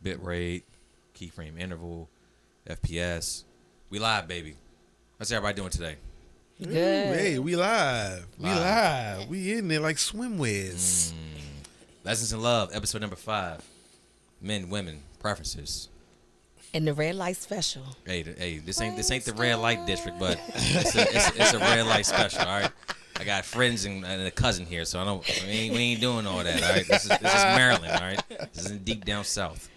bit rate, keyframe interval, FPS. We live, baby. How's everybody doing today? Good. Hey, we live. We Live. live. We in there like swimwears. Lessons in Love, episode number 5. Men, women, preferences. And the red light special. Hey, this ain't the red light district, but it's a red light special. All right. I got friends and a cousin here, so we ain't doing all that. All right. This is Maryland. All right. This is deep down south.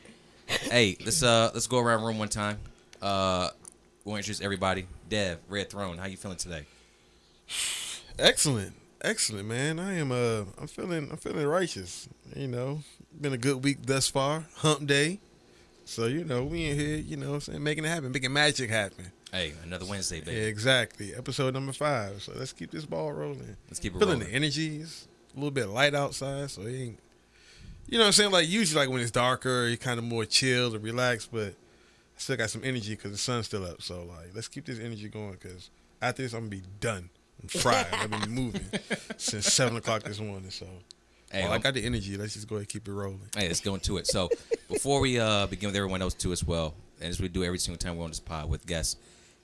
Hey, let's go around room one time. We'll introduce everybody. Dev, Red Throne, how you feeling today? Excellent, man. I'm feeling righteous. You know, been a good week thus far. Hump day. So we in here. Making it happen, making magic happen. Hey, another Wednesday, baby. Yeah, exactly. Episode number 5. So let's keep this ball rolling. Let's keep it feeling rolling. The energies. A little bit light outside, so it ain't. You know what I'm saying? Like usually, like when it's darker, you're kind of more chilled and relaxed, but I still got some energy because the sun's still up. So like, let's keep this energy going because after this, I'm gonna be done. I'm fried. I've been moving since 7 o'clock this morning. So, Hey, I got the energy. Let's just go ahead and keep it rolling. Hey, let's go into it. So, before we begin with everyone else too as well, and as we do every single time we're on this pod with guests,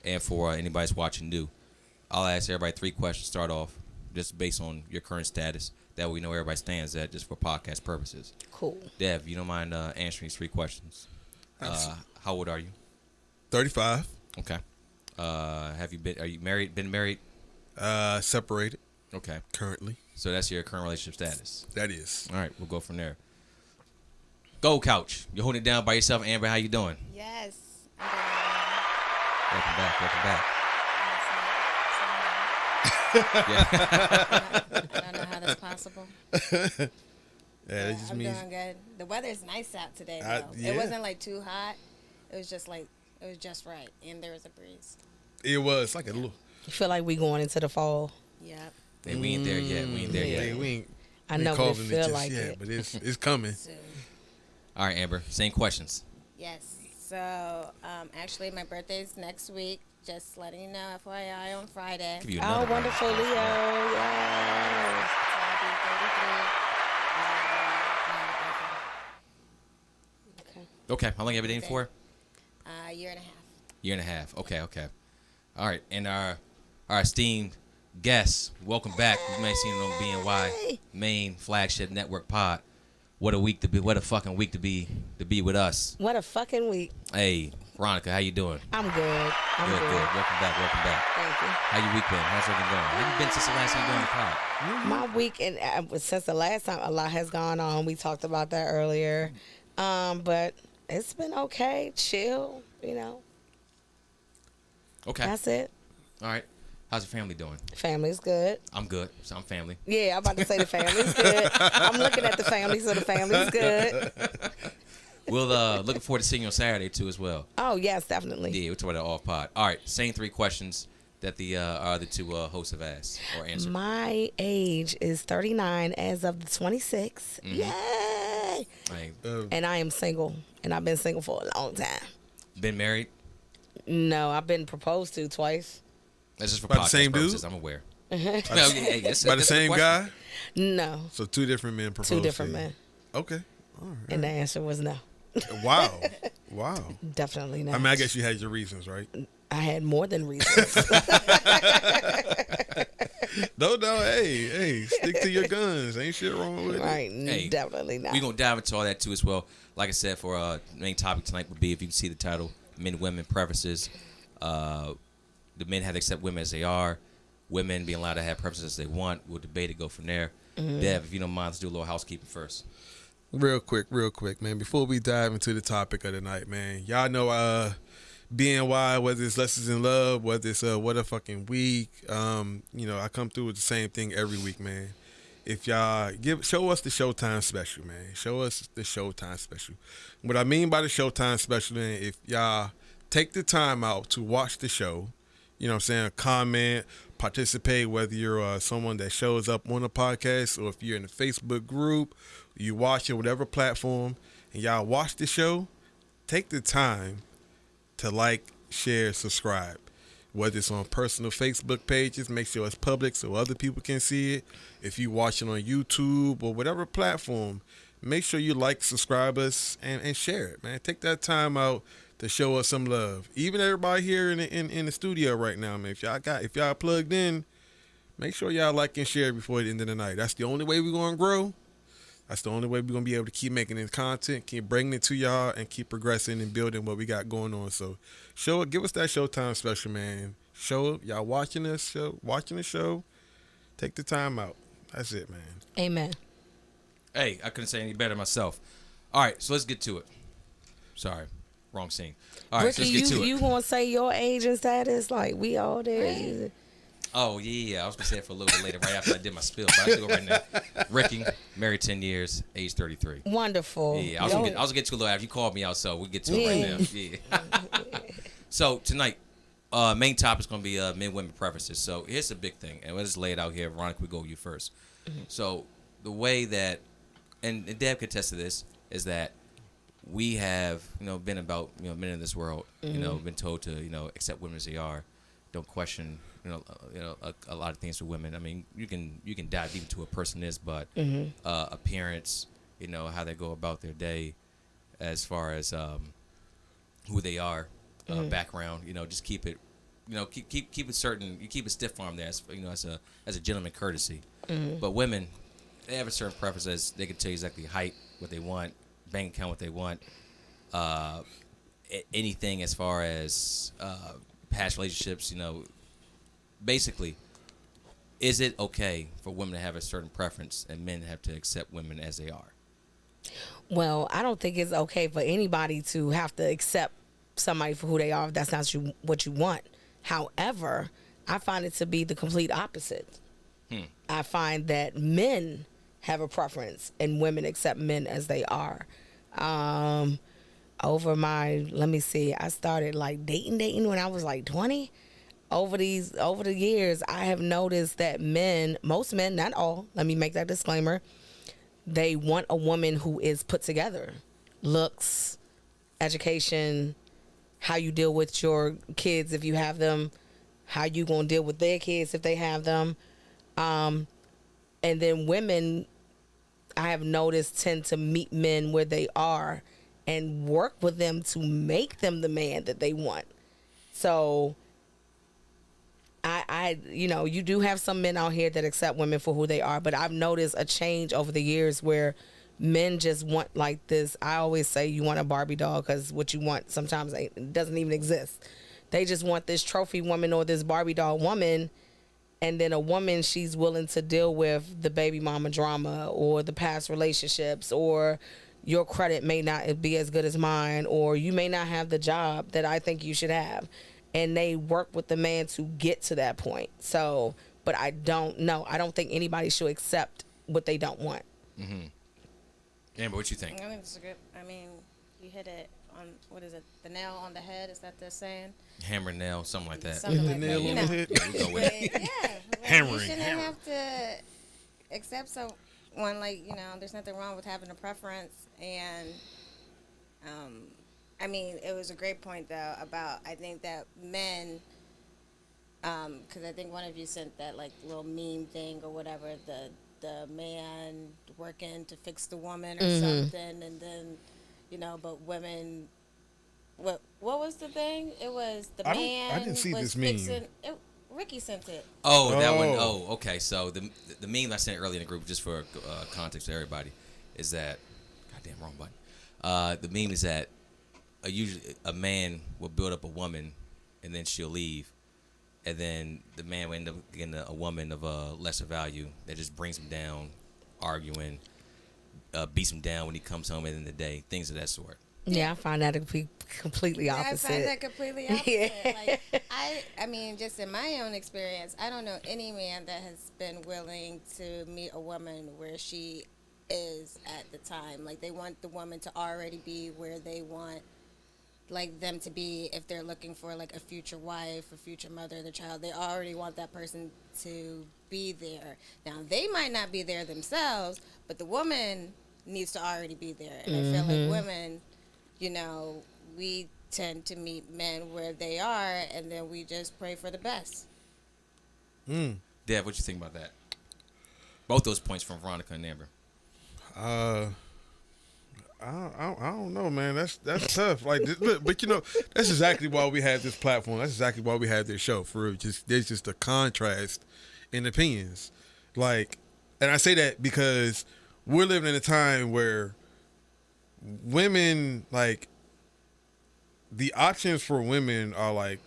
and for anybody that's watching new, I'll ask everybody 3 questions. Start off just based on your current status. That way we know where everybody stands at, just for podcast purposes. Cool. Dev, you don't mind answering these 3 questions? How old are you? 35. Okay. Are you married? Been married? Separated Okay. currently. So that's your current relationship status. That is. All right, we'll go from there. Go Couch. You're holding it down by yourself, Amber. How you doing? Yes. Welcome back. I don't know how that's possible. Yeah, that just I'm means. doing good. The weather's nice out today, though. Yeah. It wasn't like too hot. It was just right, and there was a breeze. It was like a little. You feel like we going into the fall. Yep. Hey, we ain't there yet. Yeah, we ain't. I know, but it calling feel just like yet, it. but it's coming. Soon. All right, Amber. Same questions. Yes. So, actually, my birthday's next week. Just letting you know, FYI, on Friday. Give you Oh, another one. wonderful, Leo. Yes. So I'll be 33. Okay. How long have you been dating for? A year and a half. Year and a half. Okay. All right. And our esteemed guests, welcome back. You may have seen it on BNY main flagship network pod. What a week to be! What a fucking week to be with us. What a fucking week. Hey, Veronica, how you doing? I'm good. I'm Good. good. Welcome back. Thank you. How your week been? How's everything going? How you been since the last time you doing the pod? My week, and since the last time, a lot has gone on. We talked about that earlier. But it's been okay. Chill, Okay. That's it. All right. How's your family doing? Family's good. I'm good. So I'm family. Yeah, I'm about to say the family's good. I'm looking at the family, so the family's good. We'll looking forward to seeing you on Saturday too as well. Oh, yes, definitely. Yeah, we'll talk about it off pod. All right, same 3 questions that the other 2 hosts have asked or answered. My age is 39 as of the 26th. Mm-hmm. Yay! Hey, And I am single, and I've been single for a long time. been married? No, I've been proposed to twice. That's just for By the podcast same dude? purposes. I'm aware. By the same guy. No, So 2 different men proposed. 2 different to you. men. Okay. All right. And the answer was no. Wow. Definitely not. I mean, I guess you had your reasons, right? I had more than reasons. No, hey, stick to your guns. Ain't shit wrong with it. Right, Hey, definitely not. We're going to dive into all that too as well. Like I said, for our main topic tonight would be, if you can see the title, Men, Women, Preferences. The men have to accept women as they are. Women being allowed to have preferences as they want. We'll debate it, go from there. Dev, if you don't mind, let's do a little housekeeping first. Real quick, man. Before we dive into the topic of the night, man, y'all know BNY, whether it's Lessons in Love, whether it's What a Fucking Week, I come through with the same thing every week, man. If y'all show us the Showtime special, man. Show us the Showtime special. What I mean by the Showtime special, man, if y'all take the time out to watch the show, comment, participate, whether you're someone that shows up on the podcast or if you're in the Facebook group, you watch it, whatever platform, and y'all watch the show, take the time to like, share, subscribe. Whether it's on personal Facebook pages, make sure it's public so other people can see it. If you watch it on YouTube or whatever platform, make sure you like, subscribe us, and share it, man. Take that time out to show us some love. Even everybody here in the studio right now, man. If y'all plugged in, make sure y'all like and share before the end of the night. That's the only way we're gonna grow. That's the only way we're going to be able to keep making this content, keep bringing it to y'all, and keep progressing and building what we got going on. So give us that Showtime special, man. Show up. Y'all watching the show. Take the time out. That's it, man. Amen. Hey, I couldn't say any better myself. All right, so let's get to it. Sorry, wrong scene. All right, Ricky, so let's get to it. You going to say your age and status? Like, we all there. Right. Oh, yeah. I was going to say it for a little bit later, right after I did my spill. But I can do it right now. Ricky, married 10 years, age 33. Wonderful. Yeah, I was going to get to a little after you called me out, so we'll get to it right now. Yeah. So, tonight, main topic is going to be men-women preferences. So, here's the big thing. And we'll just lay it out here. Veronica, we go with you first. Mm-hmm. So, the way that, and Deb could attest to this, is that we have, been about, men in this world, been told to, accept women as they are. Don't question a lot of things for women. I mean, you can dive deep into who a person is, but appearance, how they go about their day, as far as who they are, background. Just keep it, keep it certain. You keep it stiff arm there, as a gentleman courtesy. But women, they have a certain preferences. They can tell you exactly height, what they want, bank account, what they want, anything as far as past relationships, basically, is it okay for women to have a certain preference and men have to accept women as they are? Well, I don't think it's okay for anybody to have to accept somebody for who they are if that's not what you want. However, I find it to be the complete opposite. I find that men have a preference and women accept men as they are. Let me see, I started like dating when I was like 20. Over the years, I have noticed that most men, not all, let me make that disclaimer, they want a woman who is put together. Looks, education, how you deal with your kids if you have them, how you gonna deal with their kids if they have them. And then women, I have noticed, tend to meet men where they are and work with them to make them the man that they want. So you do have some men out here that accept women for who they are, but I've noticed a change over the years where men just want like this. I always say you want a Barbie doll because what you want sometimes it doesn't even exist. They just want this trophy woman or this Barbie doll woman, and then a woman, she's willing to deal with the baby mama drama or the past relationships, or your credit may not be as good as mine, or you may not have the job that I think you should have. And they work with the man to get to that point. So, but I don't know. I don't think anybody should accept what they don't want. Mm-hmm. Amber, what you think? I think it's good. I mean, you hit it on, what is it, the nail on the head? Is that the saying? Hammer, nail, something like that. Something like nail that. on the head. Yeah, we go with it. Yeah. Hammering, You shouldn't hammer. have to accept someone, like, there's nothing wrong with having a preference. And, I mean, it was a great point, though, about, I think that men, because I think one of you sent that, like, little meme thing or whatever, the man working to fix the woman or something, and then, but women, what was the thing? It was the man I didn't see was this meme. fixing, Ricky sent it. Oh, that one. Oh. Oh, okay. So the meme I sent earlier in the group, just for context to everybody, is that, goddamn wrong button. The meme is that usually a man will build up a woman, and then she'll leave, and then the man will end up getting a woman of a lesser value that just brings him down, arguing, beats him down when he comes home at the end of the day, things of that sort. Yeah, I find that to be completely opposite. I find that completely opposite. Yeah. Like, I mean, just in my own experience, I don't know any man that has been willing to meet a woman where she is at the time. Like, they want the woman to already be where they want, like, them to be if they're looking for, like, a future wife, a future mother of their child. They already want that person to be there. Now, they might not be there themselves, but the woman needs to already be there. And I feel like women, we tend to meet men where they are, and then we just pray for the best. Dev, what you think about that? Both those points from Veronica and Amber. I don't know, man. That's tough. Like, but you know, that's exactly why we have this platform. That's exactly why we have this show. For real. There's just a contrast in opinions. Like, and I say that because we're living in a time where women, like, the options for women are like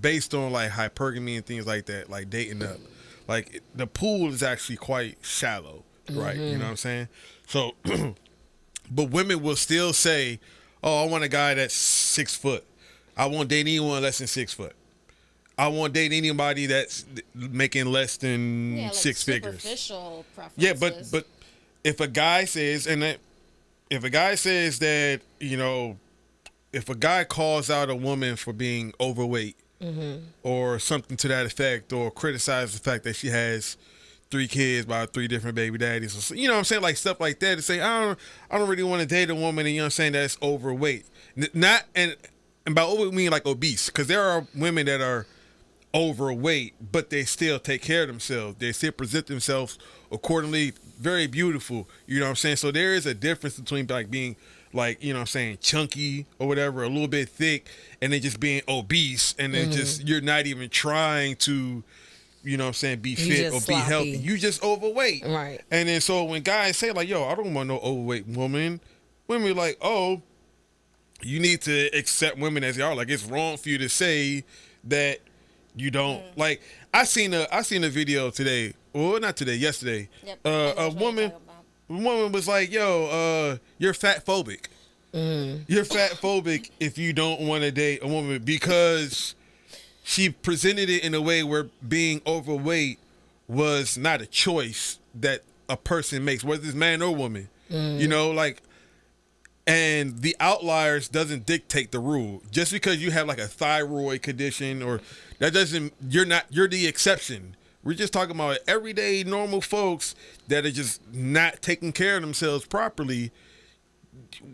based on like hypergamy and things like that, like dating up. Like, the pool is actually quite shallow, right? You know what I'm saying? So, but women will still say, "Oh, I want a guy that's 6 foot. I won't date anyone less than 6 foot. I won't date anybody that's making less than like six figures." Superficial preferences. Yeah, but if a guy says, if a guy says that, you know, if a guy calls out a woman for being overweight or something to that effect, or criticizes the fact that she has 3 kids by 3 different baby daddies, or, you know what I'm saying, like stuff like that, to say, I don't really want to date a woman, and you know what I'm saying, that's overweight. Not and by overweight I mean like obese, because there are women that are overweight, but they still take care of themselves. They still present themselves accordingly, very beautiful. You know what I'm saying? So there is a difference between like being like, you know what I'm saying, chunky or whatever, a little bit thick, and then just being obese, and then just you're not even trying to, you know what I'm saying, be fit or be healthy. You just overweight. Right. And then so when guys say like, "Yo, I don't want no overweight woman," women are like, "Oh, you need to accept women as they are." Like, it's wrong for you to say that you don't like. I seen a video today, well, not today, yesterday. Yep, A woman was like, "Yo, you're fat phobic. You're fat phobic if you don't want to date a woman," because she presented it in a way where being overweight was not a choice that a person makes, whether it's man or woman. You know, like. And the outliers doesn't dictate the rule. Just because you have like a thyroid condition, or that doesn't, you're the exception. We're just talking about everyday normal folks that are just not taking care of themselves properly.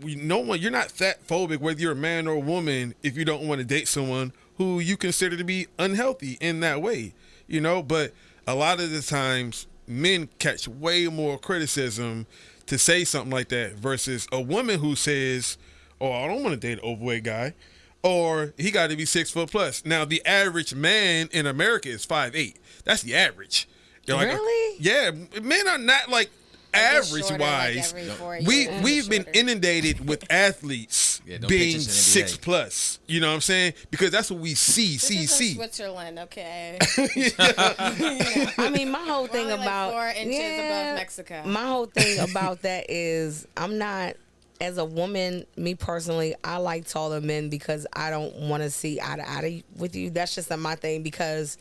You're not fat phobic whether you're a man or a woman if you don't want to date someone who you consider to be unhealthy in that way, you know. But a lot of the times men catch way more criticism to say something like that versus a woman who says, "Oh, I don't want to date an overweight guy," or "He got to be 6 foot plus." Now, the average man in America is 5'8". That's the average. Really? Yeah, men are not like average wise. We've been inundated with athletes being 6 plus. You know what I'm saying? Because that's what we see. This is Switzerland, okay. I mean, my whole thing Only about like 4 inches above Mexico. My whole thing about that is, I'm not, as a woman, me personally, I like taller men because I don't want to see eye to eye with you. That's just my thing, because,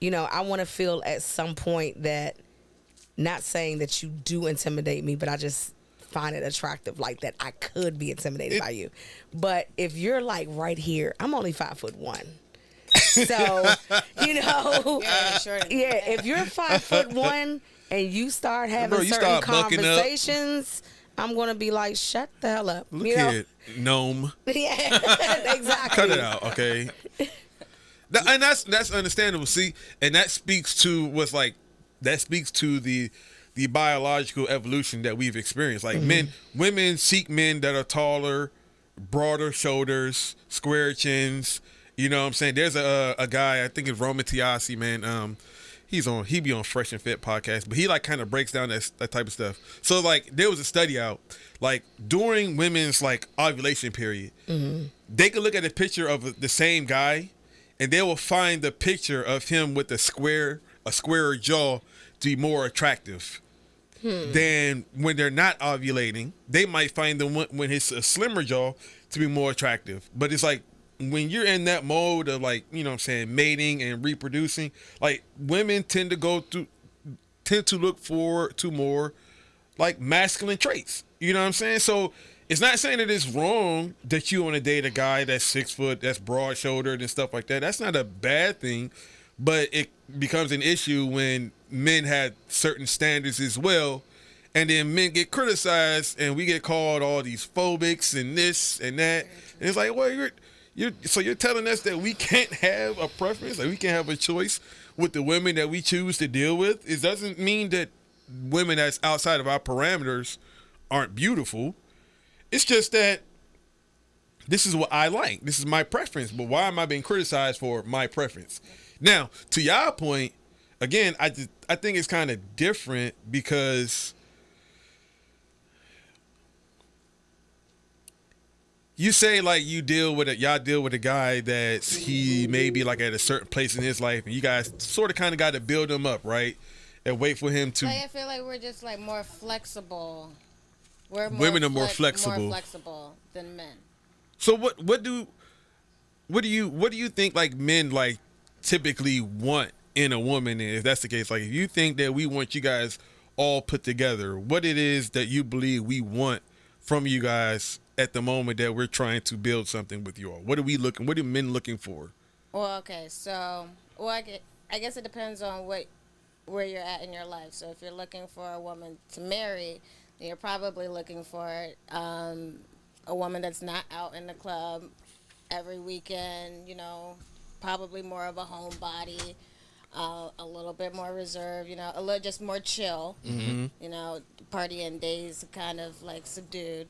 you know, I want to feel at some point that, not saying that you do intimidate me, but I just find it attractive, like that I could be intimidated by you. But if you're like right here, I'm only 5'1". So, you know, if you're 5'1" and you start having certain conversations, I'm gonna be like, shut the hell up. Look here, gnome. Yeah, exactly. Cut it out, okay? And that's understandable. See, and that speaks to the biological evolution that we've experienced. Like women seek men that are taller, broader shoulders, square chins. You know what I'm saying? There's a guy, I think it's Roman Tiasi, man. He be on Fresh and Fit podcast, but he like kind of breaks down that type of stuff. So like there was a study out, like during women's like ovulation period, they could look at a picture of the same guy, and they will find the picture of him with a squarer jaw to be more attractive than when they're not ovulating. They might find the one when it's a slimmer jaw to be more attractive. But it's like when you're in that mode of like, you know what I'm saying, mating and reproducing, like women tend to look forward to more like masculine traits. You know what I'm saying? So it's not saying that it's wrong that you want to date a guy that's 6 foot, that's broad shouldered and stuff like that. That's not a bad thing. But it becomes an issue when men have certain standards as well, and then men get criticized, and we get called all these phobics and this and that. And it's like, well, you're telling us that we can't have a preference, like we can't have a choice with the women that we choose to deal with. It doesn't mean that women that's outside of our parameters aren't beautiful. It's just that this is what I like. This is my preference. But why am I being criticized for my preference? Now, to y'all point, again, I think it's kind of different because you say like y'all deal with a guy that's he maybe like at a certain place in his life, and you guys sort of kind of got to build him up, right? And wait for him to. Like, I feel like we're just like more flexible. Women are more flexible. More flexible than men. So what do you think like men like typically want in a woman? And if that's the case, like if you think that we want you guys all put together, what it is that you believe we want from you guys at the moment that we're trying to build something with you all? What are men looking for? Well, okay, so I guess it depends on where you're at in your life. So if you're looking for a woman to marry, then you're probably looking for a woman that's not out in the club every weekend, you know, probably more of a homebody, a little bit more reserved, you know, a little just more chill, you know, partying days kind of like subdued.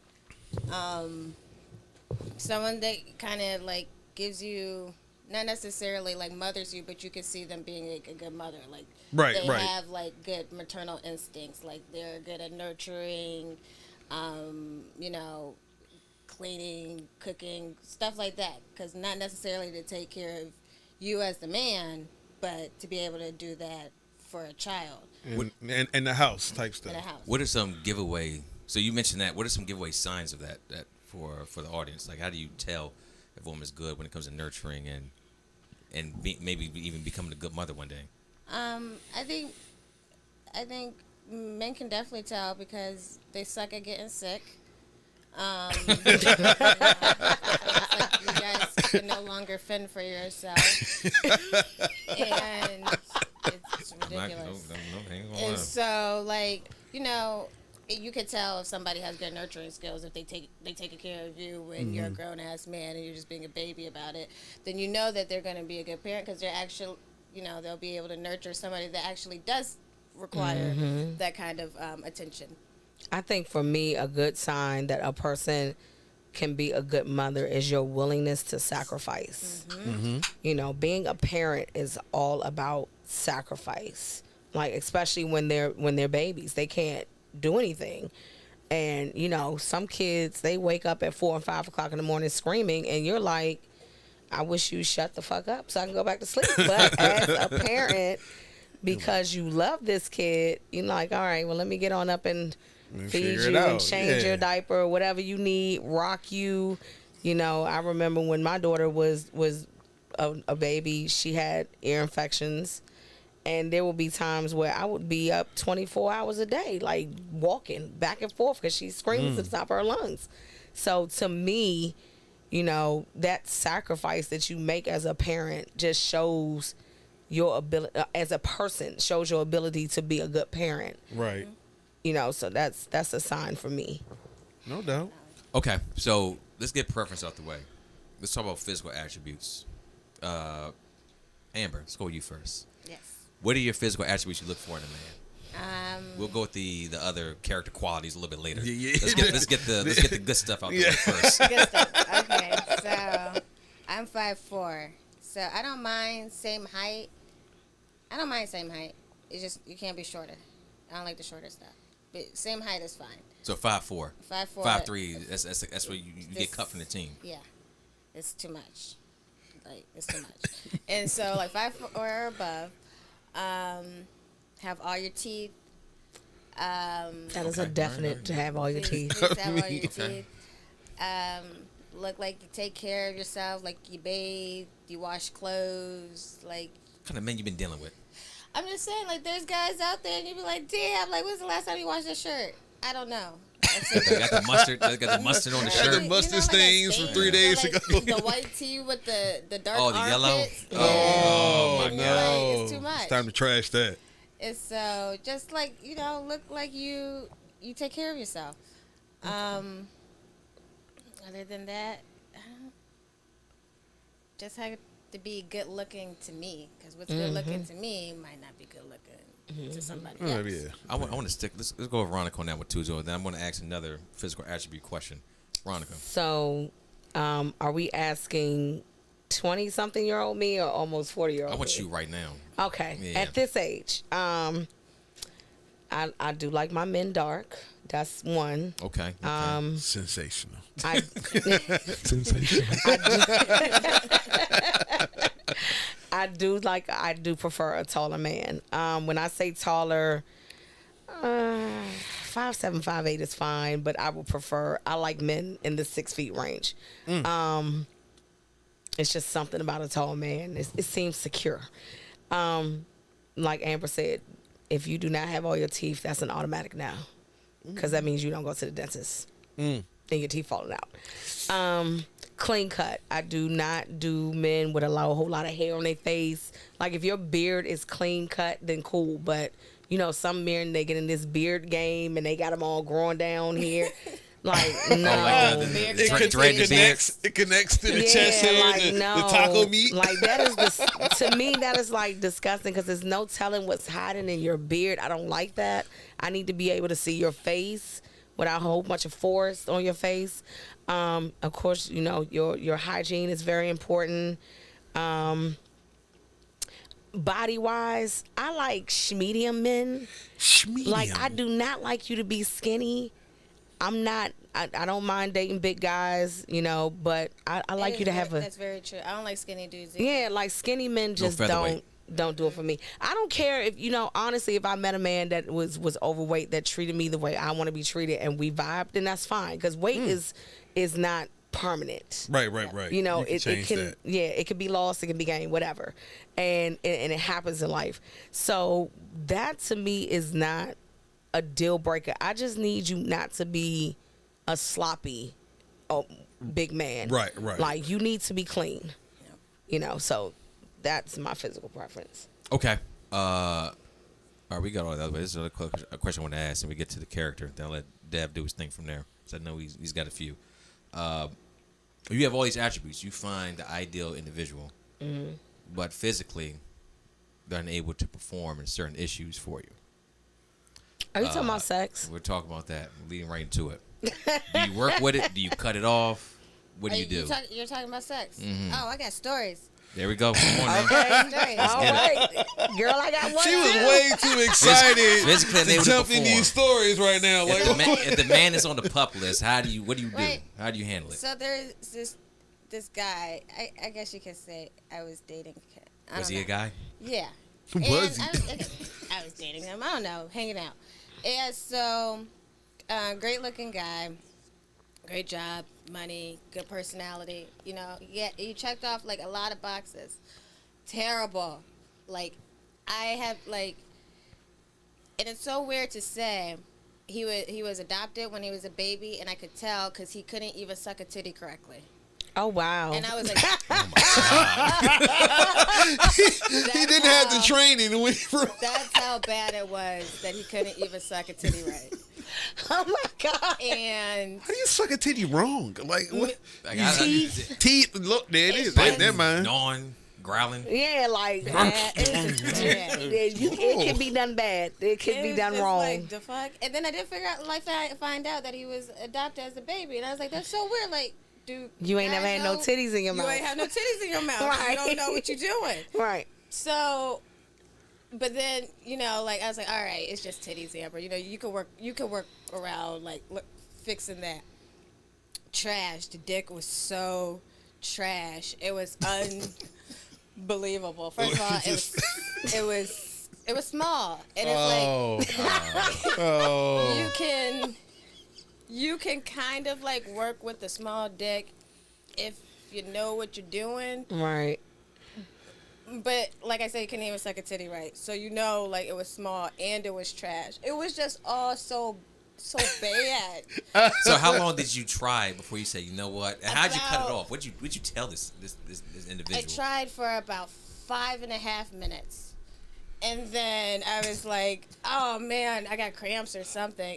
Someone that kind of like gives you, not necessarily like mothers you, but you can see them being a good mother. Like they have like good maternal instincts. Like they're good at nurturing, you know, cleaning, cooking, stuff like that. Because not necessarily to take care of you as the man, but to be able to do that for a child. And the house type stuff. In the house. What are some giveaway? So you mentioned that. What are some giveaway signs of that for the audience? Like, how do you tell if a woman's good when it comes to nurturing and maybe even becoming a good mother one day? I think men can definitely tell because they suck at getting sick. You guys can no longer fend for yourself, and it's ridiculous. And so, like, you know, you could tell if somebody has good nurturing skills if they take care of you when you're a grown ass man and you're just being a baby about it. Then you know that they're going to be a good parent because they're actually, you know, they'll be able to nurture somebody that actually does require that kind of attention. I think for me, a good sign that a person can be a good mother is your willingness to sacrifice. You know, being a parent is all about sacrifice. Like, especially when they're babies, they can't do anything. And, you know, some kids, they wake up at 4 and 5 o'clock in the morning screaming, and you're like, I wish you shut the fuck up so I can go back to sleep. But as a parent, because you love this kid, you're like, all right, well, let me get on up and feed you and change your diaper or whatever you need, rock you. You know, I remember when my daughter was a baby, she had ear infections. And there would be times where I would be up 24 hours a day, like walking back and forth because she's screaming to the top of her lungs. So to me, you know, that sacrifice that you make as a parent just shows your ability, as a person, shows your ability to be a good parent. Right. You know, so that's a sign for me. No doubt. Okay, so let's get preference out the way. Let's talk about physical attributes. Amber, let's go with you first. Yes. What are your physical attributes you look for in a man? We'll go with the other character qualities a little bit later. Yeah. Let's get the good stuff out the way first. Good stuff. Okay, so I'm 5'4", so I don't mind same height. It's just you can't be shorter. I don't like the shorter stuff. But same height is fine. So 5'4", 5'4", 5'3". That's where you get cut from the team. Yeah, it's too much. Like, it's too much. And so like 5'4" or above. Have all your teeth. That is a definite to have all your teeth. Please have all your teeth. Look like you take care of yourself, like you bathe, you wash clothes, like. What kind of men you been dealing with? I'm just saying, like, there's guys out there, and you be like, damn, like, when's the last time you washed your shirt? I don't know. They got the mustard. They got the mustard on the shirt. The mustard stains from 3 days ago. The white tee with the dark Oh, the yellow? armpits. Oh, Oh, And no. you're like, it's too much. It's time to trash that. It's so just like, you know, look like you take care of yourself. Other than that, just have to be good looking to me, because what's good looking to me might not be good looking to somebody Oh, else. yeah. I want to stick. Let's go with Ronica on that one too. So then I'm going to ask another physical attribute question. Ronica. So, are we asking 20-something-year-old me or almost 40-year-old? I want me? you right now. Okay. Yeah. At this age, I do like my men dark. That's one. Okay. Sensational. I Sensational. I do prefer a taller man. When I say taller, 5'7", 5'8" is fine, but I would prefer. I like men in the 6 feet range. It's just something about a tall man. It seems secure. Like Amber said, if you do not have all your teeth, that's an automatic now, because that means you don't go to the dentist and your teeth falling out. Clean cut. I do not do men with a whole lot of hair on their face. Like, if your beard is clean cut, then cool. But you know, some men, they get in this beard game and they got them all growing down here. Like, no. It connects to the chest hair, like, the no. taco meat. Like, that is to me, that is like disgusting, because there's no telling what's hiding in your beard. I don't like that. I need to be able to see your face without a whole bunch of forest on your face. Of course, you know, your hygiene is very important. Body wise, I like medium men. Like, I do not like you to be skinny. I don't mind dating big guys, you know, but I like you to have That's very true. I don't like skinny dudes either. Yeah, like, skinny men just don't do it for me. I don't care if, you know, honestly, if I met a man that was overweight, that treated me the way I want to be treated, and we vibed, then that's fine, because weight is not permanent. Right. You know, it can it can be lost, it can be gained, whatever, and it happens in life. So that to me is not a deal breaker. I just need you not to be a sloppy big man. Right. Like, you need to be clean. Yep. You know, so that's my physical preference. Okay. All right, we got all that. But this is a question I want to ask, and we get to the character. Then I'll let Dev do his thing from there. So I know he's got a few. You have all these attributes. You find the ideal individual, but physically, they're unable to perform in certain issues for you. Are you talking about sex? We're talking about that. We're leading right into it. Do you work with it? Do you cut it off? What do you do? You're talking about sex. Oh, I got stories. There we go. Come on, man. Stories. All right, girl, I got one. She was too. way too excited Physically to unable to jump in perform. these stories right now. Like, If the man is on the pup list, what do you do? Right. How do you handle it? So there's this guy. I guess you could say I was dating. Was he a guy? Yeah. Was And he? I was dating him. I don't know, hanging out. Yeah. So, great looking guy. Great job, money, good personality. You know, yeah, he checked off like a lot of boxes. Terrible. Like, I have like, and it's so weird to say, he was adopted when he was a baby, and I could tell because he couldn't even suck a titty correctly. Oh, wow. And I was like, he didn't have the training. That's how bad it was that he couldn't even suck a titty right. Oh, my God. And How do you suck a titty wrong? Like, what? Teeth. Teeth. Look, there it is. Biting, Never mind. Gnawing, growling. Yeah, like, it can be done bad. It can be done wrong. Like, the fuck? And then I did find out that he was adopted as a baby. And I was like, that's so weird. Like, dude, You ain't never had no titties in your mouth. You ain't have no titties in your mouth. Right. You don't know what you're doing. Right. So, but then, you know, like, I was like, all right, it's just titties, Amber. You know, you can work around, like, fixing that. Trash. The dick was so trash. It was unbelievable. First of all, it was small. And it's like, you can kind of, like, work with a small dick if you know what you're doing. Right. But like I said, you couldn't even suck a titty right. So you know, like, it was small and it was trash. It was just all so bad. So how long did you try before you said, you know what? And how'd you cut it off? What'd you tell this individual? I tried for about 5.5 minutes. And then I was like, oh man, I got cramps or something.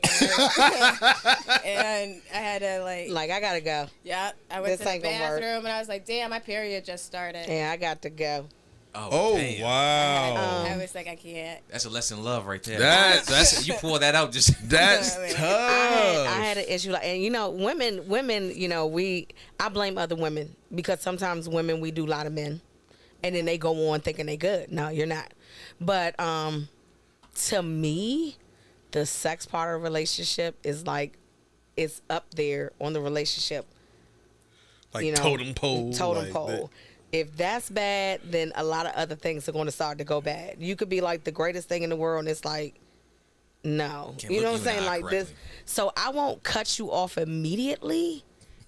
And I had to Like, I gotta go. yeah, I went This to the ain't gonna work. bathroom and I was like, damn, my period just started. Yeah, I got to go. Oh, damn. wow. I was like, I can't. That's a lesson in love right there. That's you pull that out just. that's tough. I had an issue like, and women, I blame other women because sometimes women we do lie to men, and then they go on thinking they good. No, you're not. But to me, the sex part of a relationship is like, it's up there on the relationship. Like totem pole. Totem pole. If that's bad, then a lot of other things are going to start to go bad. You could be like the greatest thing in the world, and it's like, no. Can't You know look what I'm you in saying? the eye Like this. correctly. So I won't cut you off immediately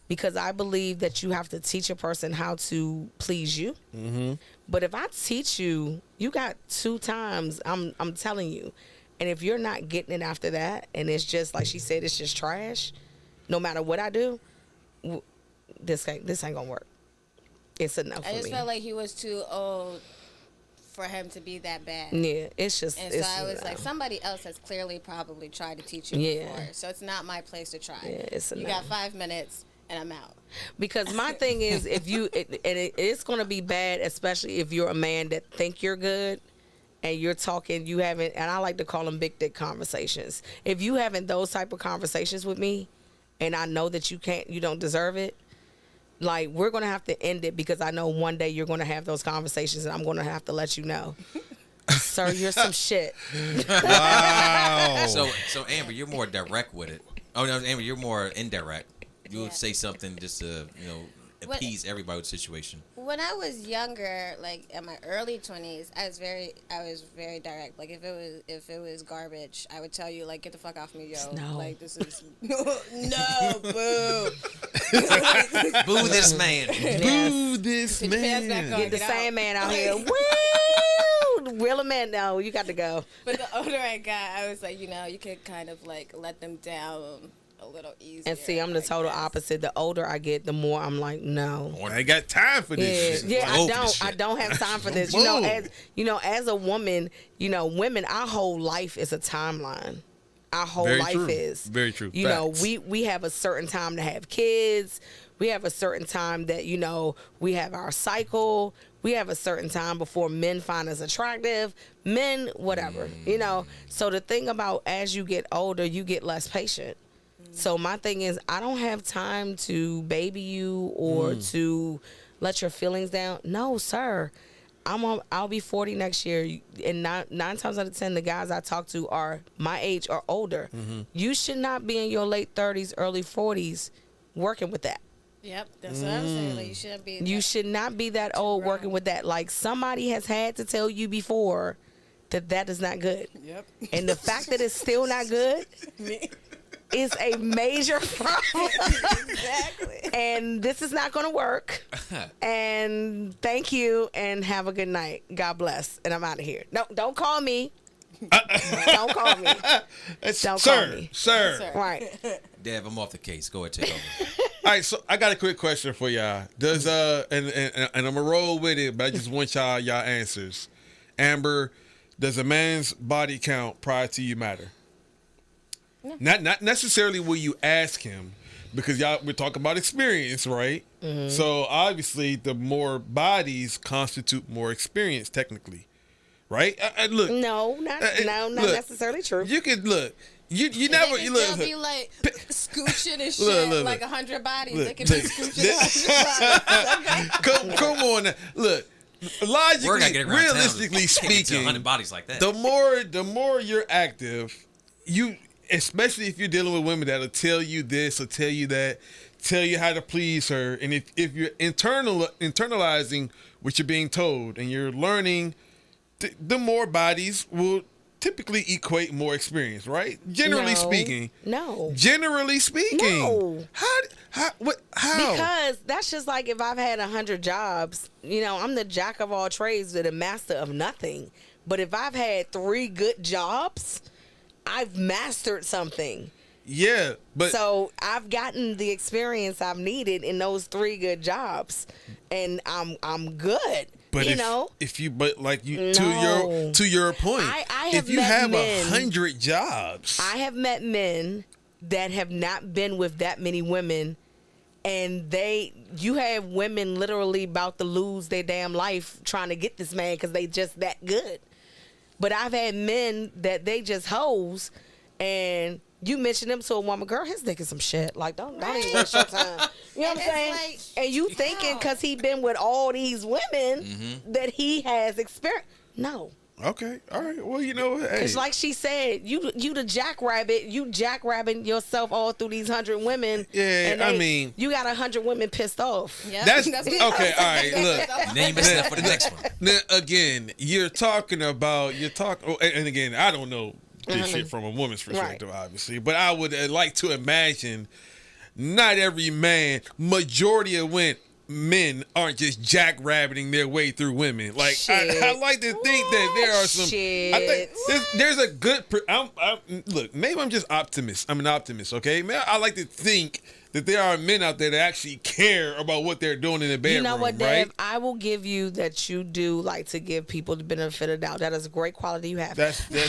because I believe that you have to teach a person how to please you. Mm-hmm. But if I teach you, you got 2 times, I'm telling you. And if you're not getting it after that, and it's just, like she said, it's just trash, no matter what I do, this ain't going to work. It's enough for me. I just felt like he was too old for him to be that bad. Yeah, it's just. And so I was like, somebody else has clearly probably tried to teach you before. So it's not my place to try. Yeah, it's you got 5 minutes and I'm out. Because my thing is, if you, it's going to be bad, especially if you're a man that think you're good and you're talking, you haven't, and I like to call them big dick conversations. If you haven't those type of conversations with me, and I know that you don't deserve it, like, we're going to have to end it because I know one day you're going to have those conversations and I'm going to have to let you know. Sir, you're some shit. Wow. So Amber, you're more direct with it. Oh no, Amber, you're more indirect. You would say something just to appease everybody with the situation. When I was younger, like in my early 20s, I was very direct. Like if it was garbage, I would tell you, like, get the fuck off me, yo. No. Like this is no, boo. Boo this man. Boo this Put your pants back man. on. Get the Get same out. man out here. Woo! Wheel him in. No, you got to go. But the older I got, I was like, you could kind of like let them down a little easier. And see, I'm the total opposite. The older I get, the more I'm like, no. I ain't got time for this shit. Yeah, I'm over this I shit. don't have time for this. Whoa. As a woman, women, our whole life is a timeline. Our whole Very life true. is. Very true. You know, Facts. we have a certain time to have kids. We have a certain time that, we have our cycle. We have a certain time before men find us attractive. Men, whatever, So the thing about, as you get older, you get less patient. So my thing is, I don't have time to baby you or to let your feelings down. No, sir. I'll be 40 next year, and 9 times out of 10, the guys I talk to are my age or older. You should not be in your late 30s, early 40s working with that. Yep, that's what I'm saying. Like, you shouldn't be. You should not be that old working with that. Like, somebody has had to tell you before that is not good. Yep. And the fact that it's still not good is a major problem. Exactly. And this is not going to work. And thank you, and have a good night. God bless. And I'm out of here. No, don't call me. Don't call me. Don't call me. Sir. Right. Dev, I'm off the case. Go ahead, take over. All right, so I got a quick question for y'all. Does and I'm gonna roll with it, but I just want y'all answers. Amber, does a man's body count prior to you matter? No. Not necessarily will you ask him, because we're talking about experience, right? Mm-hmm. So obviously, the more bodies constitute more experience, technically, right? Look, not necessarily true. you could look. You never They can look. still be like scooching and shit, Look. like 100 bodies. Look, They can be look. scooching 100 bodies. Come on, now. Look. We're gonna Logically, get around realistically town. Can't get to speaking, 100 bodies like that. the more you're active, especially if you're dealing with women that'll tell you this or tell you that, tell you how to please her, and if you're internalizing what you're being told and you're learning, the more bodies will typically equate more experience, right? Generally speaking. No. Generally speaking. No. How? Because that's just like if I've had 100 jobs, I'm the jack of all trades but a master of nothing. But if I've had 3 good jobs, I've mastered something. Yeah, but So I've gotten the experience I've needed in those 3 good jobs, and I'm good. But No. to your point, I have if you met have men- 100 jobs, I have met men that have not been with that many women And you have women literally about to lose their damn life trying to get this man because they just that good. But I've had men that they just hoes, and you mention them to a woman, girl, his dick is some shit. Like, don't even waste your time. You know what I'm saying? Like, and you thinking because he been with all these women that he has experience. No. Okay, all right. Well, you know what? Hey. It's like she said, you the jackrabbit. You jackrabbing yourself all through these 100 women. Yeah, and I mean, you got 100 women pissed off. Yep. That's what okay. All right, look. And then you messing up for the next one. Now, again, you're talking. And again, I don't know this shit from a woman's perspective, obviously, but I would like to imagine not every man, majority of men aren't just jackrabbiting their way through women. Like I like to think that there are some. Shit. I think there's a good. Look, maybe I'm just optimist. I'm an optimist. Okay, man, I like to think that there are men out there that actually care about what they're doing in the bedroom. You know what, right? Dev? I will give you that you do like to give people the benefit of the doubt. That is a great quality you have.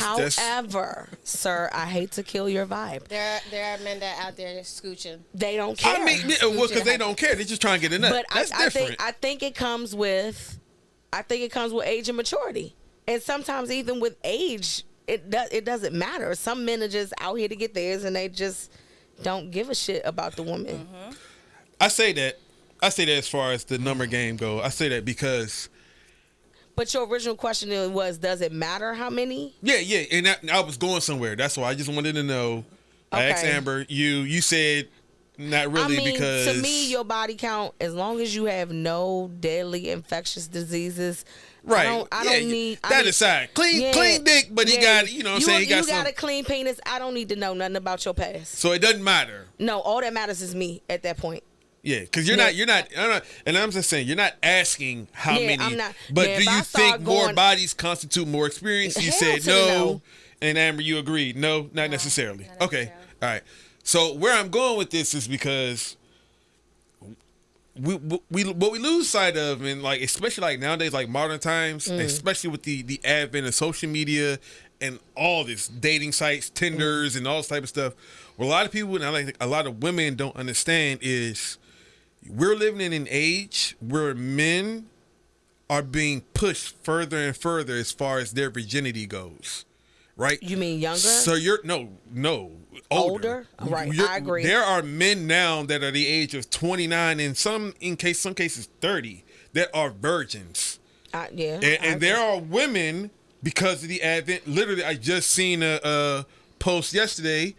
However, sir, I hate to kill your vibe. There are men that out there scooching. They don't care. I mean, well, because they don't care. They're just trying to get a nut. But That's different. I think it comes with age and maturity, and sometimes even with age, it doesn't matter. Some men are just out here to get theirs, and they just don't give a shit about the woman. Mm-hmm. I say that as far as the number game go. I say that because. But your original question was, does it matter how many? Yeah, and I was going somewhere. That's why I just wanted to know. I asked Amber. You said not really because to me, your body count, as long as you have no deadly infectious diseases. Right. I don't need that aside. Clean dick, but he got, you know what I'm saying? He got a clean penis. I don't need to know nothing about your past. So it doesn't matter. No, all that matters is me at that point. Yeah, because you're not, and I'm just saying, you're not asking how many. I'm not. But do you think more bodies constitute more experience? You said no. And Amber, you agreed. No, not necessarily. Okay. All right. So where I'm going with this is because what we lose sight of, and like especially like nowadays, like modern times, especially with the advent of social media and all this dating sites, Tinders, and all this type of stuff. What a lot of people and I think a lot of women don't understand is we're living in an age where men are being pushed further and further as far as their virginity goes. Right? You mean younger? So you're older. Right, I agree. There are men now that are the age of 29 and some cases 30 that are virgins. And there are women because of the advent. Literally, I just seen a post yesterday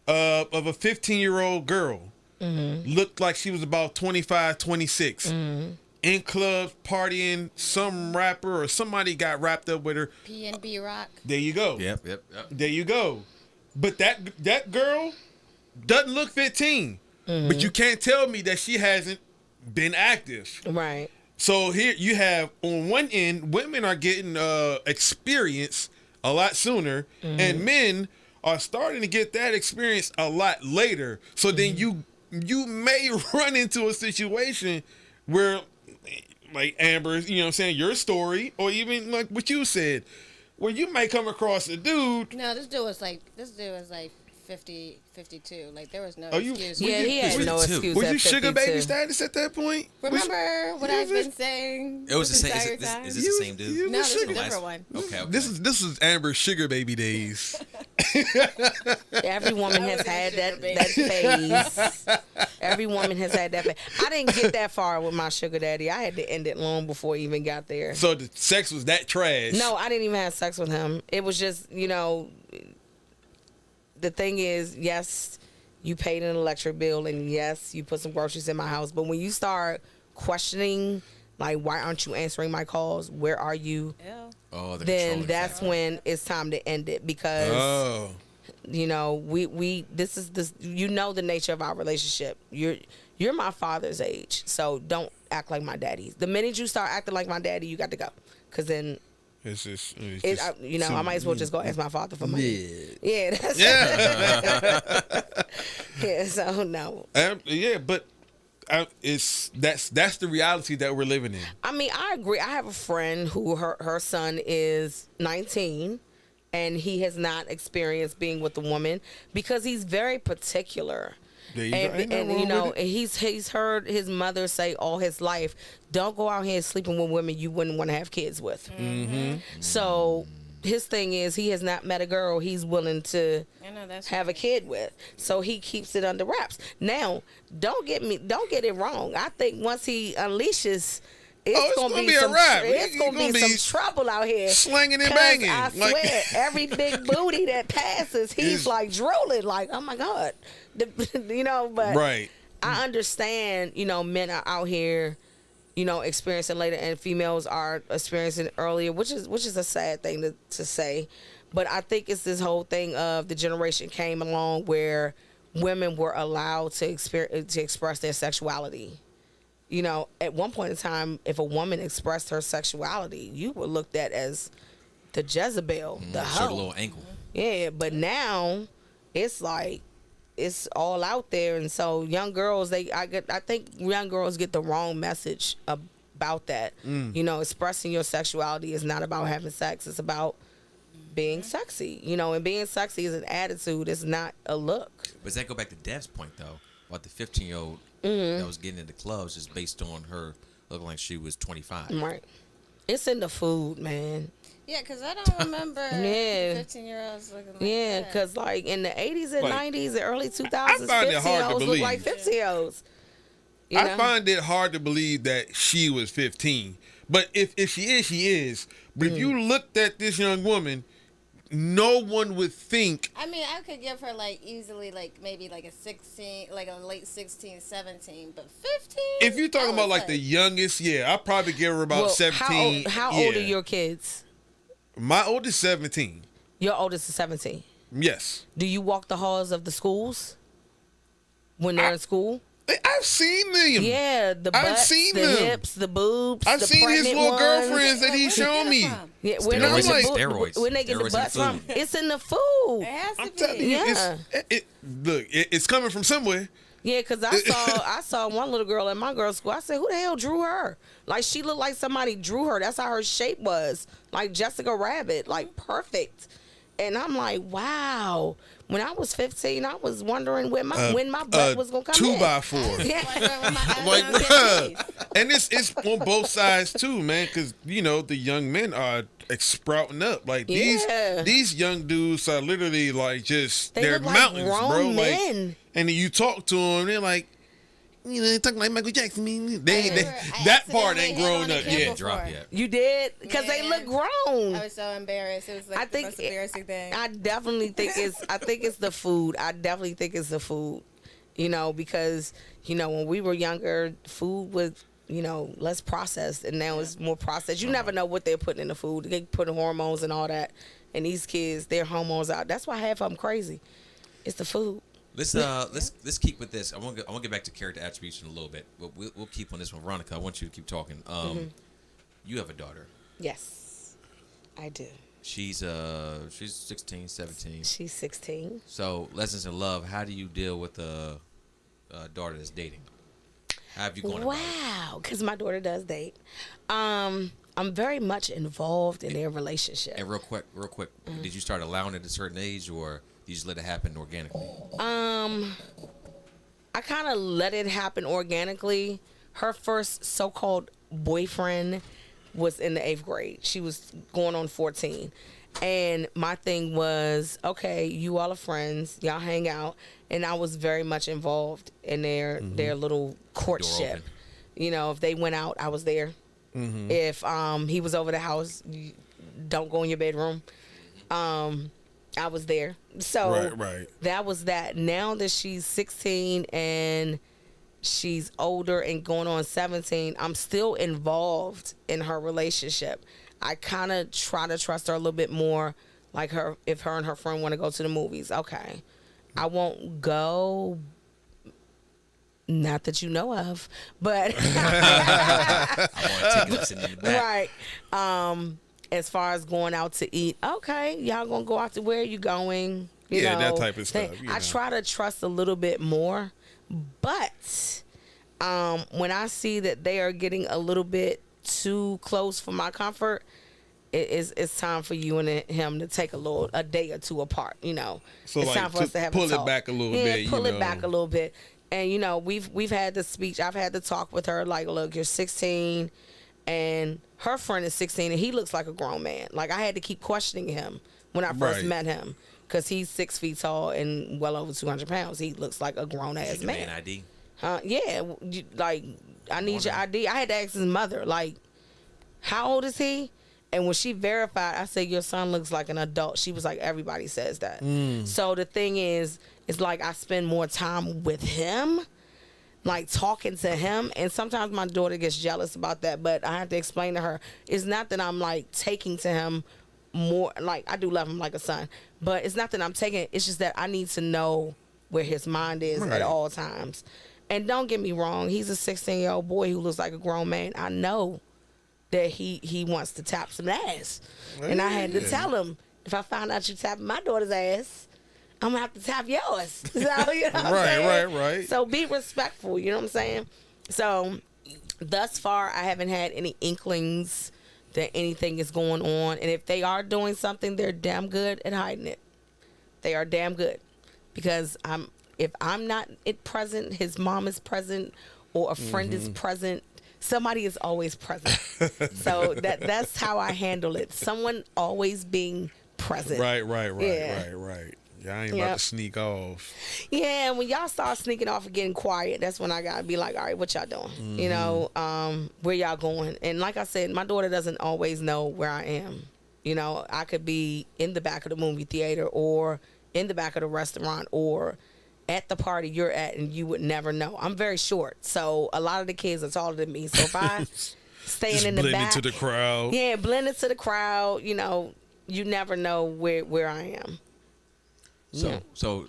of a 15-year-old girl. Looked like she was about 25, 26. In clubs, partying, some rapper or somebody got wrapped up with her. P&B Rock. There you go. Yep. There you go. But that girl doesn't look 15. But you can't tell me that she hasn't been active. Right. So here you have, on one end, women are getting experience a lot sooner, and men are starting to get that experience a lot later. So then you may run into a situation where, like Amber, you know what I'm saying, your story, or even like what you said, where you may come across a dude. No, this dude was like 50, 52. Like, there was no Oh, you- excuse. Yeah, he had no 52. excuse. Was at you sugar baby 52. status at that point? Remember what I've been saying? It was the this same. entire Is time? this the same dude? you No, this is a sugar- different one. Okay. This is Amber's sugar baby days. Every woman has had that phase. Every woman has had that phase. I didn't get that far with my sugar daddy. I had to end it long before I even got there. So the sex was that trash. No, I didn't even have sex with him. It was just, the thing is, yes, you paid an electric bill, and yes, you put some groceries in my house. But when you start questioning, like, why aren't you answering my calls? Where are you? Yeah. Oh, the Then controlling that's factor. when it's time to end it because we this is the nature of our relationship. You're my father's age, so don't act like my daddy. The minute you start acting like my daddy, you got to go, because then It's just I might as well just go ask my father for money. Yeah, that's yeah. So no. But that's the reality that we're living in. I mean, I agree. I have a friend who her son is 19, and he has not experienced being with a woman because he's very particular. There you go. Ain't nothing And wrong you know, with it. and he's heard his mother say all his life, don't go out here sleeping with women you wouldn't want to have kids with. Mm-hmm. So his thing is he has not met a girl he's willing to I know that's have a kid with. So he keeps it under wraps. Now, don't get it wrong. I think once he unleashes, it's gonna gonna be a some wrap. it's gonna be some trouble out here. Slanging and 'Cause banging. I swear, every big booty that passes, he's Is- like drooling, like, oh my God. You know, but Right. I understand, you know, men are out here, you know, experiencing later and females are experiencing earlier, which is a sad thing to say. But I think it's this whole thing of the generation came along where women were allowed to express their sexuality. You know, at one point in time, if a woman expressed her sexuality, you were looked at as the Jezebel, the Short hoe. a little ankle. Yeah, but now it's like it's all out there, and so young girls, I think young girls get the wrong message about that. You know, expressing your sexuality is not about having sex; it's about being sexy. You know, and being sexy is an attitude; it's not a look. But does that go back to Dev's point though about the 15-year-old that was getting into clubs just based on her looking like she was 25? Right? It's in the food, man. Yeah, because I don't remember Yeah. 15-year-olds looking like Yeah, that. because like in the 80s and Like, 90s and early 2000s, find it hard to 15-year-olds look like believe. 50-year-olds. You I know? find it hard to believe that she was 15. But if she is, she is. But if you looked at this young woman, no one would think. I mean, I could give her like easily like maybe like a 16, like a late 16, 17, but 15? If you're talking I about was like the youngest, yeah, I'd probably give her about Well, 17. How old yeah. are your kids? My oldest 17. Your oldest is 17. Yes. Do you walk the halls of the schools when they're in school? I've seen them. Yeah, the I've butts, seen the them. hips, the boobs. I've the seen his pregnant little ones. girlfriends that he Where'd you showed get it me. from? Yeah, where they Steroids. get the Steroids. When they get the Steroids in butts the from, food. it's in the food. It has to I'm be. telling you, Yeah. it's coming from somewhere. Yeah, because I saw one little girl at my girls' school. I said, who the hell drew her? Like, she looked like somebody drew her. That's how her shape was. Like Jessica Rabbit. Like, perfect. And I'm like, wow. When I was 15, I was wondering when my butt was going to come in. 2x4. Yeah. Like, bruh. And it's on both sides too, man, because you know the young men are sprouting up. Like Yeah. these young dudes are literally like just They they're look like mountains, grown bro. men. Like, and then you talk to them, they're like, you know, they talking like Michael Jackson. They I that part ain't accidentally hit grown on a up kid yet. before. Drop yet. You did? Because they Yeah. look grown. I was so embarrassed. It was like I the think most embarrassing thing. I definitely think it's the food. I definitely think it's the food. You know, because you know when we were younger, food was less processed, and now it's more processed. You never know what they're putting in the food. They put hormones and all that, and these kids, their hormones out. That's why half of them crazy. It's the food. Let's keep with this. I want to get back to character attributes in a little bit, but we'll keep on this one. Veronica, I want you to keep talking. You have a daughter. Yes, I do. She's 16, 17. She's 16. So lessons in love. How do you deal with a daughter that's dating? How have you gone about it? Wow, because my daughter does date. I'm very much involved in their relationship. And real quick, did you start allowing it at a certain age, or you just let it happen organically? I kind of let it happen organically. Her first so-called boyfriend was in the 8th grade. She was going on 14. And my thing was, okay, you all are friends. Y'all hang out. And I was very much involved in their little courtship. open. You know, if they went out, I was there. If he was over the house, don't go in your bedroom. I was there. So Right. that was that. Now that she's 16 and she's older and going on 17, I'm still involved in her relationship. I kind of try to trust her a little bit more. Like if her and her friend want to go to the movies, okay. I won't go. Not that you know of, but I want to take it sitting in the back. right. As far as going out to eat, okay, y'all gonna go out to where are you going? You Yeah, know, that type of stuff, you I know. try to trust a little bit more, but when I see that they are getting a little bit too close for my comfort, it's time for you and him to take a day or two apart. So it's like time for us to have pull a talk. it back a little Yeah, bit. pull it back a little bit. And we've had the speech. I've had the talk with her. Like, look, you're 16, and her friend is 16, and he looks like a grown man. Like, I had to keep questioning him when I first Right. met him, because he's 6 feet tall and well over 200 pounds. He looks like a grown ass man. ID. Yeah, like, I need your ID. I had to ask his mother, like, how old is he? And when she verified, I said, your son looks like an adult. She was like, everybody says that. So the thing is, it's like I spend more time with him, like talking to him. And sometimes my daughter gets jealous about that, but I have to explain to her, it's not that I'm like taking to him more. Like, I do love him like a son, but it's not that I'm taking, it's just that I need to know where his mind is Right. at all times. And don't get me wrong, he's a 16-year-old boy who looks like a grown man. I know that he wants to tap some ass. And I had to tell him, if I find out you tapping my daughter's ass, I'm going to have to tap yours. So, you know what I'm saying? Right. So be respectful, you know what I'm saying? So thus far, I haven't had any inklings that anything is going on. And if they are doing something, they're damn good at hiding it. They are damn good. Because if I'm not present, his mom is present, or a friend is present, somebody is always present. So that's how I handle it. Someone always being present. Right. Yeah. Yeah, I ain't about to sneak off. Yeah, when y'all start sneaking off and getting quiet, that's when I gotta be like, all right, what y'all doing? Where y'all going? And like I said, my daughter doesn't always know where I am. I could be in the back of the movie theater, or in the back of the restaurant, or at the party you're at, and you would never know. I'm very short, so a lot of the kids are taller than me. So if I staying Just in the blend back, into the crowd. yeah, blend into the crowd. You never know where I am. So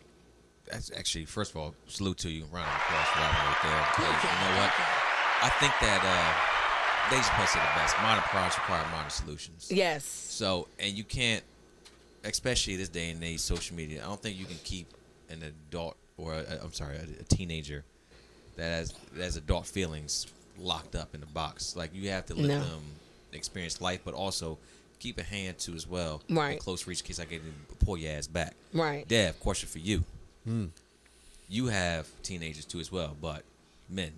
that's actually, first of all, salute to you, round of applause for that right there. Because you know what? I think that they supposed to say the best. Modern products require modern solutions. Yes. So, and you can't, especially this day and age, social media. I don't think you can keep an adult, or a teenager that has adult feelings locked up in the box. Like, you have to let them experience life, but also keep a hand to as well. Right. In close reach, in case I get to pull your ass back. Right. Dev, question for you. You have teenagers too as well, but men,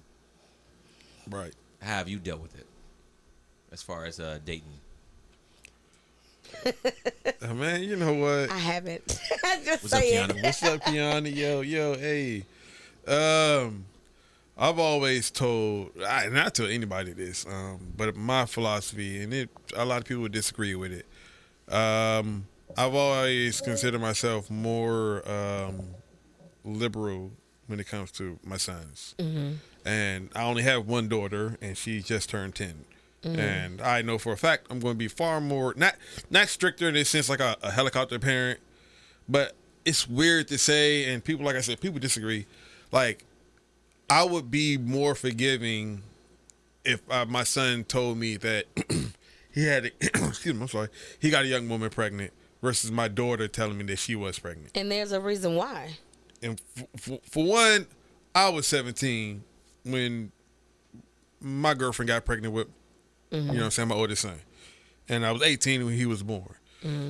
Right. how have you dealt with it as far as dating? Man, you know what? I haven't. Just What's up, saying. Kiana? What's up, Kiana? Yo, hey. I've always told, not tell anybody this, but my philosophy, and a lot of people would disagree with it. I've always considered myself more liberal when it comes to my sons. And I only have one daughter, and she just turned 10. And I know for a fact I'm going to be far more, not stricter in the sense like a helicopter parent, but it's weird to say, and people, like I said, people disagree. Like, I would be more forgiving if my son told me that he had, excuse me, I'm sorry, he got a young woman pregnant, versus my daughter telling me that she was pregnant. And there's a reason why. And for one, I was 17 when my girlfriend got pregnant with, you know what I'm saying, my oldest son. And I was 18 when he was born.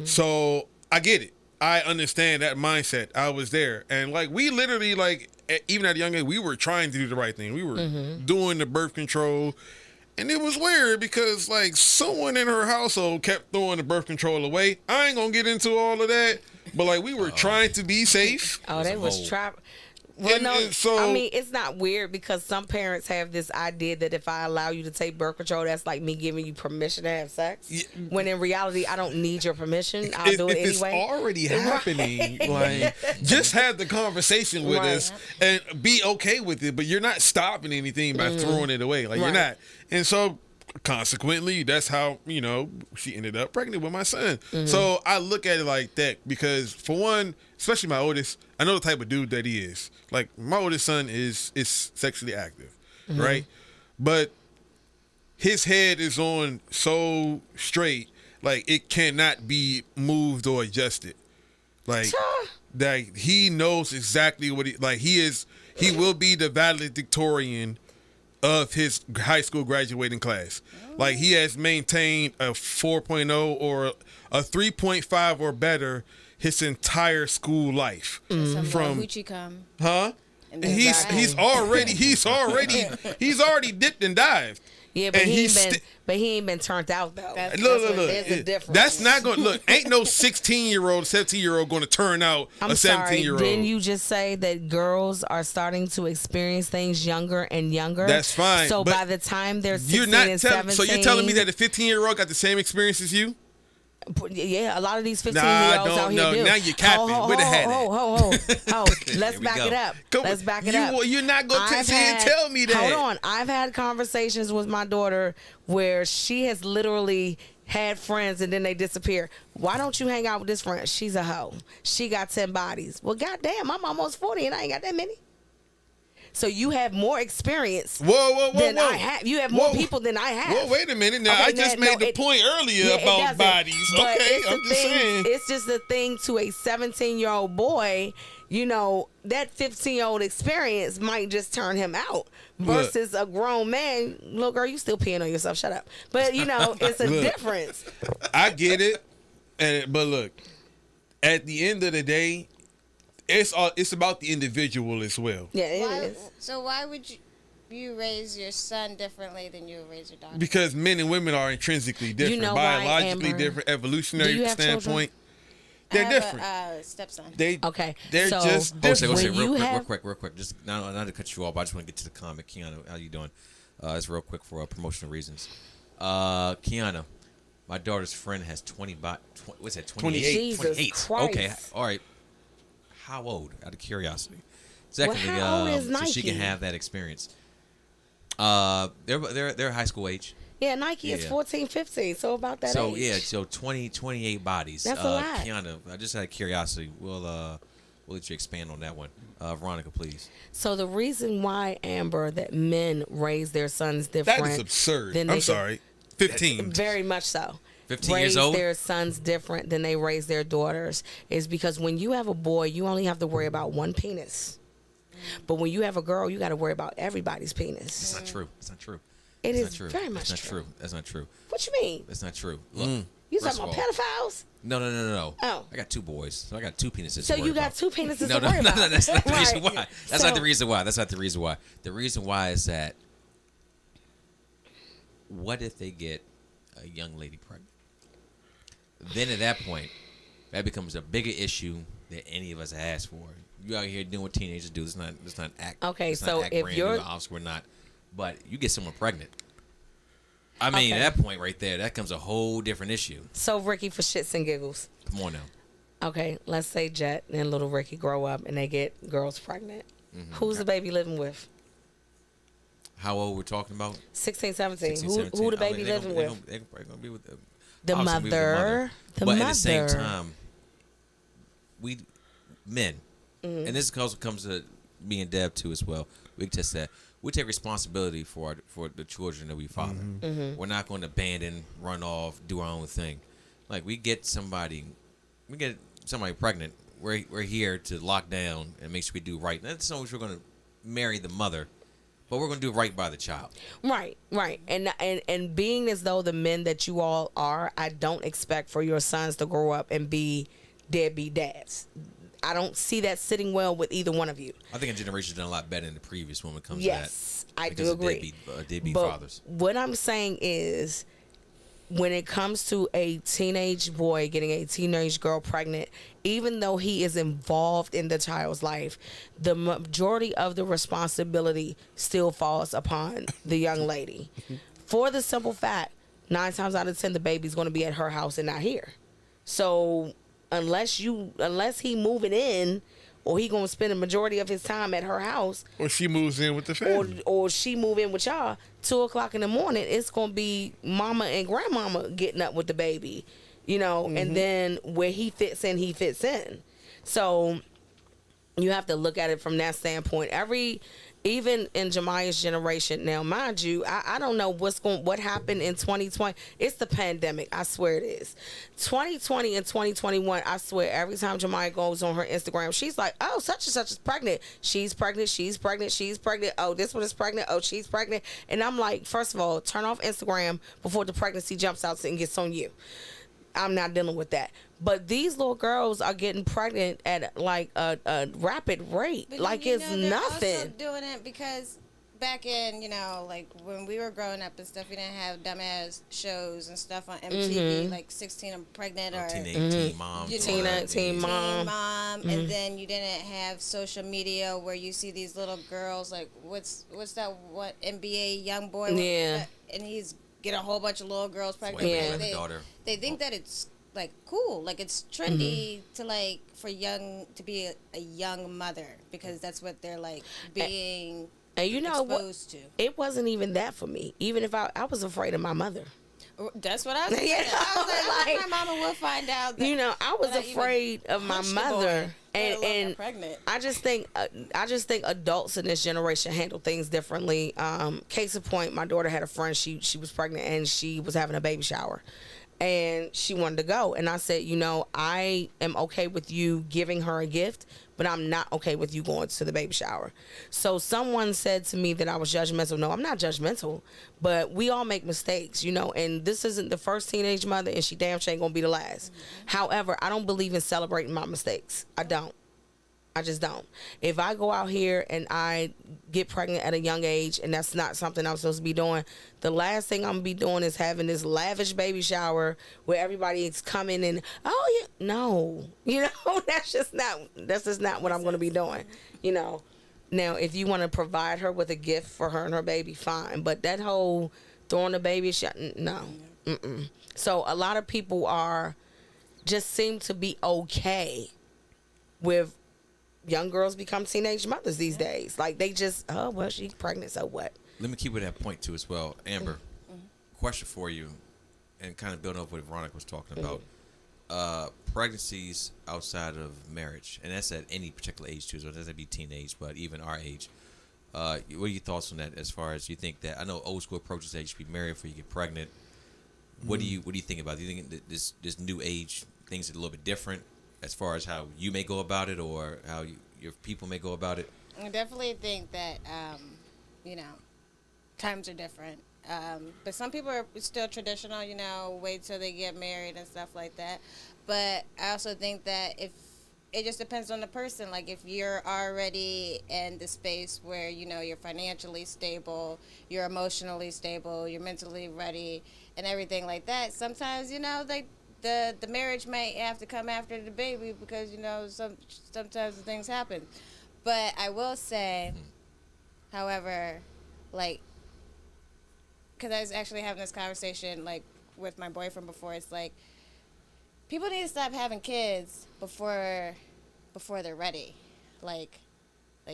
So I get it. I understand that mindset. I was there. And like, we literally, like, even at a young age, we were trying to do the right thing. We were doing the birth control. And it was weird because, like, someone in her household kept throwing the birth control away. I ain't gonna get into all of that, but like, we were trying to be safe. Oh, they was trapped. Well, And so, I mean, it's not weird because some parents have this idea that if I allow you to take birth control, that's like me giving you permission to have sex. Yeah. When in reality, I don't need your permission. I'll do it if anyway. it's already happening, like, just have the conversation with Right. us and be okay with it. But you're not stopping anything by throwing it away. Like, you're Right. not. And so, consequently, that's how, she ended up pregnant with my son. So I look at it like that because, for one, especially my oldest, I know the type of dude that he is. Like, my oldest son is sexually active, right? But his head is on so straight, like, it cannot be moved or adjusted. Like, he knows exactly what he will be the valedictorian of his high school graduating class. Like, he has maintained a 4.0 or a 3.5 or better his entire school life. From hoochie come. Huh? And He's already dipped and dived. Yeah, but And he he's ain't been turned out though. Look. There's a difference. That's not going to look. Ain't no 16-year-old, 17-year-old going to turn out I'm a 17-year-old. Didn't you just say that girls are starting to experience things younger and younger? That's fine. So but by the time they're 16 you're not and telling. 17, So you're telling me that a 15-year-old got the same experience as you? Yeah, a lot of these 15-year-olds don't out here know. do. Now you're capping. Where the hat at? Let's back it up. Let's back it up. You're not going to sit and tell me that. Hold on. I've had conversations with my daughter where she has literally had friends and then they disappear. Why don't you hang out with this friend? She's a hoe. She got 10 bodies. Well, goddamn, I'm almost 40 and I ain't got that many. So you have more experience than I have. You have more people than I have. Whoa, wait a minute. Now, Okay, I just made the point earlier about bodies. But Okay, I'm just saying. It's just a thing to a 17-year-old boy. You know, that 15-year-old experience might just turn him out versus a grown man. Look, girl, you still peeing on yourself. Shut up. But, you know, it's a difference. I get it. But look, at the end of the day, it's about the individual as well. Yeah, it is. So why would you raise your son differently than you would raise your daughter? Because men and women are intrinsically different, You know why, biologically Amber? different, Do evolutionary you have standpoint. I They're have different. a stepson. Okay, They're so just Go say, different. real quick. Just not to cut you off, but I just want to get to the comment. Kiana, how you doing? It's real quick for promotional reasons. Kiana, my daughter's friend has 28? Jesus 28. Christ. Okay, all right. How old? Out of curiosity. Secondly, how old is so she can Nike? have that experience. They're high school age. Yeah, Nike is 14, 15, so about that age. So 28 bodies. That's a lot. Kiana, I just had curiosity. We'll let you expand on that one. Veronica, please. So the reason why, Amber, that men raise their sons different. That is absurd. than I'm they sorry. 15. Very much so. 15 raise years old? their sons different than they raise their daughters is because when you have a boy, you only have to worry about one penis. But when you have a girl, you got to worry about everybody's penis. That's not true. It's not true. It That's is not true. very much That's not true. true. That's not true. What you mean? That's not true. Look. You first talking of about all- pedophiles? No. Oh. I got two boys, so I got two penises. So to worry you got about. two penises No, to worry about. that's not the reason Right. why. That's not the reason why. That's not the reason why. The reason why is that what if they get a young lady pregnant? Then at that point, that becomes a bigger issue than any of us asked for. You out here doing what teenagers do. It's not act. Okay, it's so not act if brand you're- new, obviously we're not. But you get someone pregnant. I mean, Okay. at that point right there, that comes a whole different issue. So Ricky, for shits and giggles. Come on now. Okay, let's say Jet and little Ricky grow up and they get girls pregnant. Mm-hmm. Who's the baby living with? How old we're talking about? 16, 17. 16, Who 17. the I baby mean, they living gonna- with? They're gonna be with The obviously be with mother. The but mother. at the same time, we men, Mm-hmm. and this also comes to me and Deb too as well. We just said we take responsibility for the children that we father. Mm-hmm. We're not going to abandon, run off, do our own thing. Like we get somebody pregnant. We're here to lock down and make sure we do right. That's not we're going to marry the mother, but we're going to do right by the child. Right. And being as though the men that you all are, I don't expect for your sons to grow up and be deadbeat dads. I don't see that sitting well with either one of you. I think a generation's done a lot better than the previous one when it comes Yes, to that. I because do of agree. Deadbeat But fathers. what I'm saying is, when it comes to a teenage boy getting a teenage girl pregnant, even though he is involved in the child's life, the majority of the responsibility still falls upon the young lady. For the simple fact, 9 times out of 10, the baby's going to be at her house and not here. So unless he moving in, or he gonna spend a majority of his time at her house, Or she moves in with the family. or she move in with y'all, 2:00 in the morning, it's gonna be mama and grandmama getting up with the baby, and then where he fits in, he fits in. So you have to look at it from that standpoint. even in Jemiah's generation now, mind you, I don't know what happened in 2020. It's the pandemic. I swear it is. 2020 and 2021, I swear every time Jemiah goes on her Instagram, she's like, oh, such and such is pregnant. She's pregnant. She's pregnant. She's pregnant. Oh, this one is pregnant. Oh, she's pregnant. And I'm like, first of all, turn off Instagram before the pregnancy jumps out and gets on you. I'm not dealing with that. But these little girls are getting pregnant at like a rapid rate. But like you it's know, they're nothing. also doing it because back in, like when we were growing up and stuff, we didn't have dumbass shows and stuff on MTV, like 16 and Pregnant or Teen Mom. Teen Mom. And then you didn't have social media where you see these little girls like what's that NBA young boy? Yeah. And he's getting a whole bunch of little girls pregnant. Yeah. They think that it's like cool, like it's trendy to like for to be a young mother because that's what they're like being and you know exposed to. It wasn't even that for me. Even if I was afraid of my mother. That's what I was saying. I was like, my mama will find out. That, I was afraid of my mother, and pregnant. I just think adults in this generation handle things differently. Case in point, my daughter had a friend. She was pregnant and she was having a baby shower, and she wanted to go. And I said, I am okay with you giving her a gift, but I'm not okay with you going to the baby shower. So someone said to me that I was judgmental. No, I'm not judgmental, but we all make mistakes, and this isn't the first teenage mother, and she damn sure ain't gonna be the last. However, I don't believe in celebrating my mistakes. I don't. I just don't. If I go out here and I get pregnant at a young age and that's not something I'm supposed to be doing, the last thing I'm going to be doing is having this lavish baby shower where everybody is coming and, oh, yeah. No. That's just not what I'm going to be doing. Now, if you want to provide her with a gift for her and her baby, fine. But that whole throwing the baby shot, no. Mm-mm. So a lot of people just seem to be okay with young girls become teenage mothers these days. Like they just, oh, well, she's pregnant, so what? Let me keep with that point too as well. Amber, question for you, and kind of building up what Veronica was talking about. Pregnancies outside of marriage, and that's at any particular age too, so it doesn't be teenage, but even our age. What are your thoughts on that as far as you think that, I know old school approaches that you should be married before you get pregnant. What do you think about it? Do you think that this new age things are a little bit different as far as how you may go about it or how your people may go about it? I definitely think that, times are different. But some people are still traditional, wait till they get married and stuff like that. But I also think that if it just depends on the person. Like if you're already in the space where, you're financially stable, you're emotionally stable, you're mentally ready and everything like that, sometimes, the marriage may have to come after the baby because, sometimes things happen. But I will say, however, like, because I was actually having this conversation, like, with my boyfriend before, it's like, people need to stop having kids before they're ready. Like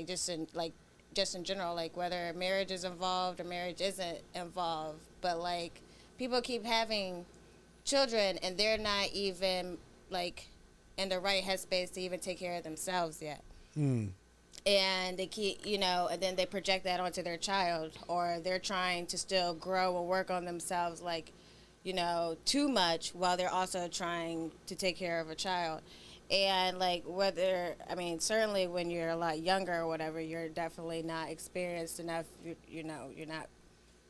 just in general, like, whether marriage is involved or marriage isn't involved. But, like, people keep having children and they're not even like in the right headspace to even take care of themselves yet. And they keep and then they project that onto their child, or they're trying to still grow and work on themselves like too much while they're also trying to take care of a child. And like certainly when you're a lot younger or whatever, you're definitely not experienced enough.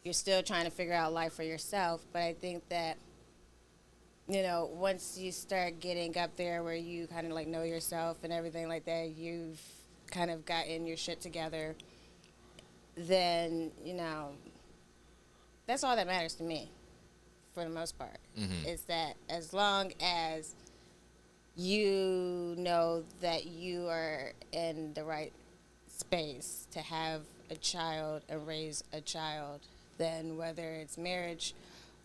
You're still trying to figure out life for yourself. But I think that once you start getting up there where you kind of like know yourself and everything like that, you've kind of gotten your shit together, then, that's all that matters to me for the most part. Is that as long as you know that you are in the right space to have a child and raise a child, then whether it's marriage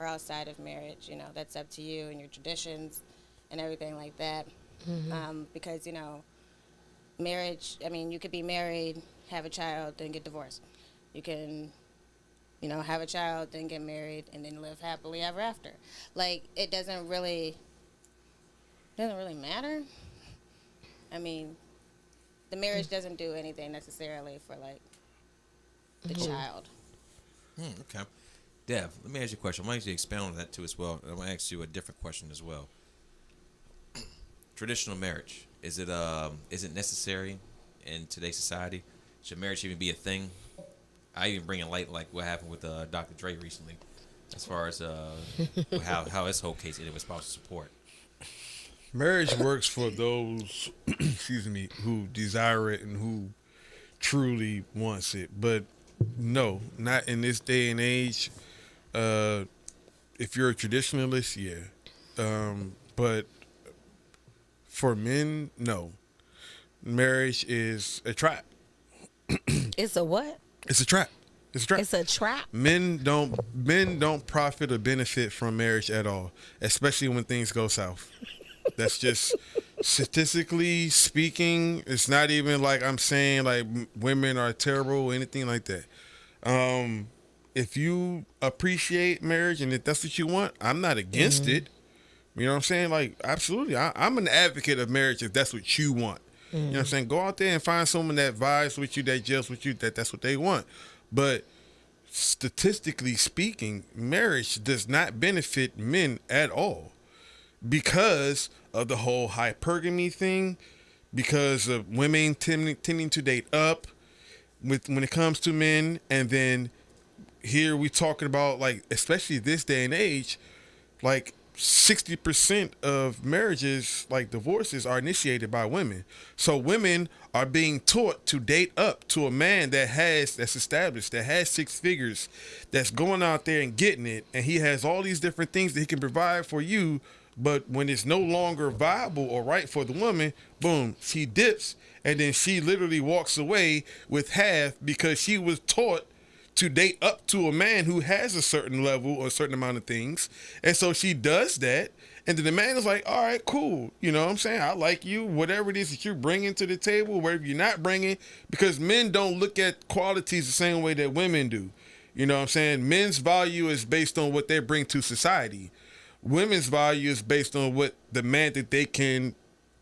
or outside of marriage, that's up to you and your traditions and everything like that. Because, marriage, you could be married, have a child, then get divorced. You can, have a child, then get married, and then live happily ever after. Like, it doesn't really matter. The marriage doesn't do anything necessarily for, like, the child. Okay. Dev, let me ask you a question. I'm going to expound on that too as well. I'm going to ask you a different question as well. Traditional marriage, is it necessary in today's society? Should marriage even be a thing? I even bring in light like what happened with Dr. Dre recently, as far as how his whole case ended with spousal support. Marriage works for those, excuse me, who desire it and who truly wants it. But no, not in this day and age. If you're a traditionalist, yeah. But for men, no. Marriage is a trap. It's a what? It's a trap. It's a trap. It's a trap. Men don't profit or benefit from marriage at all, especially when things go south. That's just statistically speaking. It's not even like I'm saying like women are terrible or anything like that. If you appreciate marriage and if that's what you want, I'm not against it. You know what I'm saying? Like, absolutely. I'm an advocate of marriage if that's what you want. You know what I'm saying? Go out there and find someone that vibes with you, that gels with you, that's what they want. But statistically speaking, marriage does not benefit men at all because of the whole hypergamy thing, because of women tending to date up when it comes to men. And then here we talking about, like, especially this day and age, like 60% of marriages, like divorces, are initiated by women. So women are being taught to date up to a man that's established, that has six figures, that's going out there and getting it, and he has all these different things that he can provide for you. But when it's no longer viable or right for the woman, boom, she dips, and then she literally walks away with half because she was taught to date up to a man who has a certain level or a certain amount of things. And so she does that. And then the man is like, all right, cool. You know what I'm saying? I like you, whatever it is that you're bringing to the table, whatever you're not bringing, because men don't look at qualities the same way that women do. You know what I'm saying? Men's value is based on what they bring to society. Women's value is based on what the man that they can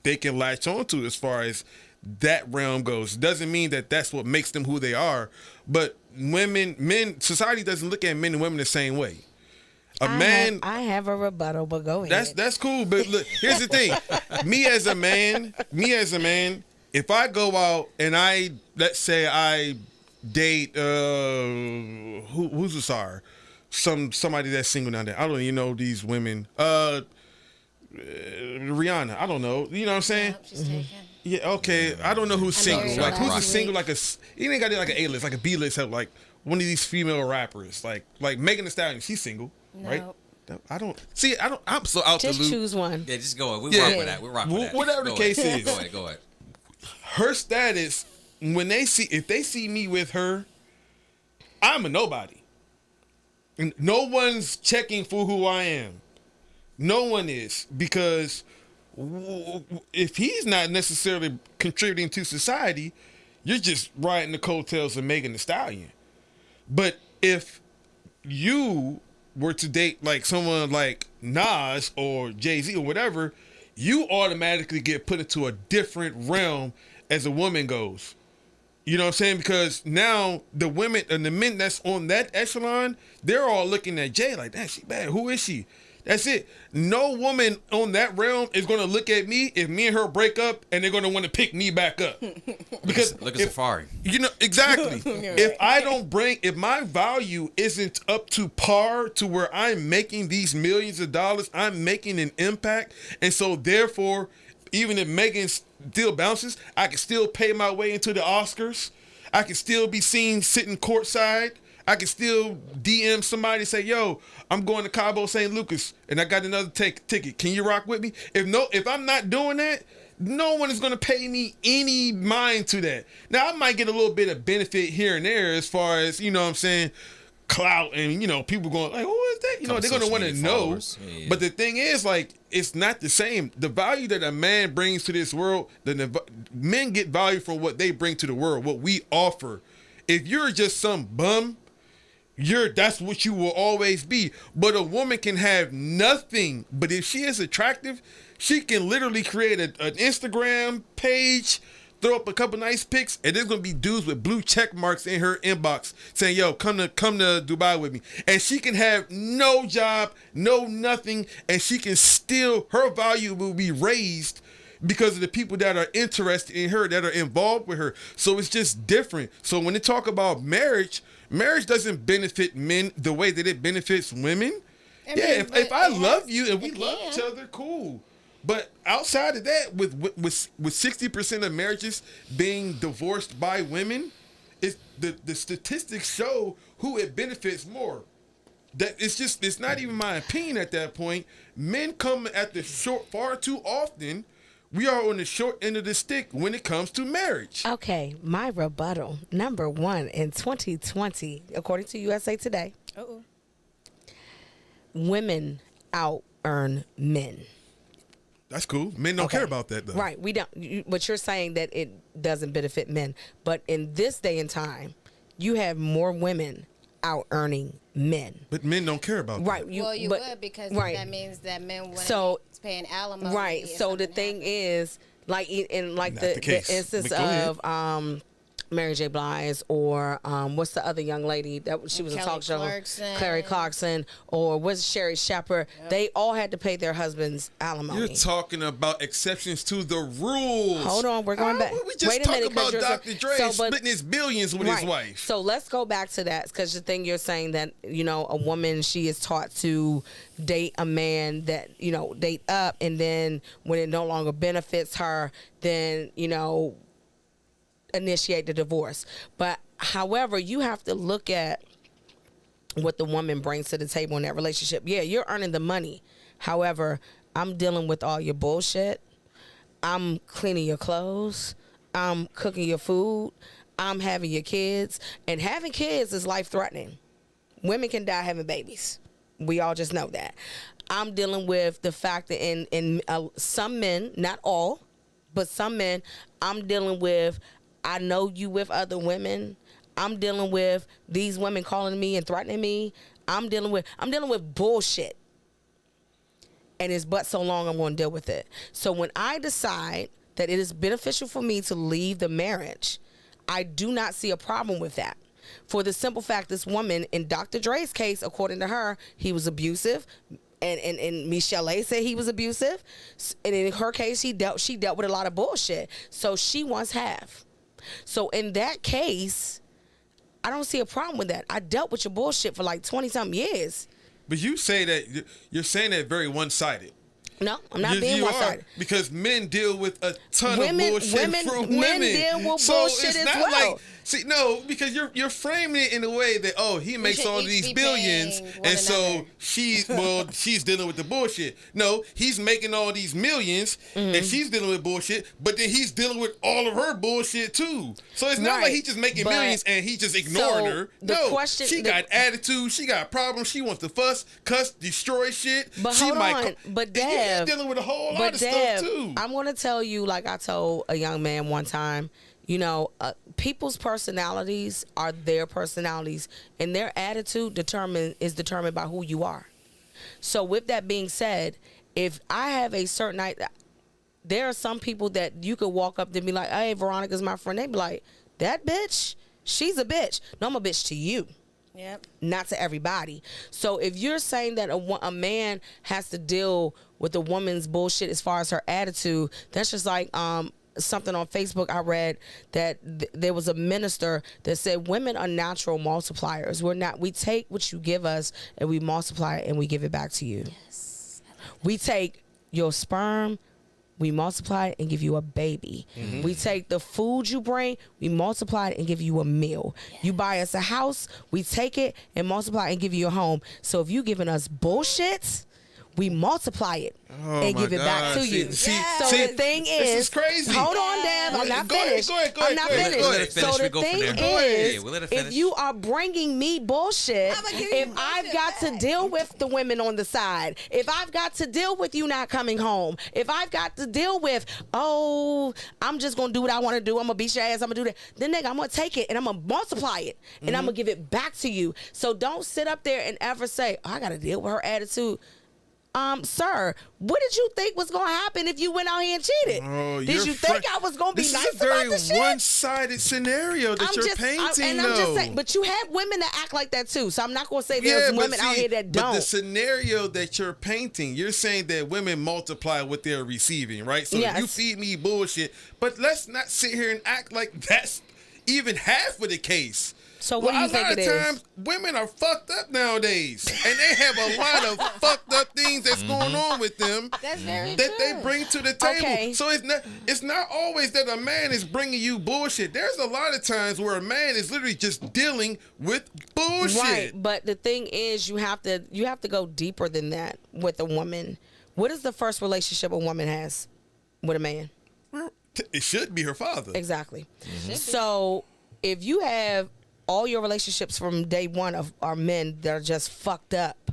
latch onto as far as that realm goes. Doesn't mean that that's what makes them who they are, but society doesn't look at men and women the same way. I have a rebuttal, but go ahead. That's cool, but look, here's the thing. Me as a man, if I go out and let's say I date who's a star? Somebody that's single down there. I don't even know these women. Rihanna, I don't know. You know what I'm saying? Nope, she's taken. Yeah, okay. I don't know who's single. Like, who's a single, like you ain't got like an A-list, like a B-list, like one of these female rappers, like Megan Thee Stallion. She's single, right? I'm so out the loop. Just choose one. Yeah, just go. We rock with that. Whatever the case is. Go ahead. Her status, if they see me with her, I'm a nobody. No one's checking for who I am. No one is, because if he's not necessarily contributing to society, you're just riding the coattails of Megan Thee Stallion. But if you were to date like someone like Nas or Jay-Z or whatever, you automatically get put into a different realm as a woman goes. You know what I'm saying? Because now the women and the men that's on that echelon, they're all looking at Jay like, damn, she bad. Who is she? That's it. No woman on that realm is going to look at me if me and her break up and they're going to want to pick me back up. Because look at Safari. You know, exactly. If my value isn't up to par to where I'm making these millions of dollars, I'm making an impact. And so therefore, even if Megan still bounces, I can still pay my way into the Oscars. I can still be seen sitting courtside. I can still DM somebody and say, yo, I'm going to Cabo St. Lucas and I got another ticket. Can you rock with me? If I'm not doing that, no one is going to pay me any mind to that. Now, I might get a little bit of benefit here and there as far as, you know what I'm saying, clout and, you know, people going like, who is that? You know, they're going to want to know. Yeah. But the thing is, like, it's not the same. The value that a man brings to this world, men get value from what they bring to the world, what we offer. If you're just some bum, that's what you will always be. But a woman can have nothing, but if she is attractive, she can literally create an Instagram page, throw up a couple nice pics, and there's gonna be dudes with blue check marks in her inbox saying, "Yo, come to Dubai with me," and she can have no job, no nothing, and she can still, her value will be raised because of the people that are interested in her, that are involved with her. So it's just different. So when they talk about marriage doesn't benefit men the way that it benefits women. If I love you and we love each other, cool. But outside of that, with 60% of marriages being divorced by women, the statistics show who it benefits more. That it's not even my opinion at that point. Men come at the short far too often. We are on the short end of the stick when it comes to marriage. Okay, my rebuttal, number one, in 2020, according to USA Today, women out-earn men. That's cool. Men don't care about that, though. Right. We don't. But you're saying that it doesn't benefit men. But in this day and time, you have more women out earning men. But men don't care about that. Right. You would, because that means that men wouldn't be paying alimony. Right. So the thing is, like in like the instance of Mary J. Blige, or what's the other young lady that she was a talk show? Clary Clarkson, or was Sherry Shepherd? Yep. They all had to pay their husbands alimony. You're talking about exceptions to the rules. Hold on, we're going back. We just talking about Dr. Dre splitting his billions with his wife. So let's go back to that, because the thing you're saying that, you know, a woman, she is taught to date a man that, you know, date up, and then when it no longer benefits her, then, you know, initiate the divorce. But however, you have to look at what the woman brings to the table in that relationship. Yeah, you're earning the money. However, I'm dealing with all your bullshit. I'm cleaning your clothes. I'm cooking your food. I'm having your kids. And having kids is life-threatening. Women can die having babies. We all just know that. I'm dealing with the fact that in some men, not all, but some men, I'm dealing with, I know you with other women. I'm dealing with these women calling me and threatening me. I'm dealing with bullshit. And it's but so long I'm going to deal with it. So when I decide that it is beneficial for me to leave the marriage, I do not see a problem with that. For the simple fact, this woman, in Dr. Dre's case, according to her, he was abusive. And Michelle A said he was abusive. And in her case, she dealt with a lot of bullshit. So she wants half. So in that case, I don't see a problem with that. I dealt with your bullshit for like 20-something years. But you say that, you're saying that very one-sided. No, I'm not being one-sided. Because men deal with a ton of bullshit from women. Men deal with bullshit as well. No, because you're framing it in a way that, oh, he makes all these billions, and so she's dealing with the bullshit. No, he's making all these millions, and she's dealing with bullshit, but then he's dealing with all of her bullshit too. So it's not like he's just making millions and he's just ignoring her. No, she got attitude, she got problems, she wants to fuss, cuss, destroy shit. But hold on, but Dev, he's dealing with a whole lot of stuff too. I'm going to tell you, like I told a young man one time, you know, people's personalities are their personalities, and their attitude is determined by who you are. So with that being said, if I have a certain night, there are some people that you could walk up to and be like, hey, Veronica's my friend. They'd be like, that bitch, she's a bitch. No, I'm a bitch to you. Yep. Not to everybody. So if you're saying that a man has to deal with a woman's bullshit as far as her attitude, that's just like something on Facebook I read that there was a minister that said women are natural multipliers. We take what you give us and we multiply it and we give it back to you. Yes. We take your sperm, we multiply it and give you a baby. Mm-hmm. We take the food you bring, we multiply it and give you a meal. Yes. You buy us a house, we take it and multiply it and give you a home. So if you giving us bullshit, we multiply it and give it back to you. So the thing is, this is crazy. Hold on, Deb. I'm not finished. I'm not finished. So the thing is, if you are bringing me bullshit, if I've got to deal with the women on the side, if I've got to deal with you not coming home, if I've got to deal with, oh, I'm just going to do what I want to do, I'm going to beat your ass, I'm going to do that, then nigga, I'm going to take it and I'm going to multiply it and I'm going to give it back to you. So don't sit up there and ever say, oh, I got to deal with her attitude. Sir, what did you think was gonna happen if you went out here and cheated? Oh, did you think I was gonna be this nice is a very about the shit? one-sided scenario that you're painting, I'm though. just saying, but you have women that act like that too. So I'm not gonna say there's women out here that don't. But the scenario that you're painting, you're saying that women multiply what they're receiving, right? So Yes. you feed me bullshit, but let's not sit here and act like that's even half of the case. So what do you think it is? A lot of times, women are fucked up nowadays, and they have a lot of fucked up things that's going on with them. That's very that true. they bring to the table. Okay. So it's not always that a man is bringing you bullshit. There's a lot of times where a man is literally just dealing with bullshit. Right, but the thing is, you have to go deeper than that with a woman. What is the first relationship a woman has with a man? It should be her father. Exactly. So if you have all your relationships from day one are men that are just fucked up,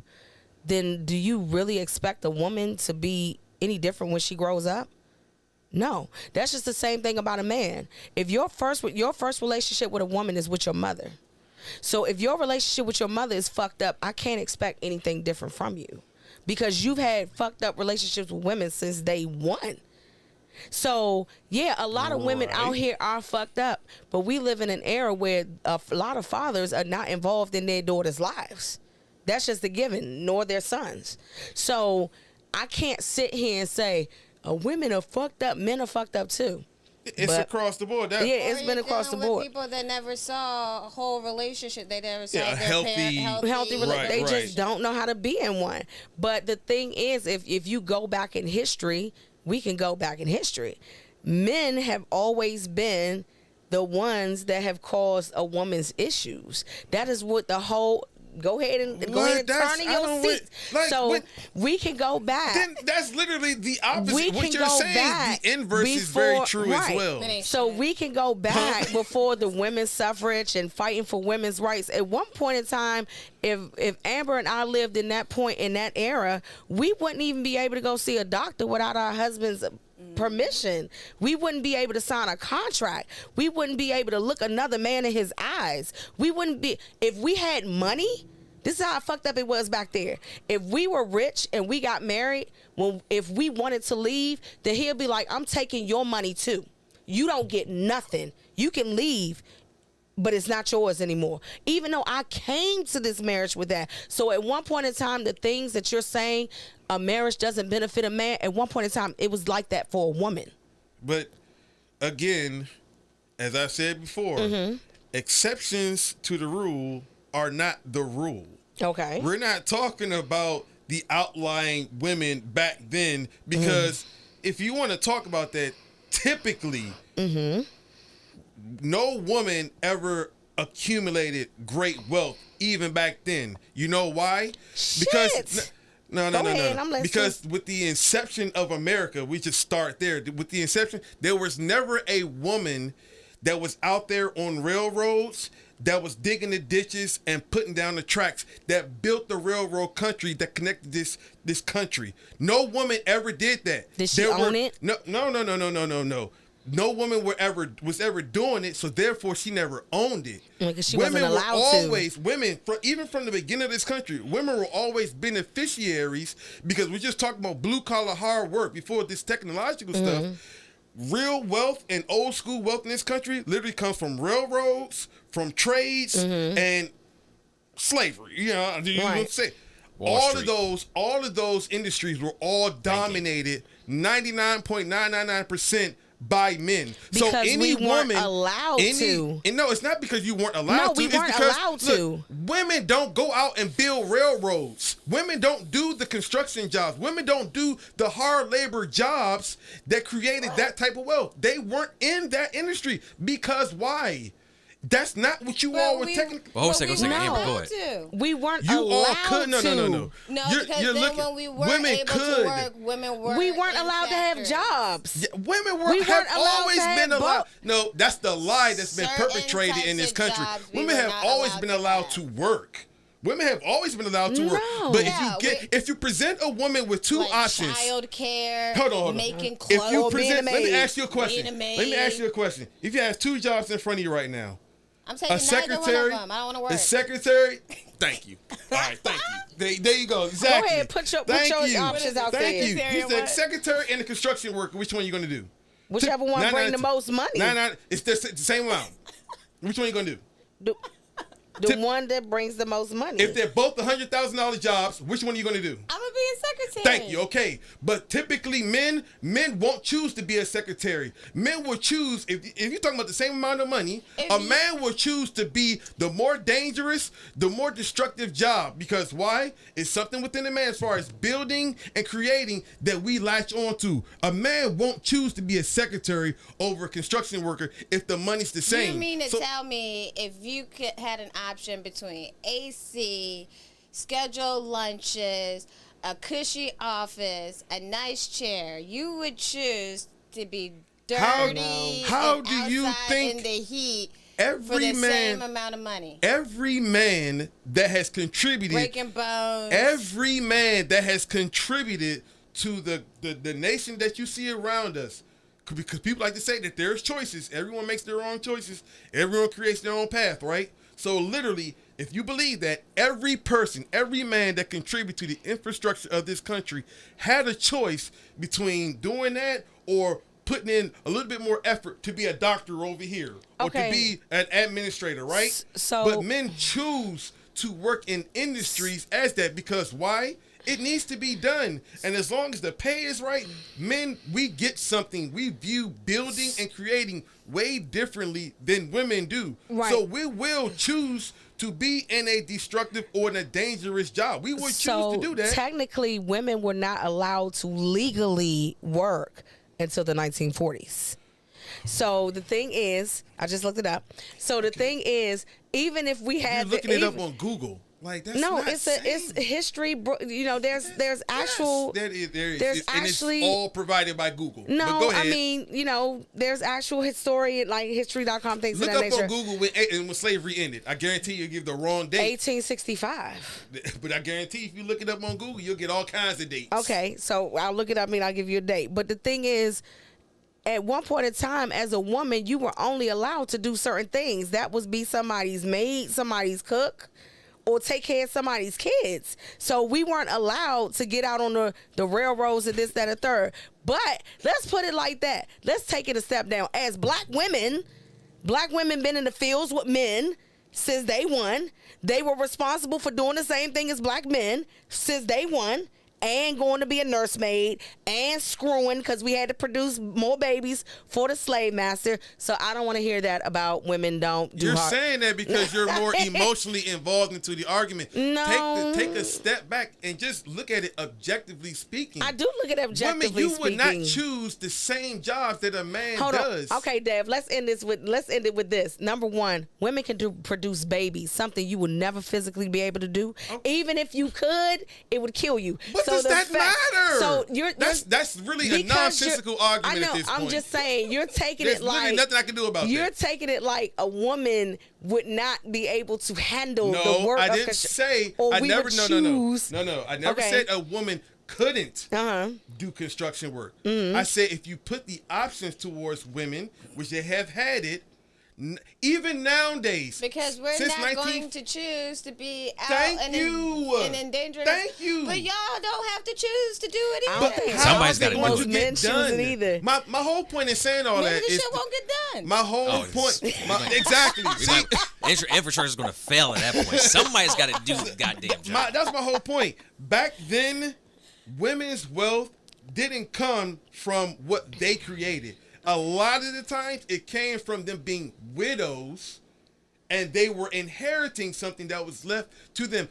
then do you really expect a woman to be any different when she grows up? No. That's just the same thing about a man. If your first relationship with a woman is with your mother. So if your relationship with your mother is fucked up, I can't expect anything different from you. Because you've had fucked up relationships with women since day one. So, yeah, a lot of women out here are fucked up, but we live in an era where a lot of fathers are not involved in their daughters' lives. That's just a given, nor their sons. So, I can't sit here and say, women are fucked up, men are fucked up too. It's across the board. It's been across the board. People that never saw a whole relationship, they never saw their healthy relationship. They right. just don't know how to be in one. But the thing is, if you go back in history, we can go back in history. Men have always been the ones that have caused a woman's issues. That is what the whole. Go ahead and turn in your seat. We can go back. Then that's literally the opposite. We what can you're go saying, back the inverse is very true as well. So we can go back before the women's suffrage and fighting for women's rights. At one point in time, if Amber and I lived in that point in that era, we wouldn't even be able to go see a doctor without our husband's permission. We wouldn't be able to sign a contract. We wouldn't be able to look another man in his eyes. We wouldn't be, if we had money. This is how fucked up it was back there. If we were rich and we got married, if we wanted to leave, then he'll be like, I'm taking your money too. You don't get nothing. You can leave, but it's not yours anymore. Even though I came to this marriage with that. So at one point in time, the things that you're saying, a marriage doesn't benefit a man, at one point in time, it was like that for a woman. But again, as I said before, exceptions to the rule are not the rule. Okay. We're not talking about the outlying women back then, because if you want to talk about that, typically, no woman ever accumulated great wealth even back then. You know why? Because no. Because with the inception of America, we just start there. With the inception, there was never a woman that was out there on railroads that was digging the ditches and putting down the tracks that built the railroad country that connected this country. No woman ever did that. Did she own it? No. No woman was ever doing it, so therefore she never owned it. Because she wasn't allowed to. Women, even from the beginning of this country, women were always beneficiaries, because we're just talking about blue collar hard work before this technological stuff. Real wealth and old school wealth in this country literally comes from railroads, from trades, and slavery. You know what I'm saying? All of those industries were all dominated 99.999% by men. Because so any we weren't woman allowed to. And no, it's not because you weren't allowed to. No, we weren't allowed to. Women don't go out and build railroads. Women don't do the construction jobs. Women don't do the hard labor jobs that created that type of wealth. They weren't in that industry. Because why? That's not what you all were technically. Well, hold a second, Amber, go ahead. We weren't You allowed all could. No. No, because then when we weren't able to work, women were. We weren't allowed to have jobs. Yeah, women weren't have allowed always to have been allowed. both. No, that's the lie that's been Certain perpetrated in this types of country. jobs we Women were have not always allowed been to allowed have. to work. Women have always been allowed to work. No. But Yeah, if you present a woman with two like options, child care, hold on. making If clothes, you being a present, let me maid. ask you a question. Being a maid. Let me ask you a question. If you have two jobs in front of you right now, I'm taking a neither one of secretary, them. I don't want to work. a secretary. Thank you. All right, thank you. There you go. Exactly. Go ahead, put your Thank you. options out Thank there. you. Secretary He and said what? secretary and the construction worker. Which one you gonna do? Whichever one bring the most money. It's the same amount. Which one you gonna do? The one that brings the most money. If they're both $100,000 jobs, which one are you gonna do? I'm gonna be a secretary. Thank you. Okay, but typically men won't choose to be a secretary. Men will choose if you're talking about the same amount of money. A man will choose to be the more dangerous, the more destructive job. Because why? It's something within a man as far as building and creating that we latch on to. A man won't choose to be a secretary over a construction worker if the money's the same. You mean to tell me if you had an option between AC, scheduled lunches, a cushy office, a nice chair, you would choose to be dirty How and do you outside think in the heat every for the man- same amount of money? Every man that has contributed, Breaking bones. every man that has contributed to the nation that you see around us, because people like to say that there's choices. Everyone makes their own choices. Everyone creates their own path, right? So literally, if you believe that every person, every man that contributed to the infrastructure of this country had a choice between doing that or putting in a little bit more effort to be a doctor over here or to be an administrator, right? But men choose to work in industries as that because why? It needs to be done. And as long as the pay is right, men, we get something. We view building and creating way differently than women do. Right. So we will choose to be in a destructive or in a dangerous job. We would choose to do that. Technically, women were not allowed to legally work until the 1940s. So the thing is, I just looked it up. So the thing is, even if we had You're looking it up on Google. Like that's no, not it's history. You know, there's actual. Yes, there is. There's And actually it's all provided by Google. But no. go ahead. I mean, you know, there's actual historian like history.com things Look of that up nature. on Google when slavery ended. I guarantee you'll give the wrong date. 1865. But I guarantee if you look it up on Google, you'll get all kinds of dates. Okay, so I'll look it up and I'll give you a date. But the thing is, at one point in time, as a woman, you were only allowed to do certain things. That was be somebody's maid, somebody's cook, or take care of somebody's kids. So we weren't allowed to get out on the railroads and this, that, and third. But let's put it like that. Let's take it a step down. As black women been in the fields with men since day one. They were responsible for doing the same thing as black men since day one. And going to be a nursemaid and screwing because we had to produce more babies for the slave master. So I don't want to hear that about women don't do You're hard. saying that because you're more emotionally involved into the argument. No. Take a step back and just look at it objectively speaking. I do look at it objectively Women, you would speaking. not choose the same jobs that a man Hold does. on. Okay, Dev, let's end it with this. Number one, women can produce babies, something you would never physically be able to do. Okay. Even if you could, it would kill you. But does that matter? So that's really a nonsensical argument at this point. I'm just saying, you're taking There's it like literally nothing I can do about you're that. taking it like a woman would not be able to handle No, the work. I didn't say. Or I we never. would No. choose. No. I never Okay. said a woman couldn't Uh-huh. do construction work. Mm-hmm. I said if you put the options towards women, which they have had it, even nowadays. Because we're since not 19 going to choose to be out Thank and you. endangered. Thank you. But y'all don't have to choose to do it I either. don't think How Somebody's is it gotta going do to it. get Men choosing done? either. My whole point in saying all Maybe that the is shit won't get done. my whole Oh, point. it's- Exactly. We're See, like, infrastructure is going to fail at that point. Somebody's got to do the goddamn job. that's my whole point. Back then, women's wealth didn't come from what they created. A lot of the times, it came from them being widows, and they were inheriting something that was left to them.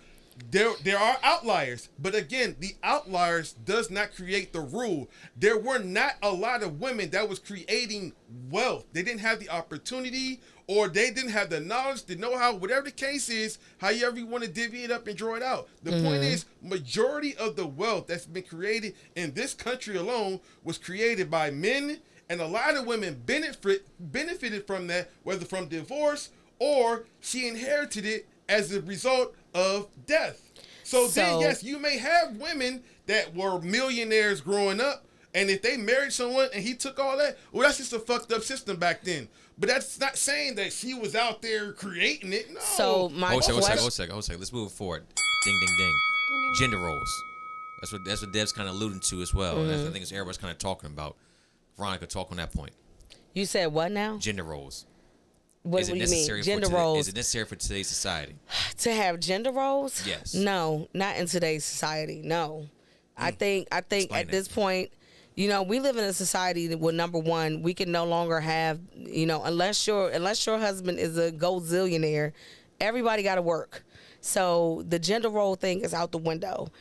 There are outliers, but again, the outliers does not create the rule. There were not a lot of women that was creating wealth. They didn't have the opportunity, or they didn't have the knowledge, the know-how, whatever the case is, however you want to divvy it up and draw it out. The point is, majority of the wealth that's been created in this country alone was created by men, and a lot of women benefited from that, whether from divorce or she inherited it as a result of death. So then, yes, you may have women that were millionaires growing up, and if they married someone and he took all that, well, that's just a fucked up system back then. But that's not saying that she was out there creating it. No. So my Hold a question. second. Let's move forward. Ding, ding, ding. gender roles. That's what Deb's kind of alluding to as well. And I think it's everybody's kind of talking about. Veronica, talk on that point. You said what now? Gender roles. What do you mean? Gender roles. Is it necessary for today's society? To have gender roles? Yes. No, not in today's society. No. I think Explain at it. this point, we live in a society that, well, number one, we can no longer have, unless your husband is a gazillionaire, everybody got to work. So the gender role thing is out the window.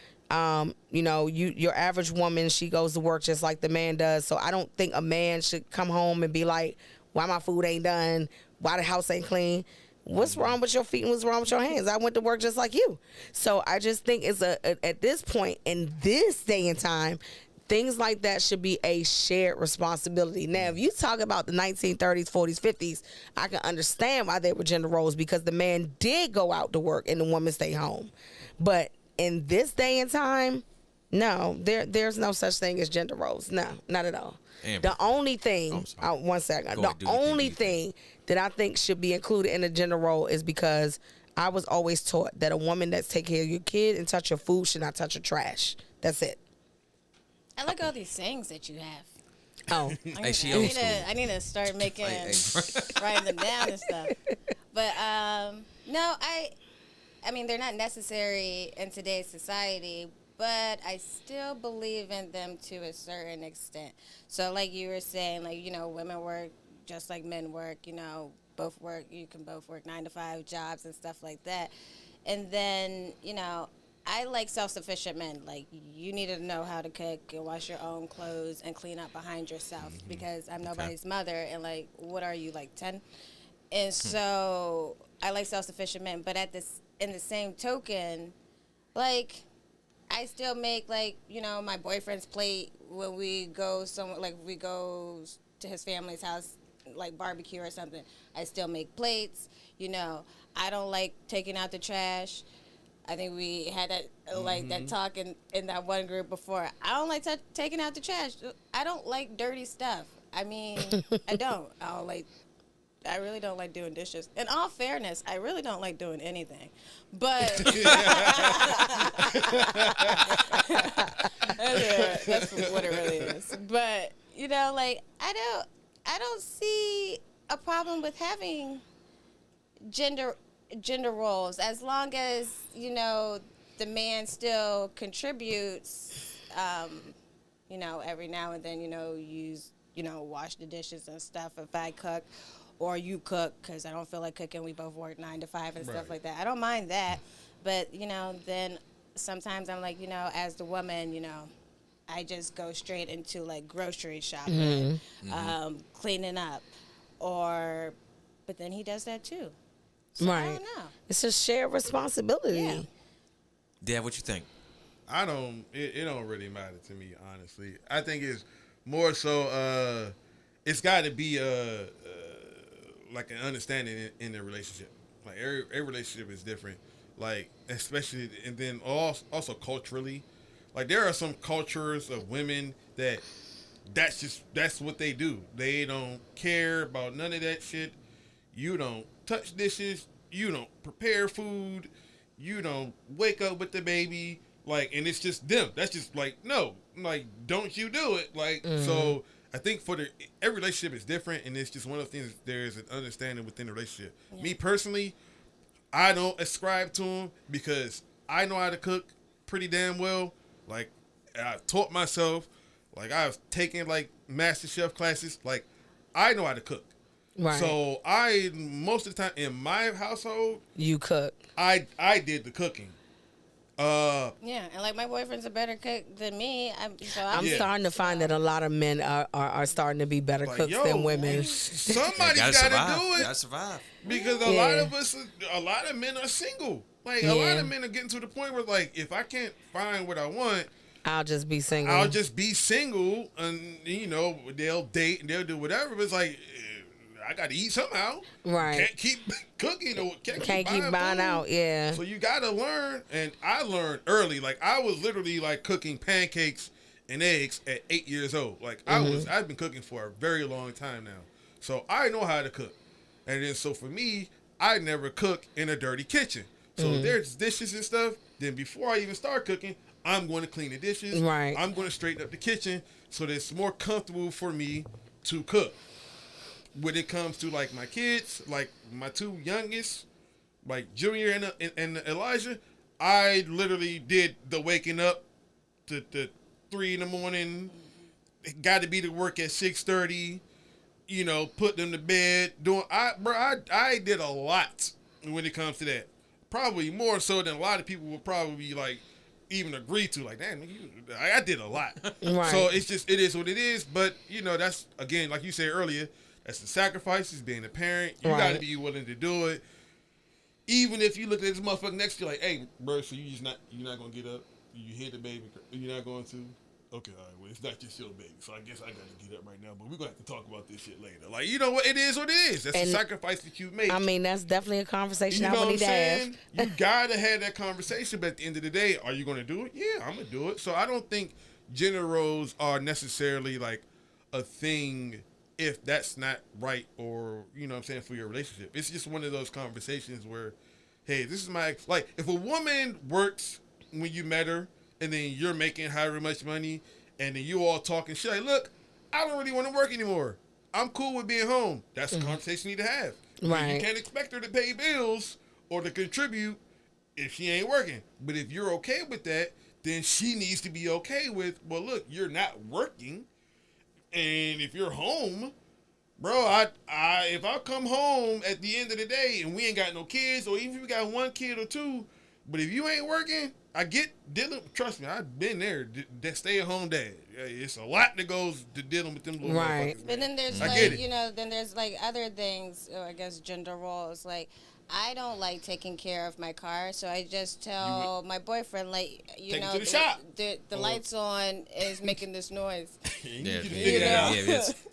Your average woman, she goes to work just like the man does. So I don't think a man should come home and be like, why my food ain't done? Why the house ain't clean? What's wrong with your feet and what's wrong with your hands? I went to work just like you. So I just think it's at this point in this day and time, things like that should be a shared responsibility. Now, if you talk about the 1930s, 40s, 50s, I can understand why they were gender roles, because the man did go out to work and the woman stayed home. But in this day and time, no, there's no such thing as gender roles. No, not at all. Amber. The only thing, one second, the only thing that I think should be included in a gender role is because I was always taught that a woman that's take care of your kid and touch your food should not touch your trash. That's it. I like all these sayings that you have. Oh, I need to start making writing them down and stuff. But no, I mean they're not necessary in today's society, but I still believe in them to a certain extent. So like you were saying, like, women work just like men work, both work, you can both work 9-to-5 jobs and stuff like that. And then, I like self-sufficient men. Like, you need to know how to cook and wash your own clothes and clean up behind yourself, because I'm nobody's mother. And, like, what are you, like 10? And so I like self-sufficient men. But in the same token, like, I still make, like, my boyfriend's plate when we go somewhere, like, we go to his family's house, like barbecue or something. I still make plates. I don't like taking out the trash. I think we had that that talk in that one group before. I don't like taking out the trash. I don't like dirty stuff. I mean, I don't. I really don't like doing dishes. In all fairness, I really don't like doing anything. But that's what it really is. But I don't see a problem with having gender roles, as long as the man still contributes, every now and then, wash the dishes and stuff if I cook, or you cook, because I don't feel like cooking. We both work 9-to-5 and stuff like that. I don't mind that, but then sometimes I'm like, as the woman, I just go straight into like grocery shopping, cleaning up, but then he does that too. So right. I don't know. It's a shared responsibility. Yeah. Dad, what you think? It don't really matter to me, honestly. I think it's more so, it's got to be like an understanding in the relationship. Like every relationship is different. Like, especially, and then also culturally, like there are some cultures of women that's what they do. They don't care about none of that shit. You don't touch dishes. You don't prepare food. You don't wake up with the baby. Like, and it's just them. That's just like, no, like, don't you do it. Like, so I think every relationship is different, and it's just one of the things, there's an understanding within the relationship. Yeah. Me personally, I don't ascribe to them because I know how to cook pretty damn well. Like, I've taught myself. Like, I've taken, like, master chef classes. Like, I know how to cook. Right. So most of the time in my household, you cook. I did the cooking. Yeah, and like my boyfriend's a better cook than me. I'm starting to find that a lot of men are starting to be better cooks than women. Somebody's got to do it. Gotta survive. Because a lot of men are single. Like a lot of men are getting to the point where, like, if I can't find what I want, I'll just be single. And they'll date and they'll do whatever. But it's like, I got to eat somehow. Right. Can't keep cooking or can't keep buying out. Yeah. So you got to learn. And I learned early. Like, I was literally like cooking pancakes and eggs at 8 years old. Like, I've been cooking for a very long time now. So I know how to cook. And then so for me, I never cook in a dirty kitchen. So there's dishes and stuff. then before I even start cooking, I'm going to clean the dishes. Right. I'm going to straighten up the kitchen so that it's more comfortable for me to cook. When it comes to like my kids, like my two youngest, like Junior and Elijah, I literally did the waking up to 3 in the morning. Got to be to work at 6:30. You know, put them to bed. I did a lot when it comes to that. Probably more so than a lot of people would probably like even agree to. Like, damn, I did a lot. Right. So it is what it is. But you know, that's again, like you said earlier, that's the sacrifices. Being a parent, you got to be willing to do it. Even if you look at this motherfucker next to you, like, hey, bro, so you're not gonna get up? You hear the baby? You're not going to? Okay, all right, well, it's not just your baby, so I guess I got to get up right now, but we're going to have to talk about this shit later. Like, you know what? It is what it is. That's the sacrifice that you make. I mean, that's definitely a conversation you know I would need to have. You got to have that conversation, but at the end of the day, are you going to do it? Yeah, I'm going to do it. So I don't think gender roles are necessarily, like, a thing if that's not right or, you know what I'm saying, for your relationship. It's just one of those conversations where, hey, this is my, like, if a woman works when you met her, and then you're making however much money, and then you all talking shit. Like, look, I don't really want to work anymore. I'm cool with being home. That's a conversation you need to have. Right. You can't expect her to pay bills or to contribute if she ain't working. But if you're okay with that, then she needs to be okay with, well, look, you're not working, and if you're home, bro, if I come home at the end of the day and we ain't got no kids, or even if we got one kid or two, but if you ain't working, I get dealing. Trust me, I've been there. That stay-at-home dad. It's a lot that goes to dealing with them little motherfuckers. But then there's then there's like other things. I guess gender roles. Like, I don't like taking care of my car, so I just tell my boyfriend, like, take it to the shop. The lights on is making this noise.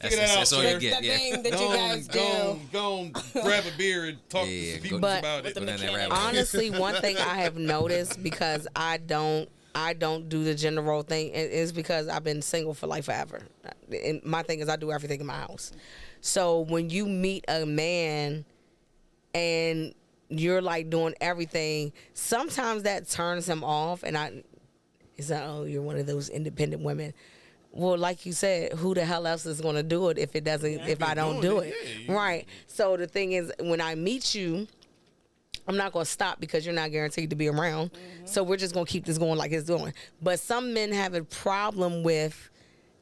That's all you get. The thing that you guys do. Go grab a beer and talk to some people about it. Honestly, one thing I have noticed, because I don't do the gender role thing, is because I've been single for like forever. And my thing is I do everything in my house. So when you meet a man and you're like doing everything, sometimes that turns him off, and he's like, oh, you're one of those independent women. Well, like you said, who the hell else is going to do it if it doesn't? If I don't do it, right? So the thing is, when I meet you, I'm not going to stop because you're not guaranteed to be around. So we're just going to keep this going like it's doing. But some men have a problem with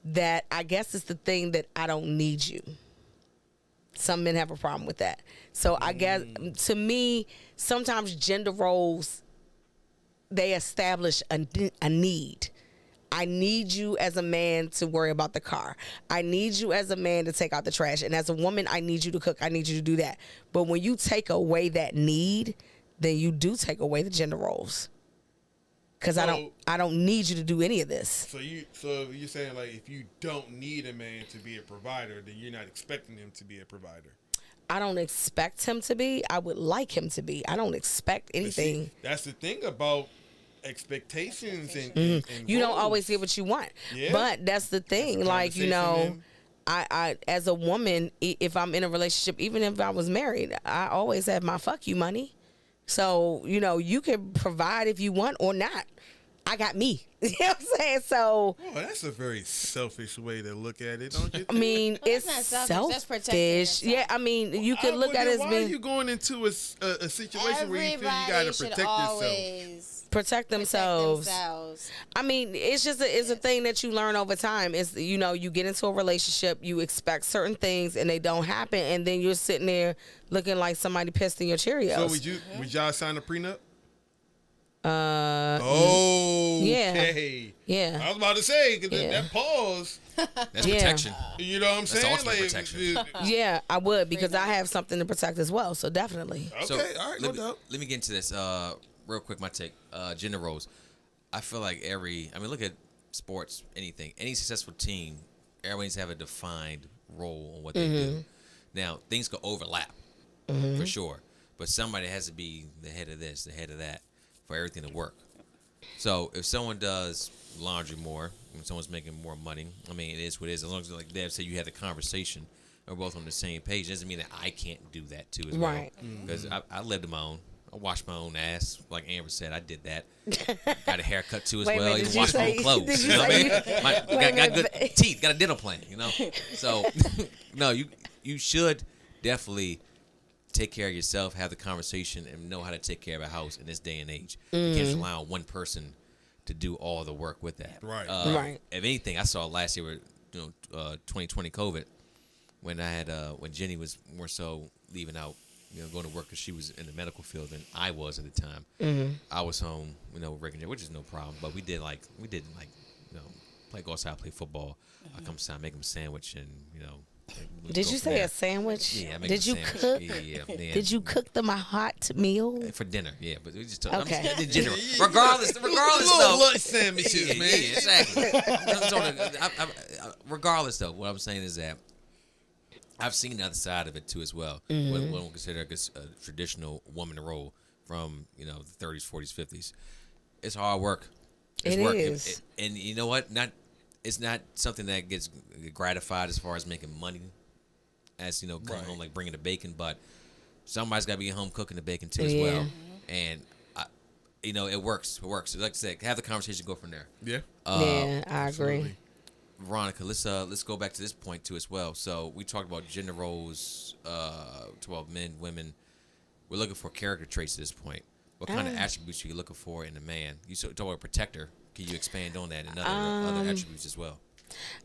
that. I guess it's the thing that I don't need you. Some men have a problem with that. So I guess, to me, sometimes gender roles, they establish a need. I need you as a man to worry about the car. I need you as a man to take out the trash. And as a woman, I need you to cook. I need you to do that. But when you take away that need, then you do take away the gender roles. Because I don't need you to do any of this. So you're saying, like, if you don't need a man to be a provider, then you're not expecting him to be a provider. I don't expect him to be. I would like him to be. I don't expect anything. See, that's the thing about expectations and you don't always get what you want. Yeah. But that's the thing. Like, you know, I as a woman, if I'm in a relationship, even if I was married, I always have my fuck you money. So, you know, you can provide if you want or not. I got me. You know what I'm saying? So, that's a very selfish way to look at it, don't you think? I mean, it's selfish. Yeah, I mean, you could look at it as being... Why are you going into a situation where you feel you got to protect yourself? Protect themselves. I mean, it's just it's a thing that you learn over time. It's, you know, you get into a relationship, you expect certain things, and they don't happen, and then you're sitting there looking like somebody pissed in your Cheerios. So would y'all sign a prenup? Yeah. Yeah. I was about to say, because that pause. That's protection. You know what I'm saying? Like, protection. Yeah, I would, because I have something to protect as well. So definitely. Okay, so, all right, no doubt. Let me get into this real quick. My take. Gender roles. I feel like look at sports, anything. Any successful team, everyone needs to have a defined role on what they do. Now, things could overlap, for sure. But somebody has to be the head of this, the head of that, for everything to work. So if someone does laundry more, when someone's making more money, I mean, it is what it is. As long as, like Deb said, you had the conversation, and we're both on the same page, it doesn't mean that I can't do that too as well. Right. Because I lived on my own. I wash my own ass, like Amber said. I did that. Got a haircut too as Wait a well. minute, Even wash my own clothes. You know what I mean? Got good teeth. Got a dental plan. You know. So no, you should definitely take care of yourself, have the conversation, and know how to take care of a house in this day and age. You can't just rely on one person to do all the work with that. Right. Right. If anything, I saw last year with 2020 COVID when I had when Jenny was more so leaving out, going to work because she was in the medical field than I was at the time. I was home, Rick and Jay, which is no problem. But we did play go outside, play football. I come inside, make them a sandwich, and Did you say a sandwich? Yeah, I make Did a you sandwich. cook? Yeah. Did you cook them a hot meal? For dinner? Yeah, but we just Okay. I'm in general. Regardless Little though. lunch sandwiches, man. Yeah, exactly. Regardless though, what I'm saying is that I've seen the other side of it too as well. What we consider a traditional woman role from the 30s, 40s, 50s. It's hard work. It's It work. is. And you know what? It's not something that gets gratified as far as making money, as coming home like bringing the bacon. But somebody's got to be at home cooking the bacon too as well. And it works. It works. Like I said, have the conversation, go from there. Yeah. Yeah, I agree. absolutely. Veronica, let's go back to this point too as well. So we talked about gender roles, about men, women. We're looking for character traits at this point. What kind of attributes are you looking for in a man? You talk about a protector. Can you expand on that and other attributes as well?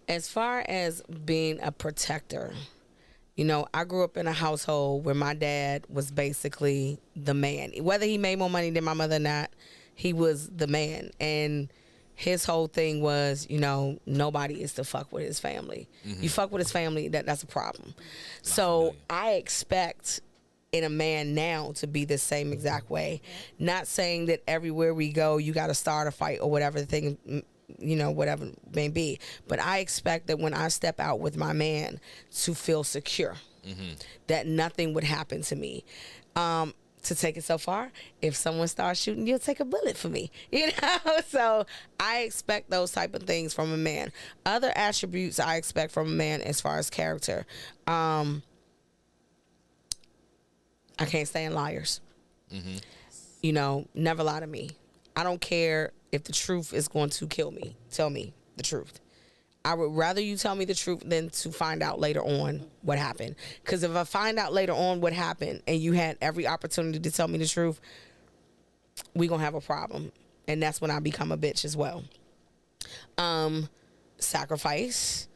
As far as being a protector, I grew up in a household where my dad was basically the man. Whether he made more money than my mother or not, he was the man. And his whole thing was, nobody is to fuck with his family. You fuck with his family, that's a problem. So I expect in a man now to be the same exact way. Not saying that everywhere we go, you got to start a fight or whatever the thing, whatever it may be. But I expect that when I step out with my man to feel secure, that nothing would happen to me. To take it so far, if someone starts shooting, you'll take a bullet for me, So I expect those type of things from a man. Other attributes I expect from a man as far as character. I can't stand liars. Never lie to me. I don't care if the truth is going to kill me. Tell me the truth. I would rather you tell me the truth than to find out later on what happened. Because if I find out later on what happened and you had every opportunity to tell me the truth, we're going to have a problem. And that's when I become a bitch as well. Sacrifice.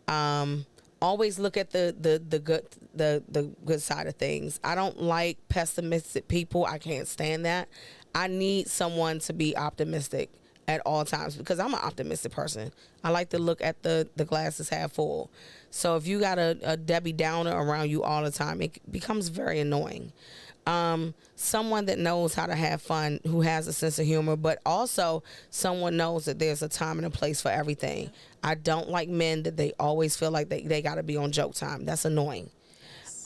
Always look at the good side of things. I don't like pessimistic people. I can't stand that. I need someone to be optimistic at all times because I'm an optimistic person. I like to look at the glasses half full. So if you got a Debbie Downer around you all the time, it becomes very annoying. Someone that knows how to have fun, who has a sense of humor, but also someone knows that there's a time and a place for everything. I don't like men that they always feel like they got to be on joke time. That's annoying.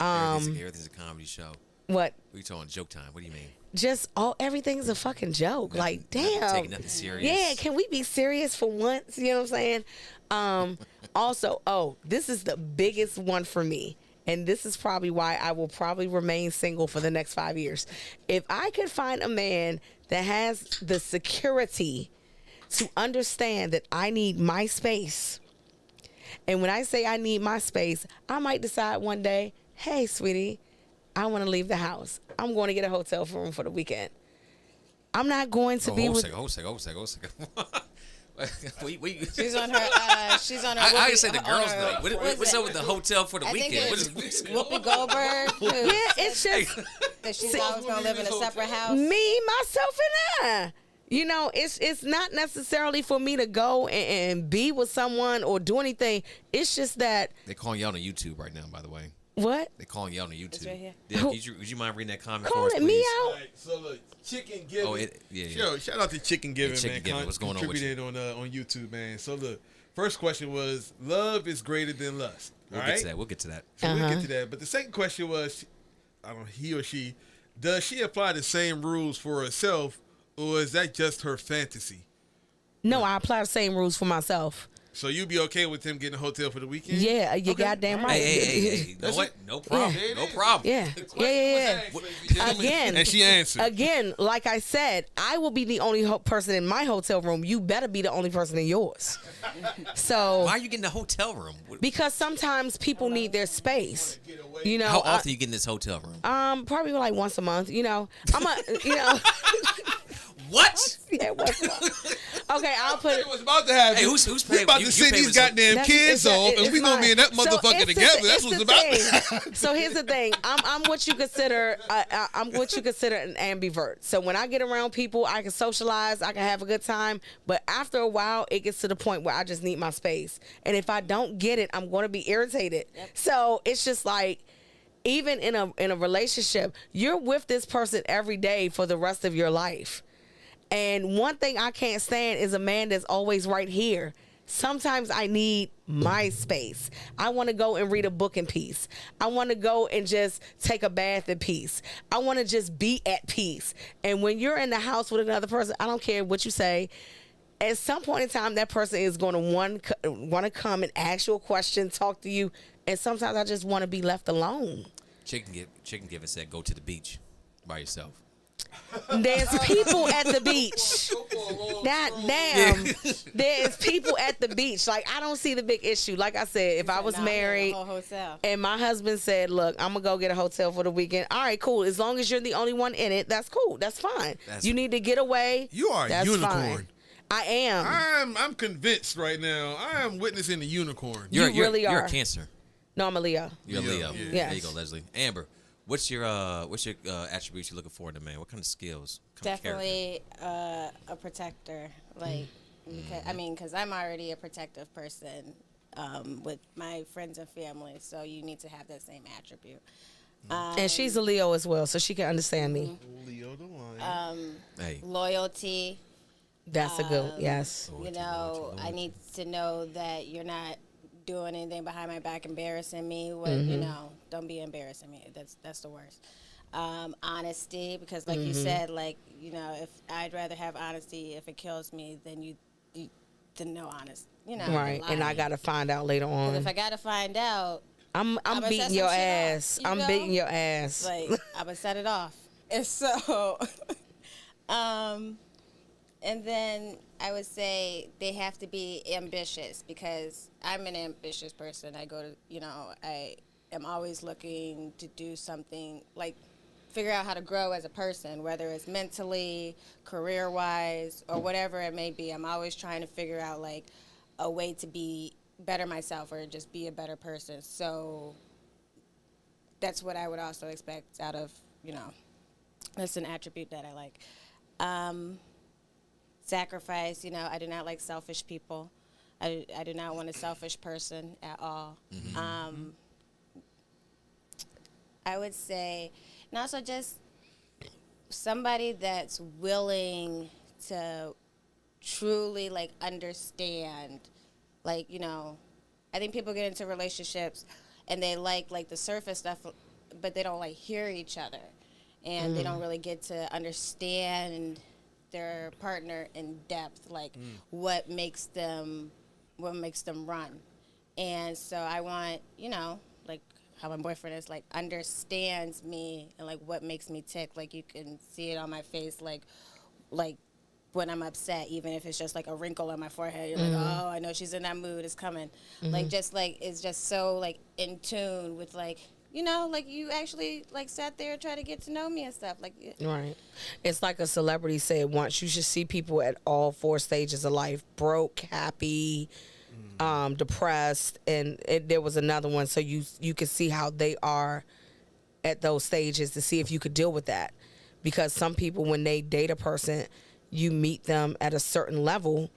Everything's a comedy show. What? We talking joke time. What do you mean? Just everything's a fucking joke. Like, damn. Taking nothing serious. Yeah, can we be serious for once? You know what I'm saying? Also, this is the biggest one for me. And this is probably why I will probably remain single for the next 5 years. If I could find a man that has the security to understand that I need my space. And when I say I need my space, I might decide one day, hey, sweetie, I want to leave the house. I'm going to get a hotel room for the weekend. I'm not going to be with... Hold a second. She's on her. She's on her. I Whoopi- can say the girls' her- night. what is What's it? up with the hotel for the I think weekend? it's Whoopi Goldberg. Yeah, it's just That she's always gonna live in a separate house. me, myself, and I. It's not necessarily for me to go and be with someone or do anything. It's just that... They're calling you out on YouTube right now, by the way. What? They're calling you out on YouTube. It's right here. Yeah, would you mind reading that comment for us, Calling me please? out? Right, so look, Chicken Giving. Oh, yeah. Shout out to Chicken Giving, Chicken man. Giving, what's going on with you? Contributed on YouTube, man. So look, first question was, love is greater than lust. We'll all get right? to that. We'll get to that. So we'll get to that. But the second question was, I don't know, he or she, does she apply the same rules for herself, or is that just her fantasy? No, I apply the same rules for myself. So you be okay with him getting a hotel for the weekend? Yeah, you Okay. goddamn right. Hey, you know what? No problem. Yeah. No problem. Yeah. Again, And she answered. Again, like I said, I will be the only person in my hotel room. You better be the only person in yours. So Why are you getting a hotel room? because sometimes people need their space. You know, How often you get in this hotel room? probably like once a month. You know, What? yeah, once a month. Okay, I'll put it. What's about to happen? Hey, who's We paying? about You- to you send pay these for some- goddamn That's- kids it's- off, and it's we gonna be in that mine. So motherfucker it's the together. thing- That's it's what's the about. thing. So here's the thing. I'm what you consider. I'm what you consider an ambivert. So when I get around people, I can socialize, I can have a good time. But after a while, it gets to the point where I just need my space. And if I don't get it, I'm going to be irritated. So it's just like, even in a relationship, you're with this person every day for the rest of your life. And one thing I can't stand is a man that's always right here. Sometimes I need my space. I want to go and read a book in peace. I want to go and just take a bath in peace. I want to just be at peace. And when you're in the house with another person, I don't care what you say. At some point in time, that person is going to want to come and ask you a question, talk to you. And sometimes I just want to be left alone. Chicken Giver said, go to the beach by yourself. There's people at the beach. God damn. There's people at the beach. Like, I don't see the big issue. Like I said, if I was married and my husband said, look, I'm going to go get a hotel for the weekend. All right, cool. As long as you're the only one in it, that's cool. That's fine. You need to get away. You are a that's unicorn. Fine. I am. I'm convinced right now. I am witnessing a unicorn. You really You're are. a Cancer. No, I'm a Leo. You're a Leo. Yeah. Yes. There you go, Leslie. Amber, what's your attributes you're looking for in a man? What kind of skills? What kind of character? Definitely a protector. Like, because I'm already a protective person with my friends and family, so you need to have that same attribute. And she's a Leo as well, so she can understand me. Leo the lion. Hey. Loyalty. That's a good, yes. You know, I need to know that you're not doing anything behind my back, embarrassing me. You know, don't be embarrassing me. That's the worst. Honesty, because like you said, like, you know, if I'd rather have honesty if it kills me than you no honest. You know, Right, and I got to find out later on. if I gotta find out, I'm I'ma beating set your some shit ass. off, you I'm know? beating your ass. like, I'm gonna set it off. And so, and then I would say they have to be ambitious, because I'm an ambitious person. I go to, you know, I am always looking to do something, like figure out how to grow as a person, whether it's mentally, career-wise, or whatever it may be. I'm always trying to figure out like a way to be better myself or just be a better person. So that's what I would also expect out of, you know, that's an attribute that I like. Sacrifice, you know, I do not like selfish people. I do not want a selfish person at all. I would say, and also just somebody that's willing to truly like understand, like, you know, I think people get into relationships and they like the surface stuff, but they don't like hear each other, and they don't really get to understand their partner in depth, like what makes them run. And so I want, you know, like how my boyfriend is, like, understands me and like what makes me tick. Like, you can see it on my face, like when I'm upset, even if it's just like a wrinkle on my forehead, you're like, oh, I know she's in that mood, it's coming. Like, just like, it's just so like in tune with, like, you know, like you actually like sat there and tried to get to know me and stuff. Like, Right. It's like a celebrity said once, you should see people at all 4 stages of life: broke, happy, depressed, and there was another one. So you could see how they are at those stages to see if you could deal with that. Because some people, when they date a person, you meet them at a certain level,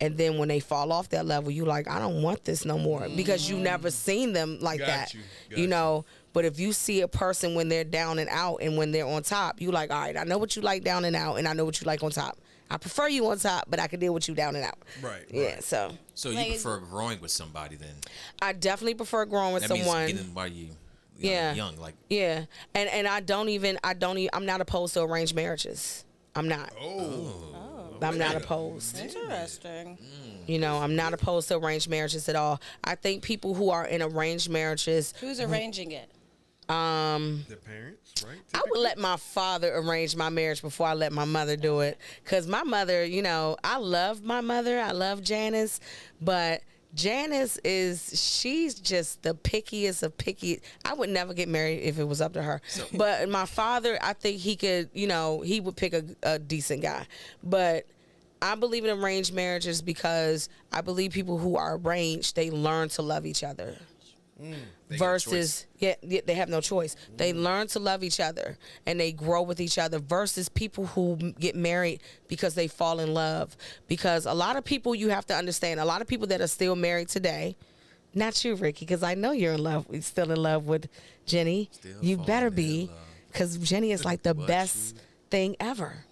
and then when they fall off that level, you like, I don't want this no more, because you never seen them like that. You know. But if you see a person when they're down and out and when they're on top, you like, all right, I know what you like down and out, and I know what you like on top. I prefer you on top, but I can deal with you down and out. Right. Yeah. So So Like, you prefer growing with somebody then? I definitely prefer growing with That someone. means getting while you Yeah. young, like. Yeah. And I'm not opposed to arranged marriages. I'm not. Oh. I'm not opposed. Interesting. You know, I'm not opposed to arranged marriages at all. I think people who are in arranged marriages, Who's arranging it? The parents, right? I would let my father arrange my marriage before I let my mother do it. Because my mother, you know, I love my mother. I love Janice. But Janice she's just the pickiest of picky. I would never get married if it was up to her. But my father, I think he could, you know, he would pick a decent guy. But I believe in arranged marriages because I believe people who are arranged, they learn to love each other. Versus, they have no choice. They learn to love each other and they grow with each other versus people who get married because they fall in love. Because a lot of people, you have to understand, a lot of people that are still married today, not you, Ricky, because I know you're still in love with Jenny. You better be, because Jenny is like the best thing ever.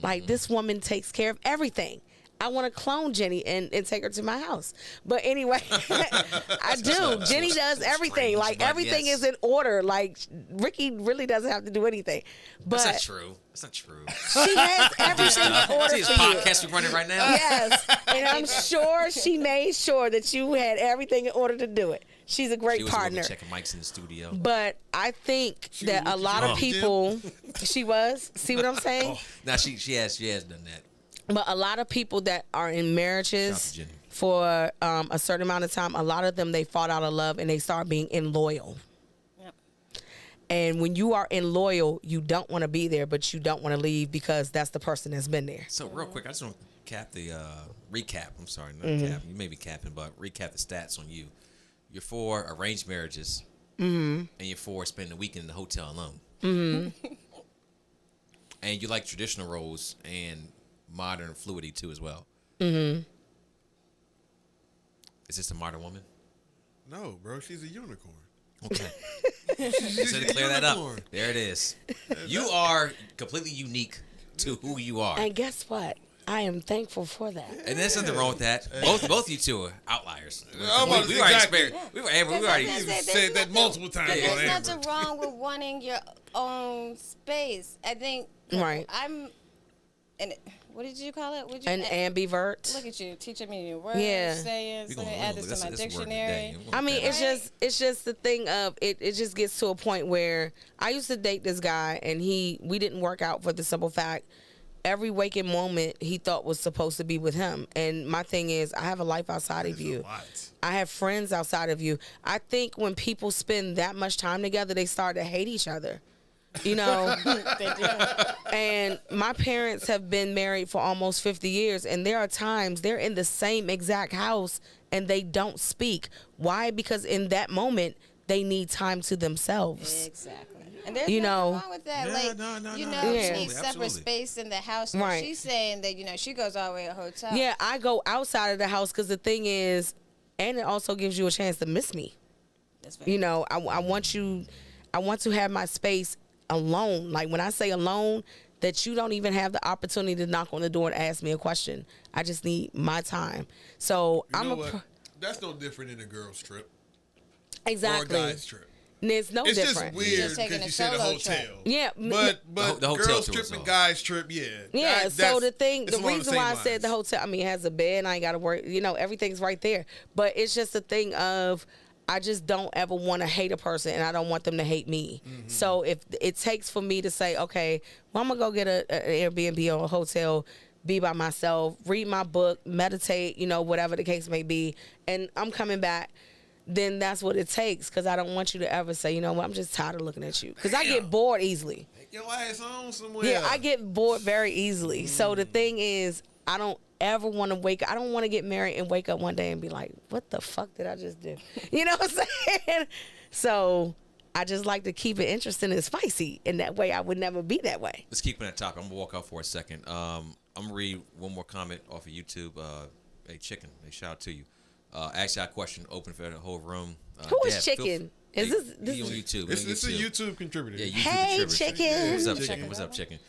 Like, this woman takes care of everything. I want to clone Jenny and take her to my house. But anyway, I do. Jenny does everything. Like, everything is in order. Like, Ricky really doesn't have to do anything. But That's not true. That's not true. she has everything in order See his for you. podcast we running right now? Yes. And I'm sure she made sure that you had everything in order to do it. She's a great She was partner. checking mics in the studio. But I think that a lot of people, she was. See what I'm saying? Now she has done that. But a lot of people that are in marriages Jenny. for a certain amount of time, a lot of them, they fall out of love and they start being loyal. Yep. And when you are loyal, you don't want to be there, but you don't want to leave because that's the person that's been there. So real quick, I just want to recap. I'm sorry, not cap. You may be capping, but recap the stats on you. You're for arranged marriages, and you're for spending the weekend in the hotel alone. And you like traditional roles and modern fluidity too as well. Is this a modern woman? No, bro, she's a unicorn. Okay. She's So to a clear that up, unicorn. there it is. You are completely unique to who you are. And guess what? I am thankful for that. And there's nothing wrong with that. Both you two are outliers. Almost We already exactly. experienced. We already. You've said that multiple times. But on there's Amber. nothing wrong with wanting your own space. I think. Right. What did you call it? An ambivert. Look at you teaching me new words. Yeah. Saying. So add this to my dictionary. I mean, it's just the thing of it just gets to a point where I used to date this guy and we didn't work out for the simple fact every waking moment he thought was supposed to be with him. And my thing is, I have a life outside of you. I have friends outside of you. I think when people spend that much time together, they start to hate each other. You know, They do. and my parents have been married for almost 50 years, and there are times they're in the same exact house and they don't speak. Why? Because in that moment, they need time to themselves. Exactly. And there's You nothing know. wrong with that. Yeah, Like, no, you no, know, absolutely, she needs separate absolutely. space in the house. Right. She's saying that, she goes all the way to a hotel. Yeah, I go outside of the house because the thing is, and it also gives you a chance to miss me. That's very You know, I want to have my space alone. Like when I say alone, that you don't even have the opportunity to knock on the door and ask me a question. I just need my time. So You I'm know what? That's no different than a girl's trip exactly. or a guy's trip. It's no It's different. just weird Just taking because a you said a solo hotel. trip. Yeah, But The hotel girls tour trip is and all. guys trip, yeah. Yeah, That- so that's- the thing, it's the along reason same why I said the lines. hotel, I mean, it has a bed, I ain't got to worry, everything's right there. But it's just a thing of, I just don't ever want to hate a person and I don't want them to hate me. So if it takes for me to say, okay, well, I'm going to go get an Airbnb or a hotel, be by myself, read my book, meditate, whatever the case may be, and I'm coming back, then that's what it takes, because I don't want you to ever say, you know what, I'm just tired of looking at you. Because I get bored easily. Take your ass on somewhere. Yeah, I get bored very easily. So the thing is, I don't ever want to I don't want to get married and wake up one day and be like, what the fuck did I just do? You know what I'm saying? So I just like to keep it interesting and spicy. And that way I would never be that way. Let's keep it that topic. I'm gonna walk out for a second. I'm gonna read one more comment off of YouTube. Hey, Chicken, hey, shout out to you. Ask y'all a question, open for the whole room. Who is Dad, Chicken? Is this he on YouTube? It's a YouTube contributor. Yeah, YouTube Hey, contributor. Chicken. What's up, Chicken. Chicken? What's up, Chicken?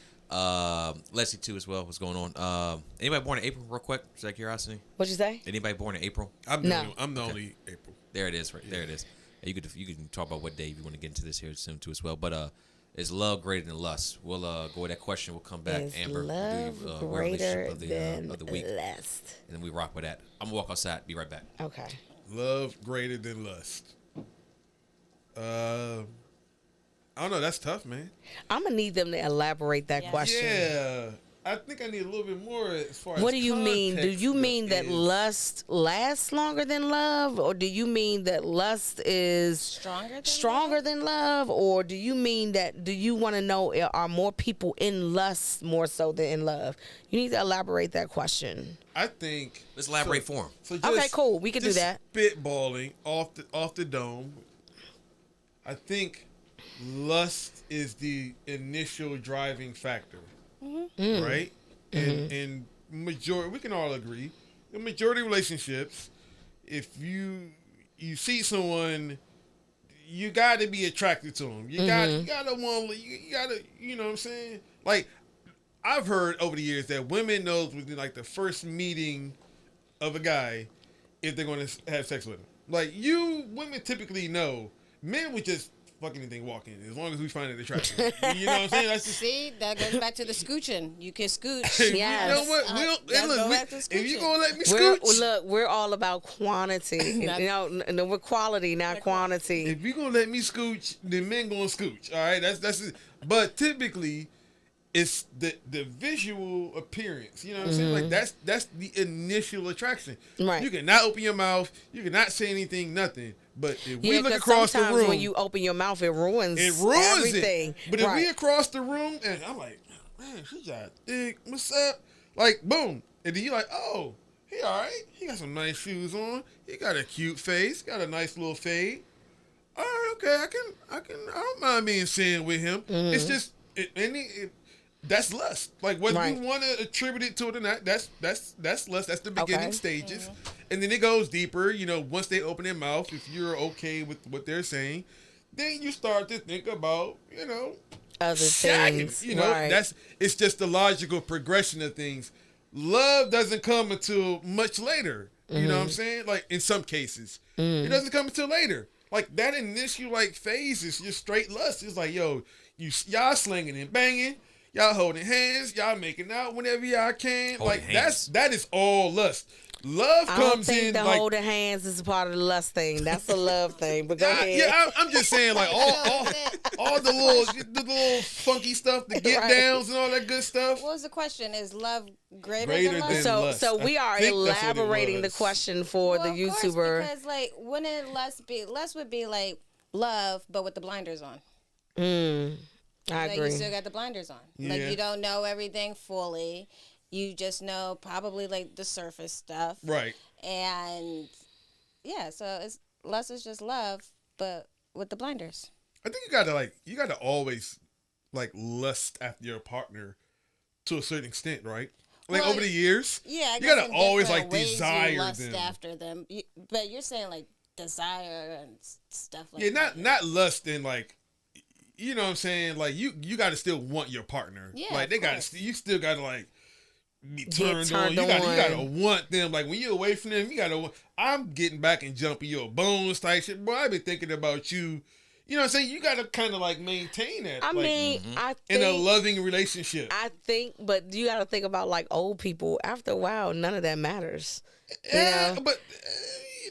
Leslie too as well. What's going on? Anybody born in April? Real quick, just out of curiosity. What'd you say? Anybody born in April? I'm No. the only April. There it is, right there it is. You can talk about what day if you want to get into this here soon too as well. But Is love greater than lust? We'll go with that question. We'll come back. Is Amber, love do your, greater relationship of the week, lust? and then we rock with that. I'm gonna walk outside. Be right back. Okay. Love greater than lust. I don't know. That's tough, man. I'm gonna need them to elaborate that Yeah. question. Yeah, I think I need a little bit more as far as. What do you mean? Do context you mean that is. lust lasts longer than love, or do you mean that lust is Stronger than love, or do you mean that? Do you want to know are more people in lust more so than in love? You need to elaborate that question. I think. Let's elaborate for him. So Okay, cool. We can do just that. Spitballing off the dome. I think lust is the initial driving factor, right? And majority, we can all agree, the majority of relationships, if you see someone, you got to be attracted to them. You got to want, you got to, you know what I'm saying? Like, I've heard over the years that women knows within like the first meeting of a guy if they're going to have sex with him. Like, women typically know. Men would just fuck anything walking as long as we find it attractive. You know what I'm saying? That's just, See, that goes back to the scooching. You can scooch. Yes. You know what? Let's go back to If you scooching. gonna let me scooch, We're all about quantity. No, we're quality, not quantity. if you gonna let me scooch, then men gonna scooch. All right, that's it. But typically, it's the visual appearance. You know what I'm saying? Like that's the initial attraction. Right. You cannot open your mouth. You cannot say anything. Nothing. But if we Yeah, look 'cause across the sometimes room, when you open your mouth, it ruins everything. it. But if Right. we across the room and I'm like, man, she got thick. What's up? Like, boom. And then you like, oh, he all right. He got some nice shoes on. He got a cute face. Got a nice little fade. All right, okay. I don't mind being seen with him. It's just that's lust. Like whether Right. you want to attribute it to it or not, that's lust. That's the beginning Okay. stages, and then it goes deeper. You know, once they open their mouth, if you're okay with what they're saying, then you start to think about, Other shagging. things. Right. It's just the logical progression of things. Love doesn't come until much later. You know what I'm saying? Like in some cases, it doesn't come until later. Like that initial phase is just straight lust. It's like, yo, y'all slinging and banging. Y'all holding hands, y'all making out whenever y'all can. Holding hands. That is all lust. Love I don't comes think in the like holding hands is a part of the lust thing. That's a love thing. But go ahead. yeah. I'm just saying like all the little funky stuff, the get downs and all that good stuff. What was the question? Is love greater Greater than lust? than lust. So we I are think that's what it elaborating the was. question for Well, the of course, YouTuber. because wouldn't lust would be like love, but with the blinders on. I Like agree. you still got the blinders on. Yeah. Like you don't know everything fully. You just know probably like the surface stuff. Right. And yeah, so lust is just love, but with the blinders. I think you gotta always lust after your partner to a certain extent, right? Like Well, over the years. Yeah, I You guess gotta in always different ways desire you lust them. after them. But you're saying like desire and stuff like Yeah, that. not lust in you know what I'm saying? Like you gotta still want your partner. Yeah, Like of they gotta course. you still gotta be turned on. turned You gotta on. want them. Like when you're away from them, you gotta I'm getting back and jumping your bones type shit. Boy, I've been thinking about you. You know what I'm saying? You gotta kinda maintain that. I mean, I in think a loving relationship. but you got to think about old people. After a while, none of that matters. Yeah, know? but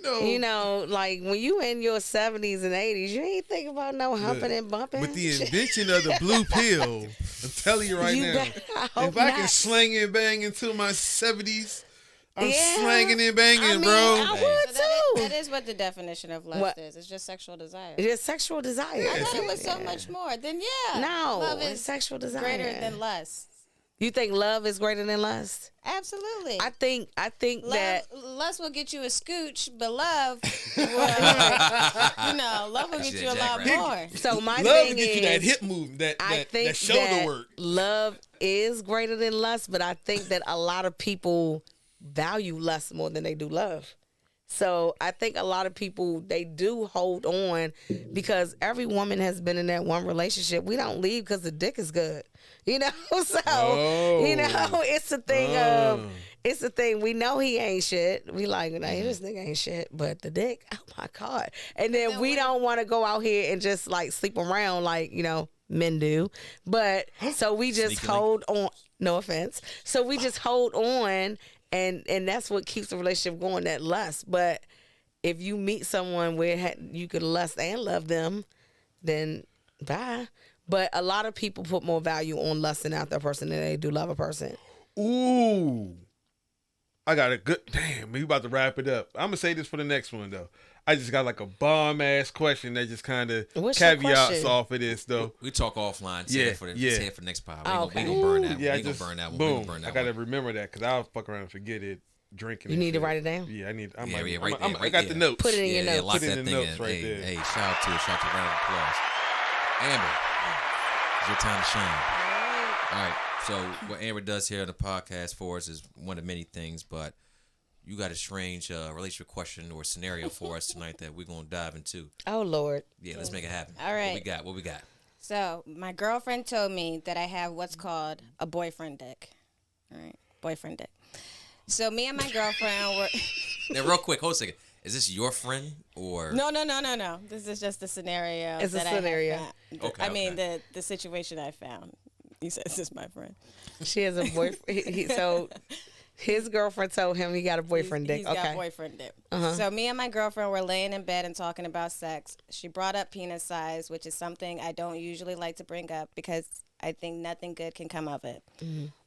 You know, like when you in your 70s and 80s, you ain't think about no humping and bumping. With the invention of the blue pill, I'm telling you right You now, better- I hope if I can not. slang and bang until my 70s, I'm Yeah. slanging and banging, I mean, bro. I would So too. that is what the definition of lust What? is. It's just sexual desire. It is sexual desire. I thought it was so much more. Then yeah. No, love it's is sexual desire. greater than lust. You think love is greater than lust? Absolutely. I think that Lust will get you a scooch, but love will, love will get That's you a lot exactly more. so. My Love thing will get is, you that hip move, that I think that shoulder that work. love is greater than lust, but I think that a lot of people value lust more than they do love. So I think a lot of people, they do hold on because every woman has been in that one relationship. We don't leave because the dick is good, So it's the thing of. It's the thing. We know he ain't shit. We like, this nigga ain't shit. But the dick, oh my God. And then we don't want to go out here and just sleep around men do. But so we just Sneakily. hold on. No offense. So we just hold on, and that's what keeps the relationship going. That lust. But if you meet someone where you could lust and love them, then bye. But a lot of people put more value on lusting after a person than they do love a person. Ooh. I got a good, damn, we about to wrap it up. I'm going to say this for the next one, though. I just got like a bomb-ass question that just kind of caveats off of this, though. We talk offline. Say it for the next pod. Okay. We gonna burn that one. Yeah, We gonna burn that one. Boom. We gonna burn that I got to one. remember that because I'll fuck around and forget it drinking. You need to write it down? Yeah, I need. I right got there. the notes. Put it in your notes. Lock Put it that in the thing notes in. right Hey, there. hey, shout out to round of applause. Amber, it's your time to shine. All right. So what Amber does here on the podcast for us is one of many things, but you got a strange relationship question or scenario for us tonight that we're gonna dive into. Oh Lord. Yeah, let's make it happen. All right. What we got? So my girlfriend told me that I have what's called a boyfriend dick. All right, boyfriend dick. So me and my girlfriend were. Now, real quick, hold a second. Is this your friend or? No. This is just a scenario. It's a that I have scenario. found. Okay, I mean okay. the situation I found. He says this is my friend. She has a boyfriend. So his girlfriend told him he got a boyfriend dick. He's Okay. got boyfriend dick. So me and my girlfriend were laying in bed and talking about sex. She brought up penis size, which is something I don't usually like to bring up because I think nothing good can come of it.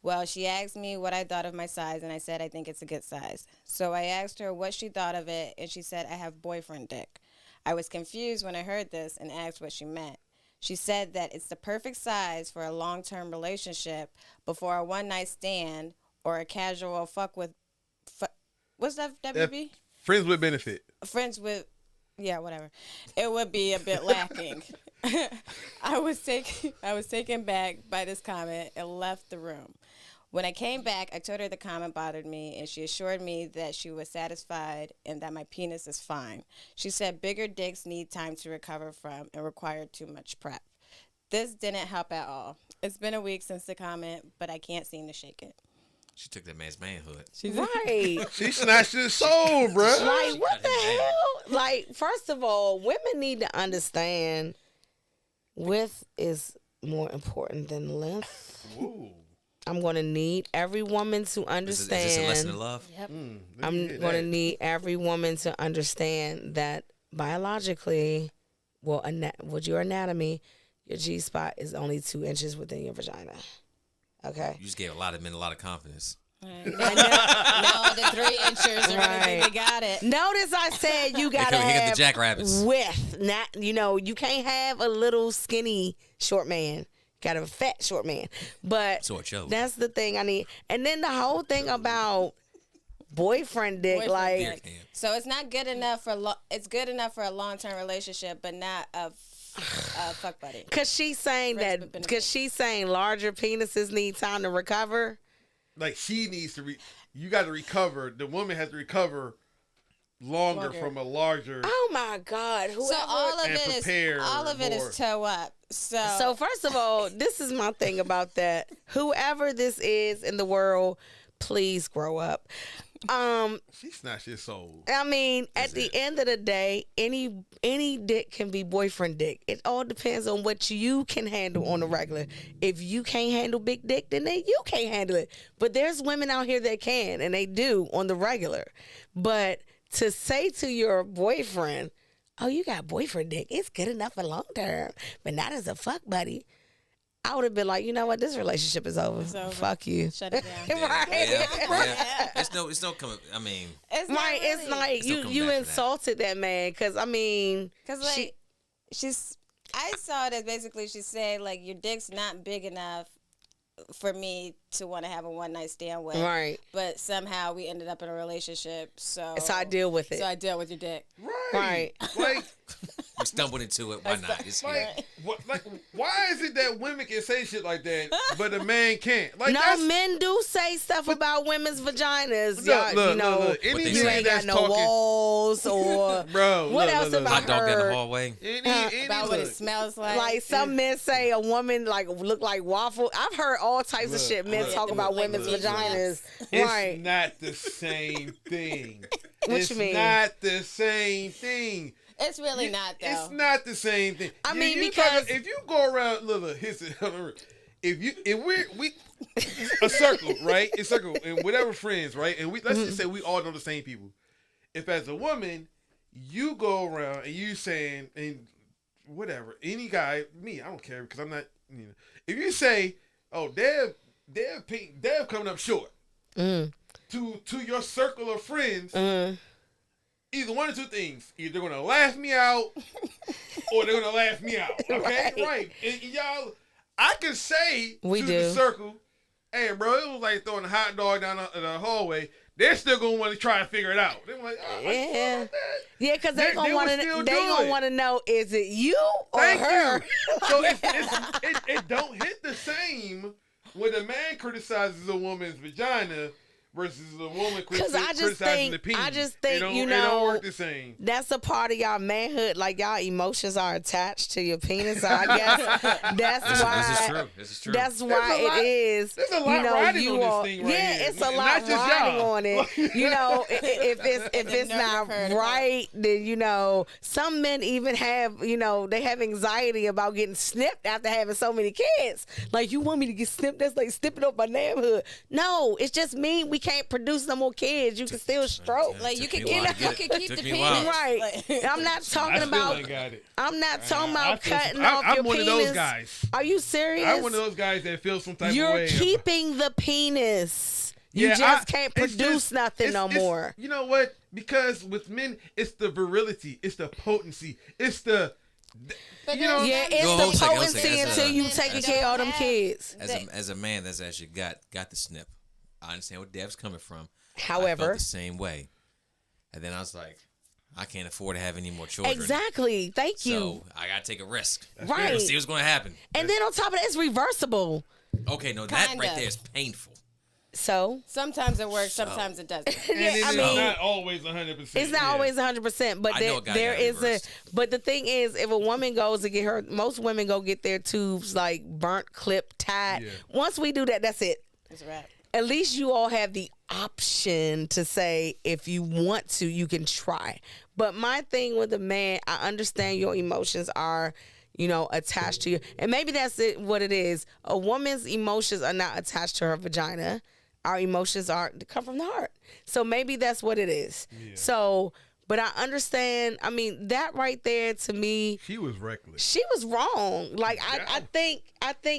Well, she asked me what I thought of my size, and I said I think it's a good size. So I asked her what she thought of it, and she said I have boyfriend dick. I was confused when I heard this and asked what she meant. She said that it's the perfect size for a long-term relationship, but for a one-night stand or a casual what's that, WB? Friends with benefit. Friends with, yeah, whatever. It would be a bit lacking. I was taken back by this comment and left the room. When I came back, I told her the comment bothered me, and she assured me that she was satisfied and that my penis is fine. She said bigger dicks need time to recover from and require too much prep. This didn't help at all. It's been a week since the comment, but I can't seem to shake it. She took that man's manhood. Right. She snatched his soul, bro. Like, what the hell? Like, first of all, women need to understand width is more important than length. Ooh. I'm going to need every woman to understand. Is this a lesson of love? Yep. I'm going to need every woman to understand that biologically, with your anatomy, your G-spot is only 2 inches within your vagina. Okay? You just gave a lot of men a lot of confidence. No, the 3 inches or anything, they got it. Notice I said you gotta Here come have the jackrabbits. width. Not, you can't have a little skinny short man. Got a fat short man. But So it shows. that's the thing I need. And then the whole thing about boyfriend dick, like Beer can. So it's not good enough for it's good enough for a long-term relationship, but not a fuck buddy. because she's saying larger penises need time to recover. Like she needs to you got to recover. The woman has to recover longer from a larger. Oh my God! So all of it more. is toe up. So first of all, this is my thing about that. Whoever this is in the world, please grow up. She snatched his soul. I mean, at the end of the day, any dick can be boyfriend dick. It all depends on what you can handle on the regular. If you can't handle big dick, then you can't handle it. But there's women out here that can, and they do on the regular. But to say to your boyfriend, "Oh, you got boyfriend dick. It's good enough for long term, but not as a fuck buddy." I would have been like, you know what, this relationship is over. It's over. Fuck you. Shut it down. Right. Yeah. It's no coming. I mean, It's not Right, really. it's like It's no coming you back from that. insulted that man because I mean, Because, I saw it as basically she said, like, your dick's not big enough for me to want to have a one-night stand with. right. But somehow we ended up in a relationship, so So I deal with your dick. Right. Like, we stumbled into it. Why not? It's here. why is it that women can say shit like that, but a man can't? Like, No, that's, men do say stuff about women's vaginas. Look, Y'all, Any they you say. ain't man got that's no talking, walls or bro. what look, else look, about Hot dog in her? the hallway. Any About what it look, smells like. Like some men say a woman like look like waffle. I've heard all types of shit. Men look, talk look, about look, women's look, vaginas. It's Right. not the same thing. What It's you mean? not the same thing. It's really not, though. It's not the same thing. I mean, because if you go around, look, if we a circle, right? A circle, and whatever friends, right? And let's just say we all know the same people. If as a woman, you go around and you saying and whatever, any guy, me, I don't care because I'm not. If you say, "Oh, Dev coming up short," to your circle of friends, either one of two things: either they're gonna laugh me out, or they're gonna laugh me out. Okay, right? And y'all, I can say the circle, "Hey, bro, it was like throwing a hot dog down the hallway." They're still gonna want to try and figure it out. They're like, "Oh, yeah, because they're gonna want to. They gonna want to know: is it you or her?" You. So it don't hit the same when a man criticizes a woman's vagina versus a woman criticizing the penis. I just think it don't work the same. That's a part of y'all manhood. Like y'all emotions are attached to your penis. So I guess that's why. This is true. That's why it is. There's a lot riding on this thing right here. It's a lot riding on it. If it's not right, then some men even have they have anxiety about getting snipped after having so many kids. Like, you want me to get snipped? That's like snipping up my manhood. No, it's just me. We can't produce no more kids. You can still stroke. Like, you can keep the penis. Right. I'm not talking about. I'm not talking about cutting off your penis. I'm one of those guys. Are you serious? I'm one of those guys that feel some type of way. You're keeping the penis. You can't produce nothing no more. You know what? Because with men, it's the virility, it's the potency, it's the. It's the potency until you taking care of them kids. As a man that's actually got the snip, I understand where Dev's coming from. However, I felt the same way, and then I was like, I can't afford to have any more children. Exactly. Thank you. So I gotta take a risk. Right. Let's see what's gonna happen. And then on top of that, it's reversible. Okay, no, that right there is painful. So sometimes it works, sometimes it doesn't. It's not always 100%. It's not always 100%, but there is But the thing is, if a woman goes to get most women go get their tubes like burnt, clipped, tied. Yeah. Once we do that, that's it. That's a wrap. At least you all have the option to say, if you want to, you can try. But my thing with a man, I understand your emotions are, attached to you. And maybe that's what it is. A woman's emotions are not attached to her vagina. Our emotions come from the heart. So maybe that's what it is. Yeah. So, but I understand. I mean, that right there to me. She was reckless. She was wrong. Like, I think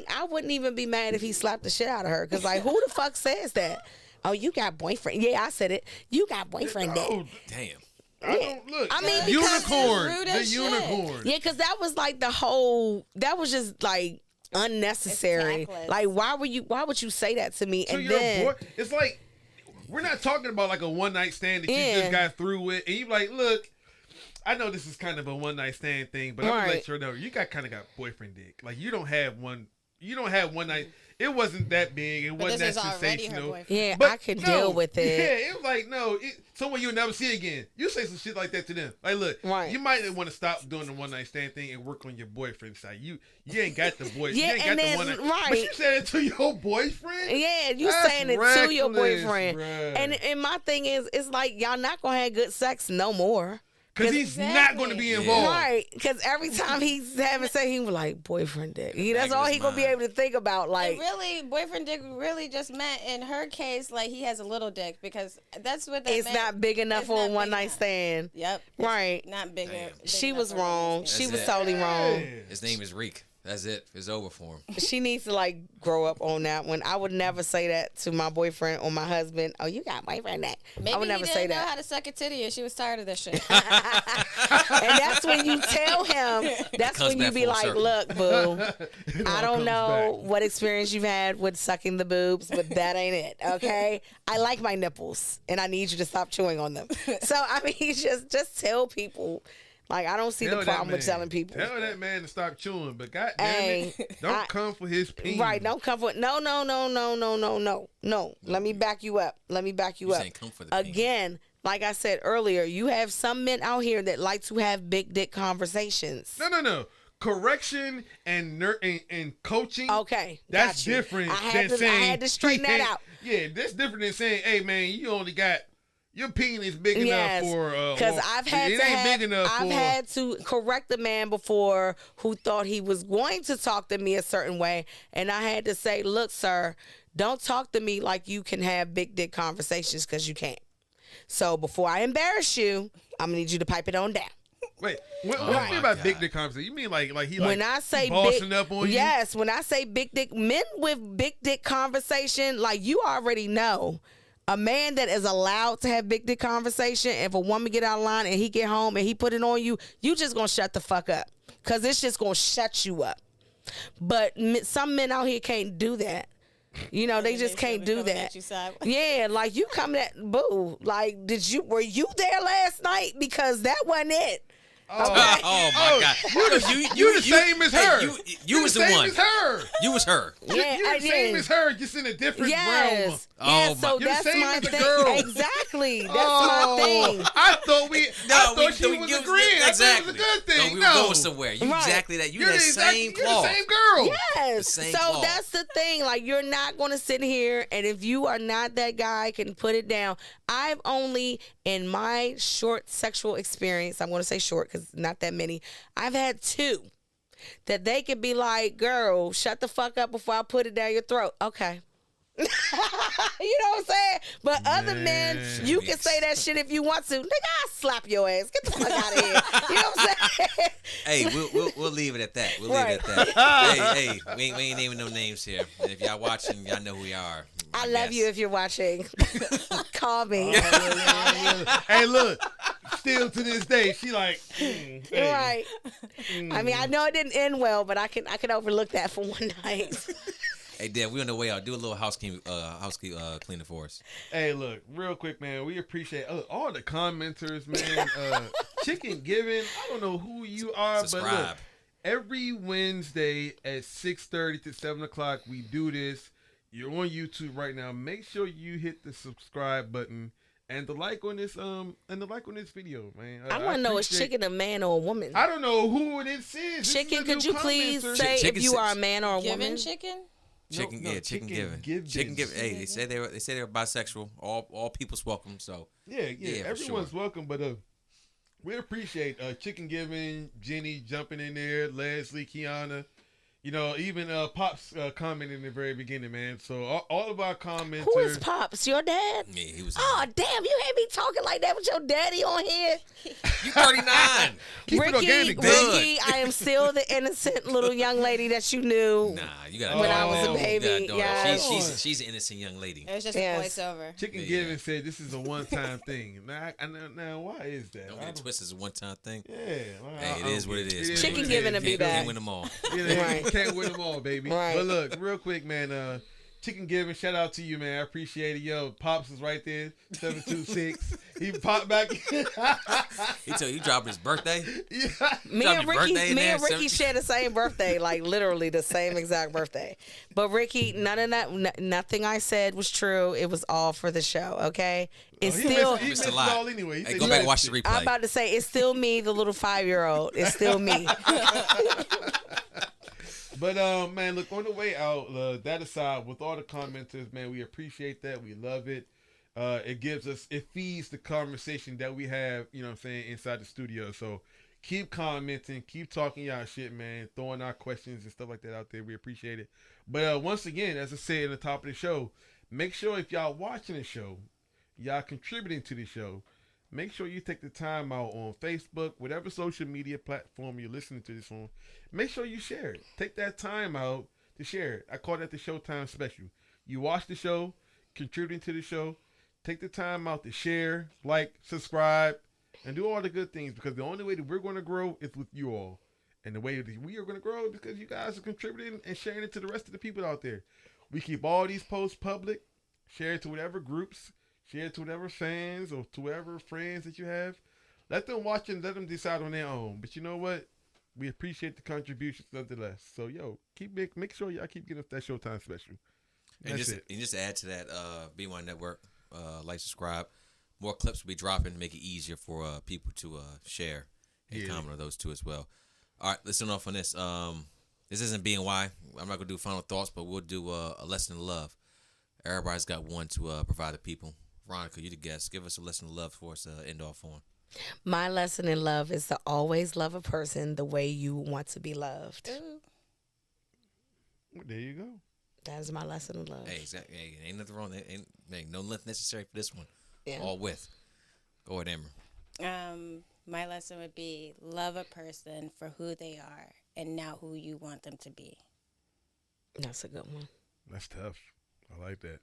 I wouldn't even be mad if he slapped the shit out of her. Because, like, who the fuck says that? Oh, you got boyfriend. Yeah, I said it. You got boyfriend. Oh, damn. I mean, unicorn. The unicorn. Yeah, because that was like that was just like unnecessary. Like, why would you say that to me? It's like, we're not talking about like a one night stand that you just got through with, and you like, look, I know this is kind of a one night stand thing, but I'm gonna let you know you got boyfriend dick. Like, you don't have one night. It wasn't that big. It wasn't that sensational. Yeah, but I could deal with it. Yeah, it was like, someone you'll never see again. You say some shit like that to them. Like, look, you might want to stop doing the one night stand thing and work on your boyfriend side. You ain't got the boyfriend. Yeah, you ain't got the one night. Right. But you said it to your boyfriend? Yeah, you saying it to your boyfriend. Right. And my thing is, it's like, y'all not gonna have good sex no more. Because he's not going to be involved. Right. Because every time he's having sex, he was like, boyfriend dick. That's all he going to be able to think about. Like, and really, boyfriend dick really just meant, in her case, like, he has a little dick. Because that's what that meant. It's not big enough for a one night stand. Yep. Right. Not bigger. She was wrong. She was totally wrong. His name is Reek. That's it. It's over for him. She needs to like grow up on that one. I would never say that to my boyfriend or my husband. Oh, you got boyfriend that. Maybe I would never say that. Maybe he didn't know how to suck a titty and she was tired of this shit. And that's when you tell him. That's when you be like, look, boo, I don't know what experience you've had with sucking the boobs, but that ain't it, okay? I like my nipples, and I need you to stop chewing on them. So, I mean, just tell people. Like, I don't see the problem with telling people. Tell that man to stop chewing, but goddamn it, don't come for his penis. Right, don't come for no. Let me back you up. You saying come for the again. Like I said earlier, you have some men out here that like to have big dick conversations. No. Correction and coaching. Okay, that's different. I had to straighten that out. Yeah, that's different than saying, "Hey man, you only got Your penis big Yes, enough for because I've had to correct a man before who thought he was going to talk to me a certain way, and I had to say, look, sir, don't talk to me like you can have big dick conversations, because you can't. So before I embarrass you, I'm gonna need you to pipe it on down. Wait, what do you mean by big dick conversation? You mean like he like when I say bossing big, up on you? yes, when I say big dick, men with big dick conversation, like you already know. A man that is allowed to have big dick conversation, if a woman get out of line and he get home and he put it on you, you just gonna shut the fuck up, because it's just gonna shut you up. But some men out here can't do that. You know, they just can't do that. Yeah, like you coming at boo. Like, were you there last night? Because that wasn't it. Oh, okay. Oh my God! You the same as her. You was the one. As her. You was her. Yeah, you're the same as her, just in a different realm. Yes. Oh, Yeah, so You're that's the same my as a thing. girl. Exactly. That's my thing. I thought she was agreeing. Exactly. I thought it was a good thing. We were going somewhere. You Right. exactly that. You're the same You're cloth. the same girl. Yes. The same So cloth. that's the thing. Like, you're not going to sit here, and if you are not that guy, can put it down. I've only, in my short sexual experience, I'm going to say short because not that many, I've had two that they could be like, girl, shut the fuck up before I put it down your throat. Okay. You know what I'm saying? But other men, you can say that shit if you want to. Nigga, I'll slap your ass. Get the fuck out of here. You know what I'm saying? Hey, we'll leave it at that. We'll leave it at that. Hey, we ain't naming no names here. And if y'all watching, y'all know who we are. I love you if you're watching. Call me. Hey, look. Still to this day, she like, hey. Right. I mean, I know it didn't end well, but I can overlook that for one night. Hey, Dad, we on the way out. Do a little housekeeping cleaner for us. Hey, look, real quick, man. We appreciate all the commenters, man. Chicken Giving. I don't know who you are, Subscribe. but look, every Wednesday at 6:30 to 7 o'clock, we do this. You're on YouTube right now. Make sure you hit the subscribe button and the like on this video, man. I want to know, is Chicken a man or a woman? I don't know who this is. Chicken, could you please say if you are a man or a woman? Giving chicken? Chicken giving. Chicken giving. Hey, they say they were bisexual. All people's welcome. So yeah, for everyone's sure. welcome. But we appreciate Chicken Giving, Jenny jumping in there, Leslie, Kiana. You know, even Pops commented in the very beginning, man. So all of our commenters. Who is Pops? Your dad? Yeah, he was. Oh, damn, you had me talking like that with your daddy on here. You 39. Keep it organic, Ricky, baby. I am still the innocent little young lady that you knew. Nah, you got when I was a baby. Yeah, she's an innocent young lady. It was just Yes. a voiceover. Chicken Giving said this is a one-time thing. Now, why is that? Don't get it twisted. It's a one-time thing. Yeah. Hey, it is what it is. Chicken Giving to be back. Can't win them all. Right. Can't win them all, baby. Right. But look, real quick, man. Chicken Giving, shout out to you, man. I appreciate it. Yo, Pops is right there, 726. He popped back. He told you dropping his birthday. Yeah. Me and Ricky share the same birthday, like literally the same exact birthday. But Ricky, none of that, nothing I said was true. It was all for the show, okay? It's He still. missed it all anyway. He Hey, said go he back and missed watch the it. replay. I'm about to say, it's still me, the little 5-year-old. It's still me. But man, look, on the way out, that aside, with all the commenters, man, we appreciate that. We love it. It feeds the conversation that we have, you know what I'm saying, inside the studio. So keep commenting, keep talking y'all shit, man, throwing our questions and stuff like that out there. We appreciate it. But once again, as I said at the top of the show, make sure if y'all watching the show, y'all contributing to the show, make sure you take the time out on Facebook, whatever social media platform you're listening to this on. Make sure you share it. Take that time out to share it. I call that the Showtime special. You watch the show, contributing to the show. Take the time out to share, like, subscribe, and do all the good things, because the only way that we're going to grow is with you all. And the way that we are going to grow is because you guys are contributing and sharing it to the rest of the people out there. We keep all these posts public, share it to whatever groups, share it to whatever fans or to whatever friends that you have. Let them watch and let them decide on their own. But you know what? We appreciate the contributions nonetheless. So, make sure y'all keep getting that Showtime special. That's it. And just add to that, B1 Network, like, subscribe. More clips will be dropping to make it easier for people to share and comment on those two as well. All right, listen off on this. This isn't BNY. I'm not going to do final thoughts, but we'll do a lesson in love. Everybody's got one to provide the people. Veronica, you the guest. Give us a lesson of love for us to end off on. My lesson in love is to always love a person the way you want to be loved. Ooh. There you go. That is my lesson in love. Hey, exactly. Hey, ain't nothing wrong. Ain't no length necessary for this one. Yeah. All with. Go ahead, Amber. My lesson would be love a person for who they are and not who you want them to be. That's a good one. That's tough. I like that.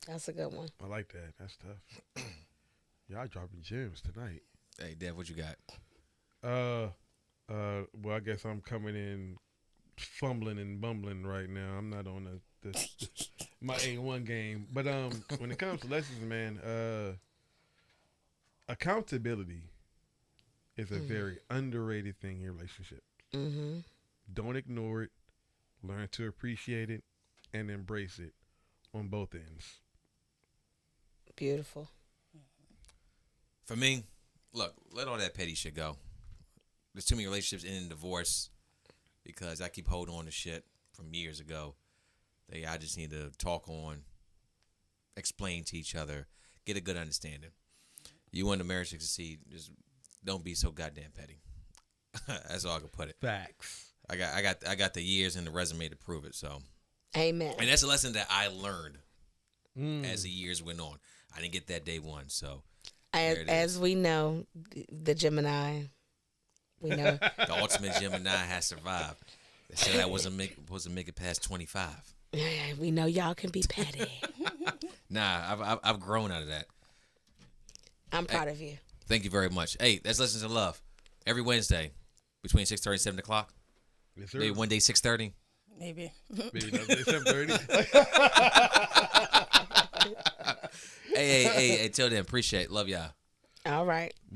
That's a good one. I like that. That's tough. Y'all dropping gems tonight. Hey, Dev, what you got? Well, I guess I'm coming in fumbling and bumbling right now. I'm not on my A1 game. But when it comes to lessons, man, accountability is a very underrated thing in relationships. Mm-hmm. Don't ignore it. Learn to appreciate it and embrace it on both ends. Beautiful. For me, look, let all that petty shit go. There's too many relationships ending in divorce because I keep holding on to shit from years ago. I just need to talk on, explain to each other, get a good understanding. You want the marriage to succeed, just don't be so goddamn petty. That's all I can put it. Facts. I got the years and the resume to prove it. So, Amen. and that's a lesson that I learned as the years went on. I didn't get that day one. So, As we know, the Gemini, we know. the ultimate Gemini has survived. They said I wasn't make it past 25. Yeah, we know y'all can be petty. Nah, I've grown out of that. I'm proud of you. Thank you very much. Hey, that's Lessons in Love. Every Wednesday between 6:30 and 7 o'clock. Yes, sir. Maybe one day 6:30. Maybe. Maybe another day 7:30. Hey, till then, appreciate it. Love y'all. All right.